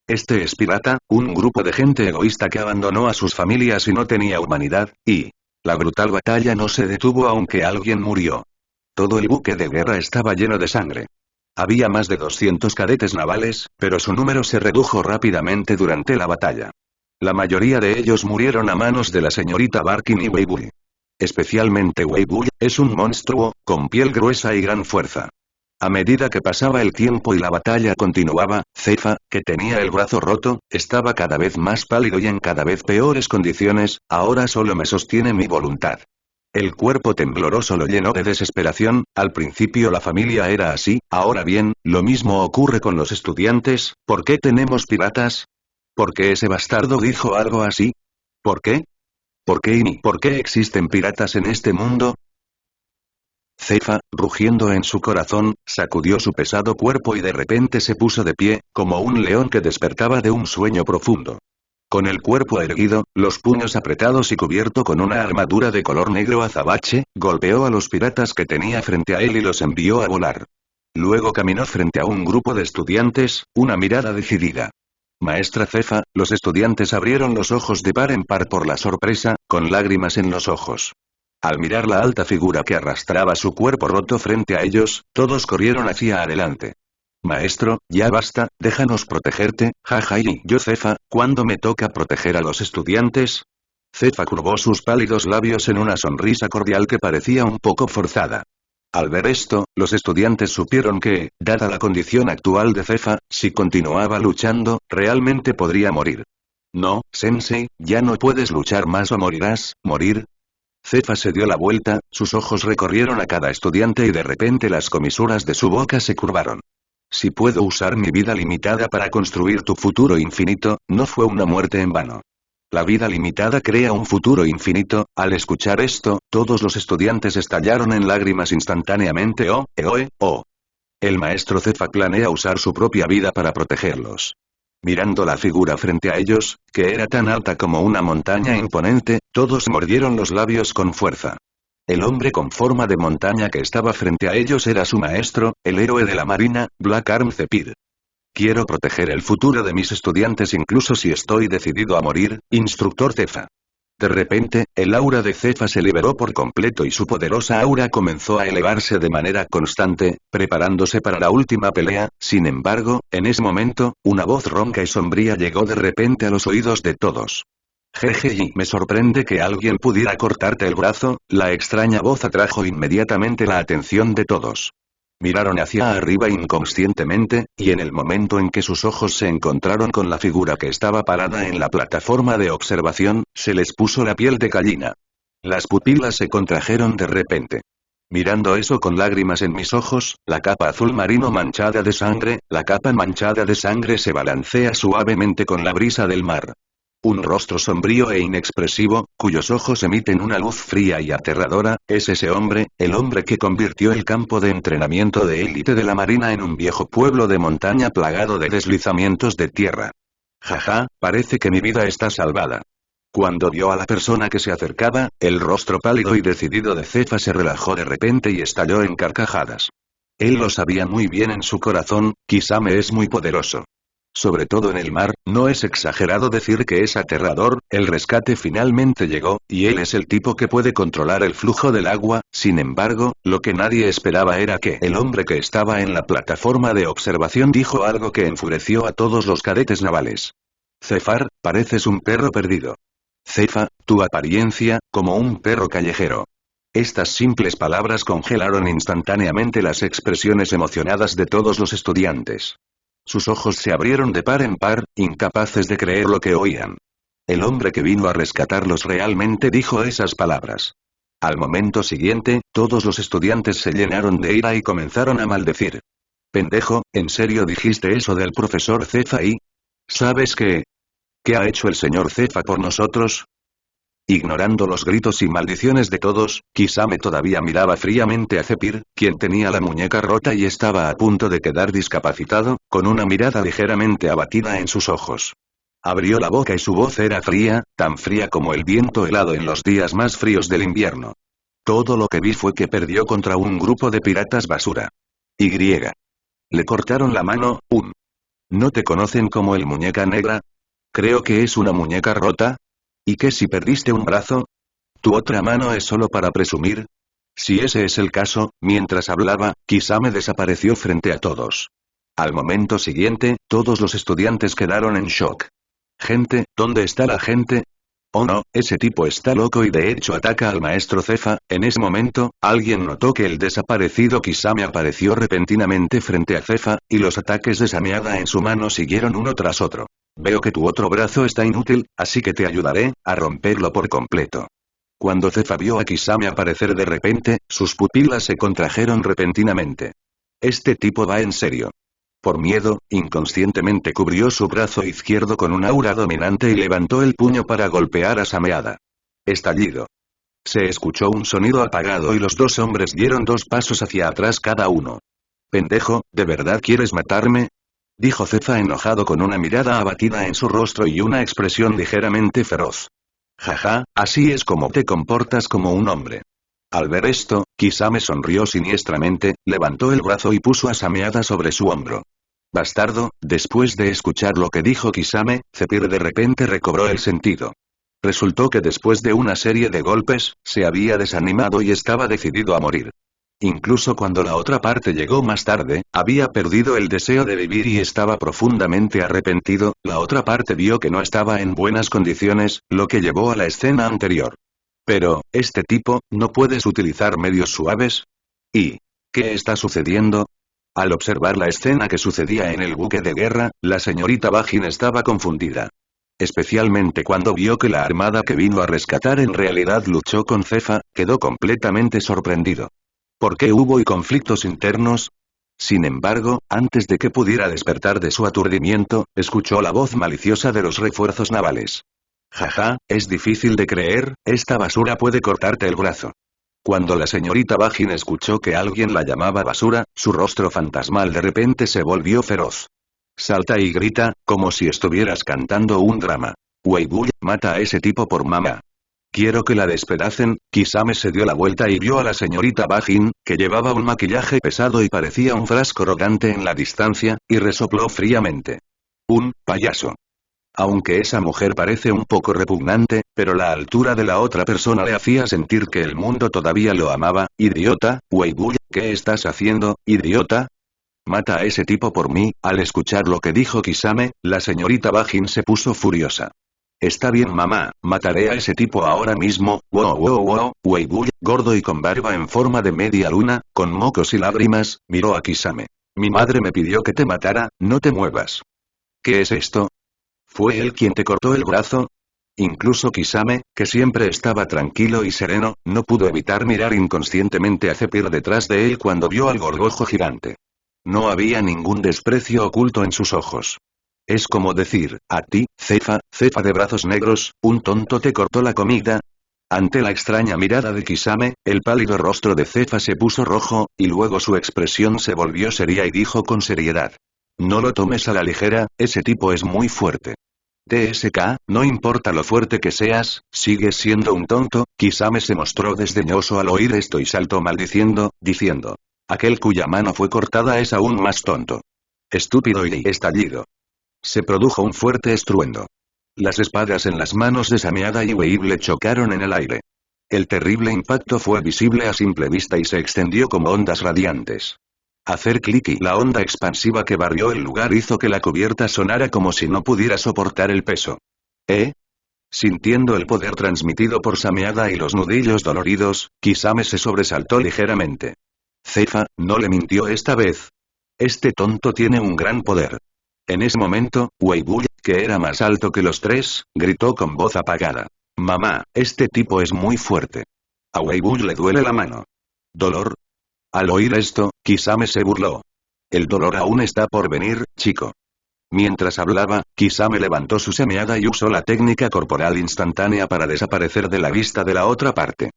Este es pirata, un grupo de gente egoísta que abandonó a sus familias y no tenía humanidad, y la brutal batalla no se detuvo aunque alguien murió. Todo el buque de guerra estaba lleno de sangre. Había más de 200 cadetes navales, pero su número se redujo rápidamente durante la batalla. La mayoría de ellos murieron a manos de la señorita Barkin y Weibull. Especialmente Weibull, es un monstruo, con piel gruesa y gran fuerza. A medida que pasaba el tiempo y la batalla continuaba, Zefa, que tenía el brazo roto, estaba cada vez más pálido y en cada vez peores condiciones, ahora solo me sostiene mi voluntad. El cuerpo tembloroso lo llenó de desesperación, al principio la familia era así, ahora bien, lo mismo ocurre con los estudiantes. ¿Por qué tenemos piratas? ¿Por qué ese bastardo dijo algo así? ¿Por qué? ¿Por qué y por qué existen piratas en este mundo? Zefa, rugiendo en su corazón, sacudió su pesado cuerpo y de repente se puso de pie, como un león que despertaba de un sueño profundo. Con el cuerpo erguido, los puños apretados y cubierto con una armadura de color negro azabache, golpeó a los piratas que tenía frente a él y los envió a volar. Luego caminó frente a un grupo de estudiantes, una mirada decidida. Maestra Zefa, los estudiantes abrieron los ojos de par en par por la sorpresa, con lágrimas en los ojos. Al mirar la alta figura que arrastraba su cuerpo roto frente a ellos, todos corrieron hacia adelante. Maestro, ya basta, déjanos protegerte, jaja y yo Zefa, ¿cuándo me toca proteger a los estudiantes? Zefa curvó sus pálidos labios en una sonrisa cordial que parecía un poco forzada. Al ver esto, los estudiantes supieron que, dada la condición actual de Zefa, si continuaba luchando, realmente podría morir. No, Sensei, ya no puedes luchar más o morirás, morir. Zefa se dio la vuelta, sus ojos recorrieron a cada estudiante y de repente las comisuras de su boca se curvaron. Si puedo usar mi vida limitada para construir tu futuro infinito, no fue una muerte en vano. La vida limitada crea un futuro infinito. Al escuchar esto, todos los estudiantes estallaron en lágrimas instantáneamente. El maestro Zefa planea usar su propia vida para protegerlos. Mirando la figura frente a ellos, que era tan alta como una montaña imponente, todos mordieron los labios con fuerza. El hombre con forma de montaña que estaba frente a ellos era su maestro, el héroe de la marina, Black Arm Zephyr. Quiero proteger el futuro de mis estudiantes incluso si estoy decidido a morir, instructor Zefa. De repente, el aura de Zefa se liberó por completo y su poderosa aura comenzó a elevarse de manera constante, preparándose para la última pelea. Sin embargo, en ese momento, una voz ronca y sombría llegó de repente a los oídos de todos. Jeje, me sorprende que alguien pudiera cortarte el brazo. La extraña voz atrajo inmediatamente la atención de todos. Miraron hacia arriba inconscientemente, y en el momento en que sus ojos se encontraron con la figura que estaba parada en la plataforma de observación, se les puso la piel de gallina. Las pupilas se contrajeron de repente. Mirando eso con lágrimas en mis ojos, la capa azul marino manchada de sangre, la capa manchada de sangre se balancea suavemente con la brisa del mar. Un rostro sombrío e inexpresivo, cuyos ojos emiten una luz fría y aterradora, es ese hombre, el hombre que convirtió el campo de entrenamiento de élite de la marina en un viejo pueblo de montaña plagado de deslizamientos de tierra. Jaja, parece que mi vida está salvada. Cuando vio a la persona que se acercaba, el rostro pálido y decidido de Zefa se relajó de repente y estalló en carcajadas. Él lo sabía muy bien en su corazón, Kisame es muy poderoso. Sobre todo en el mar, no es exagerado decir que es aterrador. El rescate finalmente llegó, y él es el tipo que puede controlar el flujo del agua. Sin embargo, lo que nadie esperaba era que el hombre que estaba en la plataforma de observación dijo algo que enfureció a todos los cadetes navales. Zefar, pareces un perro perdido. Zefa, tu apariencia, como un perro callejero. Estas simples palabras congelaron instantáneamente las expresiones emocionadas de todos los estudiantes. Sus ojos se abrieron de par en par, incapaces de creer lo que oían. El hombre que vino a rescatarlos realmente dijo esas palabras. Al momento siguiente, todos los estudiantes se llenaron de ira y comenzaron a maldecir. Pendejo, ¿en serio dijiste eso del profesor Zefa y? ¿Sabes qué? ¿Qué ha hecho el señor Zefa por nosotros? Ignorando los gritos y maldiciones de todos, Kisame todavía miraba fríamente a Zephyr, quien tenía la muñeca rota y estaba a punto de quedar discapacitado, con una mirada ligeramente abatida en sus ojos. Abrió la boca y su voz era fría, tan fría como el viento helado en los días más fríos del invierno. Todo lo que vi fue que perdió contra un grupo de piratas basura. Y. Le cortaron la mano. ¿No te conocen como el muñeca negra? Creo que es una muñeca rota. ¿Y qué si perdiste un brazo? ¿Tu otra mano es solo para presumir? Si ese es el caso, mientras hablaba, Kisame desapareció frente a todos. Al momento siguiente, todos los estudiantes quedaron en shock. Gente, ¿dónde está la gente? Oh no, ese tipo está loco y de hecho ataca al maestro Cefa. En ese momento, alguien notó que el desaparecido Kisame apareció repentinamente frente a Cefa, y los ataques de Sameada en su mano siguieron uno tras otro. Veo que tu otro brazo está inútil, así que te ayudaré a romperlo por completo. Cuando Cefa vio a Kisame aparecer de repente, sus pupilas se contrajeron repentinamente. Este tipo va en serio. Por miedo, inconscientemente cubrió su brazo izquierdo con un aura dominante y levantó el puño para golpear a Sameada. Estallido. Se escuchó un sonido apagado y los dos hombres dieron 2 pasos hacia atrás cada uno. Pendejo, ¿de verdad quieres matarme? Dijo Cefa enojado con una mirada abatida en su rostro y una expresión ligeramente feroz. Jaja, así es como te comportas como un hombre. Al ver esto, Kisame sonrió siniestramente, levantó el brazo y puso a Sameada sobre su hombro. Bastardo, después de escuchar lo que dijo Kisame, Zephyr de repente recobró el sentido. Resultó que después de una serie de golpes, se había desanimado y estaba decidido a morir. Incluso cuando la otra parte llegó más tarde, había perdido el deseo de vivir y estaba profundamente arrepentido. La otra parte vio que no estaba en buenas condiciones, lo que llevó a la escena anterior. Pero, este tipo, ¿no puedes utilizar medios suaves? ¿Y qué está sucediendo? Al observar la escena que sucedía en el buque de guerra, la señorita Bajin estaba confundida. Especialmente cuando vio que la armada que vino a rescatar en realidad luchó con Cefa, quedó completamente sorprendido. ¿Por qué hubo conflictos internos? Sin embargo, antes de que pudiera despertar de su aturdimiento, escuchó la voz maliciosa de los refuerzos navales. Jaja, es difícil de creer, esta basura puede cortarte el brazo. Cuando la señorita Bajin escuchó que alguien la llamaba basura, su rostro fantasmal de repente se volvió feroz. Salta y grita, como si estuvieras cantando un drama. Weibull, mata a ese tipo por mamá. Quiero que la despedacen. Kisame se dio la vuelta y vio a la señorita Bajin, que llevaba un maquillaje pesado y parecía un frasco rodante en la distancia, y resopló fríamente. Un payaso. Aunque esa mujer parece un poco repugnante, pero la altura de la otra persona le hacía sentir que el mundo todavía lo amaba. Idiota, Weibull, ¿qué estás haciendo, idiota? Mata a ese tipo por mí. Al escuchar lo que dijo Kisame, la señorita Bajin se puso furiosa. Está bien mamá, mataré a ese tipo ahora mismo. Wow, Weibull, gordo y con barba en forma de media luna, con mocos y lágrimas, miró a Kisame. Mi madre me pidió que te matara, no te muevas. ¿Qué es esto? ¿Fue él quien te cortó el brazo? Incluso Kisame, que siempre estaba tranquilo y sereno, no pudo evitar mirar inconscientemente a Zephyr detrás de él cuando vio al gorgojo gigante. No había ningún desprecio oculto en sus ojos. Es como decir, a ti, Cefa de brazos negros, un tonto te cortó la comida. Ante la extraña mirada de Kisame, el pálido rostro de Cefa se puso rojo, y luego su expresión se volvió seria y dijo con seriedad. No lo tomes a la ligera, ese tipo es muy fuerte. TSK, no importa lo fuerte que seas, sigues siendo un tonto. Kisame se mostró desdeñoso al oír esto y saltó maldiciendo, diciendo. Aquel cuya mano fue cortada es aún más tonto. Estúpido y estallido. Se produjo un fuerte estruendo. Las espadas en las manos de Sameada y Weibull chocaron en el aire. El terrible impacto fue visible a simple vista y se extendió como ondas radiantes. Hacer clic y la onda expansiva que barrió el lugar hizo que la cubierta sonara como si no pudiera soportar el peso. Sintiendo el poder transmitido por Sameada y los nudillos doloridos, Kisame se sobresaltó ligeramente. Cefa, no le mintió esta vez. Este tonto tiene un gran poder. En ese momento, Weibull, que era más alto que los tres, gritó con voz apagada. Mamá, este tipo es muy fuerte. A Weibull le duele la mano. ¿Dolor? Al oír esto, Kisame se burló. El dolor aún está por venir, chico. Mientras hablaba, Kisame levantó su Sameada y usó la técnica corporal instantánea para desaparecer de la vista de la otra parte.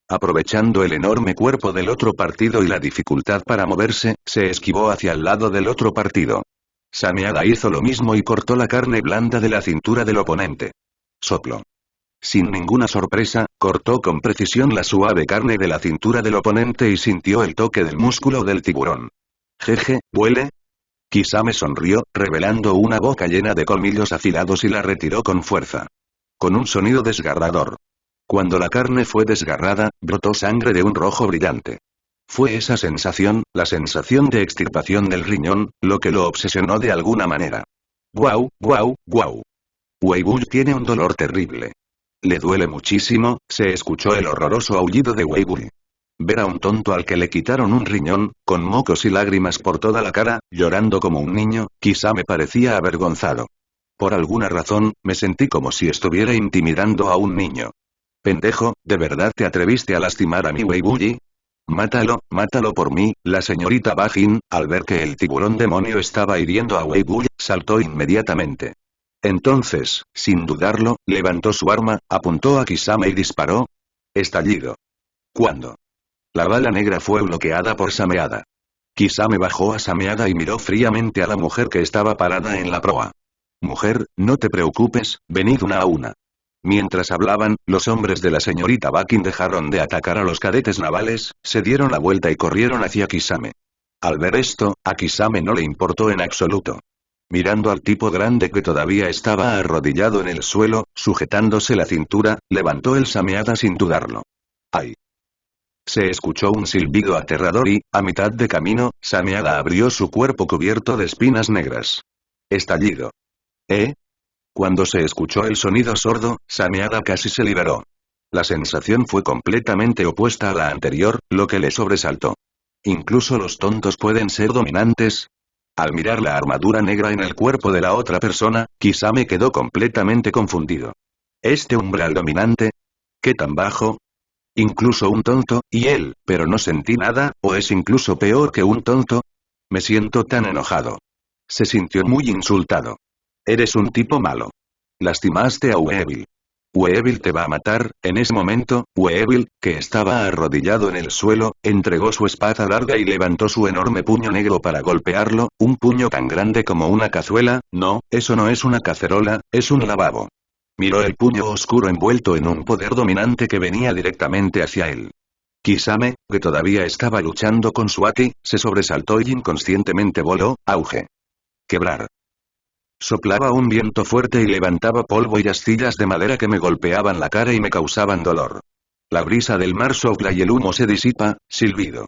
Aprovechando el enorme cuerpo del otro partido y la dificultad para moverse, se esquivó hacia el lado del otro partido. Sameada hizo lo mismo y cortó la carne blanda de la cintura del oponente. Soplo. Sin ninguna sorpresa, cortó con precisión la suave carne de la cintura del oponente y sintió el toque del músculo del tiburón. Jeje, ¿huele? Kisame sonrió, revelando una boca llena de colmillos afilados y la retiró con fuerza. Con un sonido desgarrador. Cuando la carne fue desgarrada, brotó sangre de un rojo brillante. Fue esa sensación, la sensación de extirpación del riñón, lo que lo obsesionó de alguna manera. ¡Guau, guau, guau! Weibull tiene un dolor terrible. Le duele muchísimo, se escuchó el horroroso aullido de Weibull. Ver a un tonto al que le quitaron un riñón, con mocos y lágrimas por toda la cara, llorando como un niño, quizá me parecía avergonzado. Por alguna razón, me sentí como si estuviera intimidando a un niño. Pendejo, ¿de verdad te atreviste a lastimar a mi Weibully? Mátalo, mátalo por mí. La señorita Bajin, al ver que el tiburón demonio estaba hiriendo a Weibull, saltó inmediatamente. Entonces, sin dudarlo, levantó su arma, apuntó a Kisame y disparó. Estallido. ¿Cuándo? La bala negra fue bloqueada por Sameada. Kisame bajó a Sameada y miró fríamente a la mujer que estaba parada en la proa. Mujer, no te preocupes, venid una a una. Mientras hablaban, los hombres de la señorita Bakin dejaron de atacar a los cadetes navales, se dieron la vuelta y corrieron hacia Kisame. Al ver esto, a Kisame no le importó en absoluto. Mirando al tipo grande que todavía estaba arrodillado en el suelo, sujetándose la cintura, levantó el Sameada sin dudarlo. ¡Ay! Se escuchó un silbido aterrador y, a mitad de camino, Sameada abrió su cuerpo cubierto de espinas negras. Estallido. ¿Eh? Cuando se escuchó el sonido sordo, Sameada casi se liberó. La sensación fue completamente opuesta a la anterior, lo que le sobresaltó. ¿Incluso los tontos pueden ser dominantes? Al mirar la armadura negra en el cuerpo de la otra persona, Kisame quedó completamente confundido. ¿Este umbral dominante? ¿Qué tan bajo? Incluso un tonto, y él, pero no sentí nada, ¿o es incluso peor que un tonto? Me siento tan enojado. Se sintió muy insultado. Eres un tipo malo. Lastimaste a Weevil. Weevil te va a matar. En ese momento, Weevil, que estaba arrodillado en el suelo, entregó su espada larga y levantó su enorme puño negro para golpearlo, un puño tan grande como una cazuela. No, eso no es una cacerola, es un lavabo. Miró el puño oscuro envuelto en un poder dominante que venía directamente hacia él. Kisame, que todavía estaba luchando con su Aki, se sobresaltó y inconscientemente voló. Auge. Quebrar. Soplaba un viento fuerte y levantaba polvo y astillas de madera que me golpeaban la cara y me causaban dolor. La brisa del mar sopla y el humo se disipa. Silbido.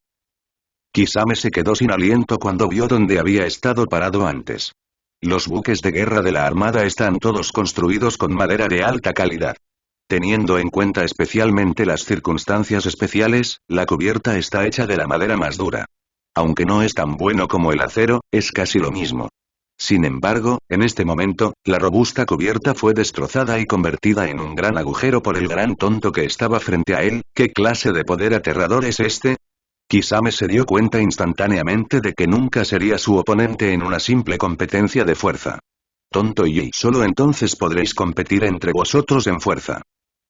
Kisame se quedó sin aliento cuando vio donde había estado parado antes. Los buques de guerra de la armada están todos construidos con madera de alta calidad. Teniendo en cuenta especialmente las circunstancias especiales, la cubierta está hecha de la madera más dura. Aunque no es tan bueno como el acero, es casi lo mismo. Sin embargo, en este momento, la robusta cubierta fue destrozada y convertida en un gran agujero por el gran tonto que estaba frente a él. ¿Qué clase de poder aterrador es este? Kisame se dio cuenta instantáneamente de que nunca sería su oponente en una simple competencia de fuerza. Tonto y solo entonces podréis competir entre vosotros en fuerza.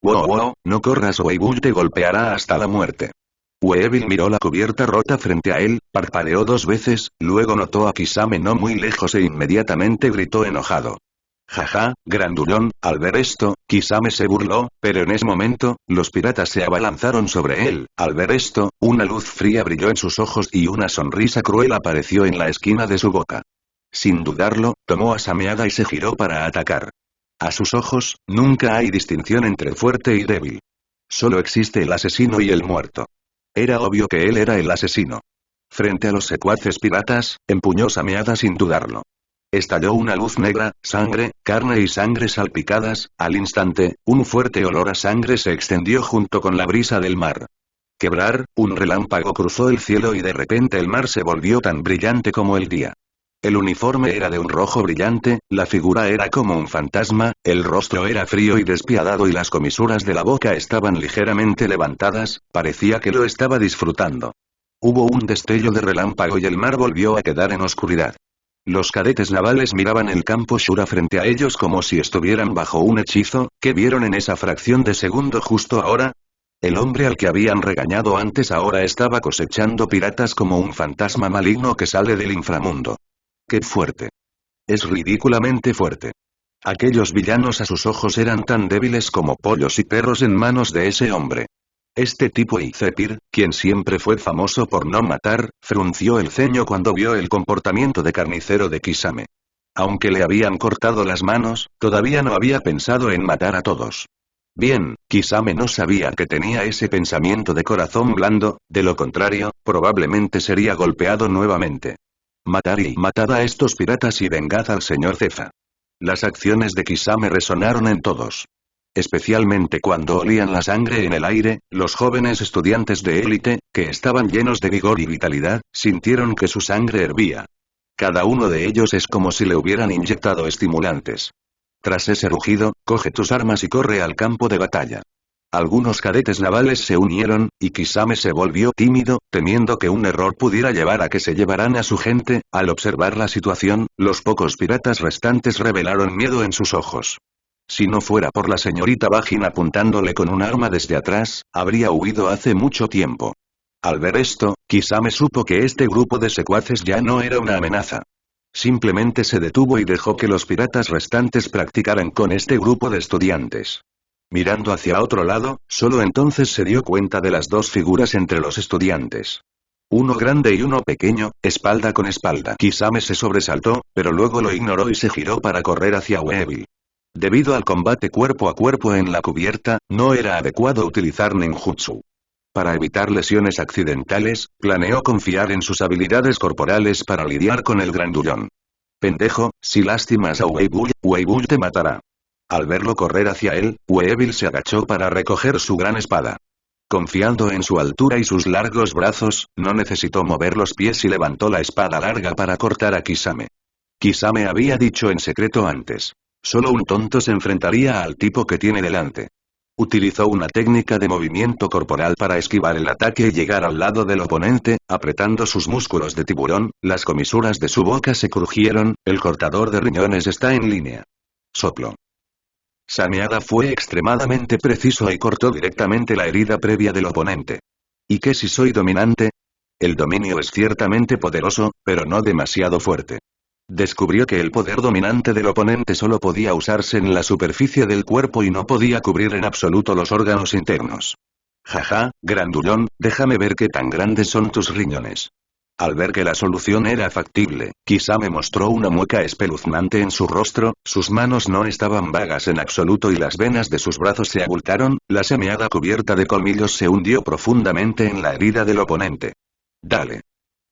Wow, wow, no corras o Weibull te golpeará hasta la muerte. Weevil miró la cubierta rota frente a él, parpadeó 2 veces, luego notó a Kisame no muy lejos e inmediatamente gritó enojado. Jaja, grandullón. Al ver esto, Kisame se burló, pero en ese momento, los piratas se abalanzaron sobre él. Al ver esto, una luz fría brilló en sus ojos y una sonrisa cruel apareció en la esquina de su boca. Sin dudarlo, tomó a Sameada y se giró para atacar. A sus ojos, nunca hay distinción entre fuerte y débil. Solo existe el asesino y el muerto. Era obvio que él era el asesino. Frente a los secuaces piratas, empuñó Sameada sin dudarlo. Estalló una luz negra, sangre, carne y sangre salpicadas. Al instante, un fuerte olor a sangre se extendió junto con la brisa del mar. Quebrar, un relámpago cruzó el cielo y de repente el mar se volvió tan brillante como el día. El uniforme era de un rojo brillante, la figura era como un fantasma, el rostro era frío y despiadado y las comisuras de la boca estaban ligeramente levantadas, parecía que lo estaba disfrutando. Hubo un destello de relámpago y el mar volvió a quedar en oscuridad. Los cadetes navales miraban el campo Shura frente a ellos como si estuvieran bajo un hechizo. ¿Qué vieron en esa fracción de segundo justo ahora? El hombre al que habían regañado antes ahora estaba cosechando piratas como un fantasma maligno que sale del inframundo. ¡Qué fuerte! Es ridículamente fuerte. Aquellos villanos a sus ojos eran tan débiles como pollos y perros en manos de ese hombre. Este tipo y Zephyr, quien siempre fue famoso por no matar, frunció el ceño cuando vio el comportamiento de carnicero de Kisame. Aunque le habían cortado las manos, todavía no había pensado en matar a todos. Bien, Kisame no sabía que tenía ese pensamiento de corazón blando, de lo contrario, probablemente sería golpeado nuevamente. Matad a estos piratas y vengad al señor Zefa. Las acciones de Kisame resonaron en todos. Especialmente cuando olían la sangre en el aire, los jóvenes estudiantes de élite, que estaban llenos de vigor y vitalidad, sintieron que su sangre hervía. Cada uno de ellos es como si le hubieran inyectado estimulantes. Tras ese rugido, coge tus armas y corre al campo de batalla. Algunos cadetes navales se unieron, y Kisame se volvió tímido, temiendo que un error pudiera llevar a que se llevaran a su gente. Al observar la situación, los pocos piratas restantes revelaron miedo en sus ojos. Si no fuera por la señorita Bajin apuntándole con un arma desde atrás, habría huido hace mucho tiempo. Al ver esto, Kisame supo que este grupo de secuaces ya no era una amenaza. Simplemente se detuvo y dejó que los piratas restantes practicaran con este grupo de estudiantes. Mirando hacia otro lado, solo entonces se dio cuenta de las dos figuras entre los estudiantes. Uno grande y uno pequeño, espalda con espalda. Kisame se sobresaltó, pero luego lo ignoró y se giró para correr hacia Weevil. Debido al combate cuerpo a cuerpo en la cubierta, no era adecuado utilizar ninjutsu. Para evitar lesiones accidentales, planeó confiar en sus habilidades corporales para lidiar con el grandullón. Pendejo, si lastimas a Weevil te matará. Al verlo correr hacia él, Weevil se agachó para recoger su gran espada. Confiando en su altura y sus largos brazos, no necesitó mover los pies y levantó la espada larga para cortar a Kisame. Kisame había dicho en secreto antes. Solo un tonto se enfrentaría al tipo que tiene delante. Utilizó una técnica de movimiento corporal para esquivar el ataque y llegar al lado del oponente, apretando sus músculos de tiburón, las comisuras de su boca se crujieron, el cortador de riñones está en línea. Soplo. Sameada fue extremadamente preciso y cortó directamente la herida previa del oponente. ¿Y qué si soy dominante? El dominio es ciertamente poderoso, pero no demasiado fuerte. Descubrió que el poder dominante del oponente solo podía usarse en la superficie del cuerpo y no podía cubrir en absoluto los órganos internos. Jaja, grandullón, déjame ver qué tan grandes son tus riñones. Al ver que la solución era factible, Kisame mostró una mueca espeluznante en su rostro, sus manos no estaban vagas en absoluto y las venas de sus brazos se abultaron, la semeada cubierta de colmillos se hundió profundamente en la herida del oponente. Dale.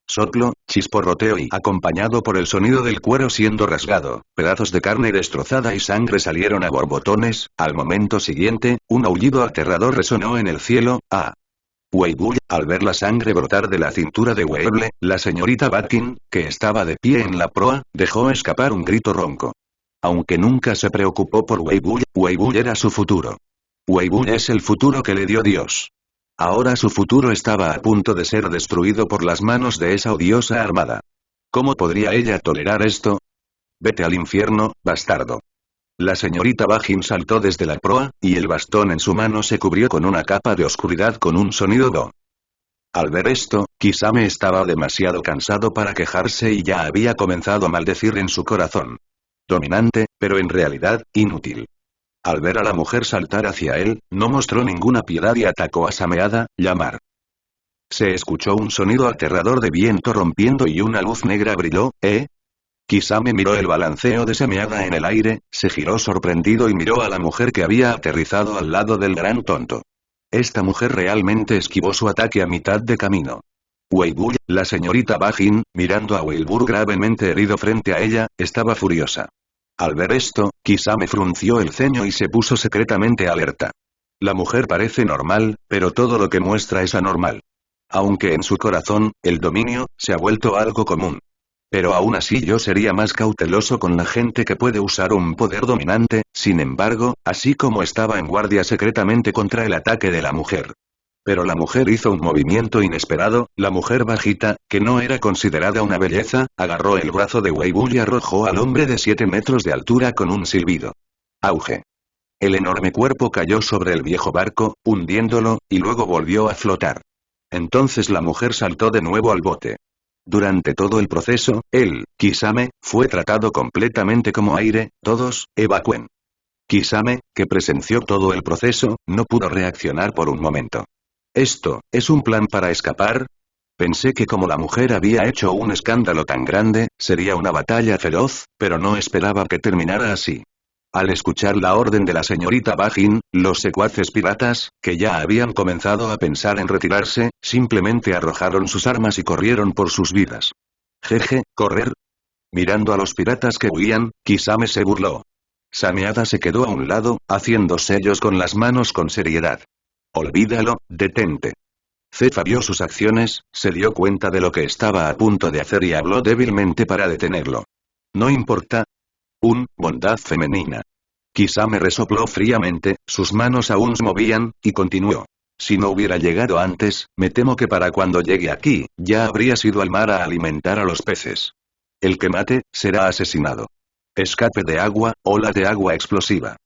Soplo, chisporroteo y acompañado por el sonido del cuero siendo rasgado, pedazos de carne destrozada y sangre salieron a borbotones, al momento siguiente, un aullido aterrador resonó en el cielo, ¡ah! Weevil, al ver la sangre brotar de la cintura de Weevil, la señorita Batkin, que estaba de pie en la proa, dejó escapar un grito ronco. Aunque nunca se preocupó por Weevil, Weevil era su futuro. Weevil es el futuro que le dio Dios. Ahora su futuro estaba a punto de ser destruido por las manos de esa odiosa armada. ¿Cómo podría ella tolerar esto? Vete al infierno, bastardo. La señorita Bajin saltó desde la proa, y el bastón en su mano se cubrió con una capa de oscuridad con un sonido do. Al ver esto, Kisame estaba demasiado cansado para quejarse y ya había comenzado a maldecir en su corazón. Dominante, pero en realidad, inútil. Al ver a la mujer saltar hacia él, no mostró ninguna piedad y atacó a Sameada, llamar. Se escuchó un sonido aterrador de viento rompiendo y una luz negra brilló, ¿eh? Kisame miró el balanceo de Sameada en el aire, se giró sorprendido y miró a la mujer que había aterrizado al lado del gran tonto. Esta mujer realmente esquivó su ataque a mitad de camino. Weevil, la señorita Bajin, mirando a Weevil gravemente herido frente a ella, estaba furiosa. Al ver esto, Kisame frunció el ceño y se puso secretamente alerta. La mujer parece normal, pero todo lo que muestra es anormal. Aunque en su corazón, el dominio, se ha vuelto algo común. Pero aún así yo sería más cauteloso con la gente que puede usar un poder dominante, sin embargo, así como estaba en guardia secretamente contra el ataque de la mujer. Pero la mujer hizo un movimiento inesperado, la mujer bajita, que no era considerada una belleza, agarró el brazo de Weevil y arrojó al hombre de 7 metros de altura con un silbido. Auge. El enorme cuerpo cayó sobre el viejo barco, hundiéndolo, y luego volvió a flotar. Entonces la mujer saltó de nuevo al bote. Durante todo el proceso, él, Kisame, fue tratado completamente como aire, todos, evacúen. Kisame, que presenció todo el proceso, no pudo reaccionar por un momento. ¿Esto, es un plan para escapar? Pensé que como la mujer había hecho un escándalo tan grande, sería una batalla feroz, pero no esperaba que terminara así. Al escuchar la orden de la señorita Bajin, los secuaces piratas, que ya habían comenzado a pensar en retirarse, simplemente arrojaron sus armas y corrieron por sus vidas. Jeje, ¿correr? Mirando a los piratas que huían, Kisame se burló. Sameada se quedó a un lado, haciendo sellos con las manos con seriedad. Olvídalo, detente. Zefa vio sus acciones, se dio cuenta de lo que estaba a punto de hacer y habló débilmente para detenerlo. No importa. Bondad femenina. Kisame resopló fríamente, sus manos aún se movían, y continuó. Si no hubiera llegado antes, me temo que para cuando llegue aquí, ya habría ido al mar a alimentar a los peces. El que mate, será asesinado. Escape de agua, ola de agua explosiva.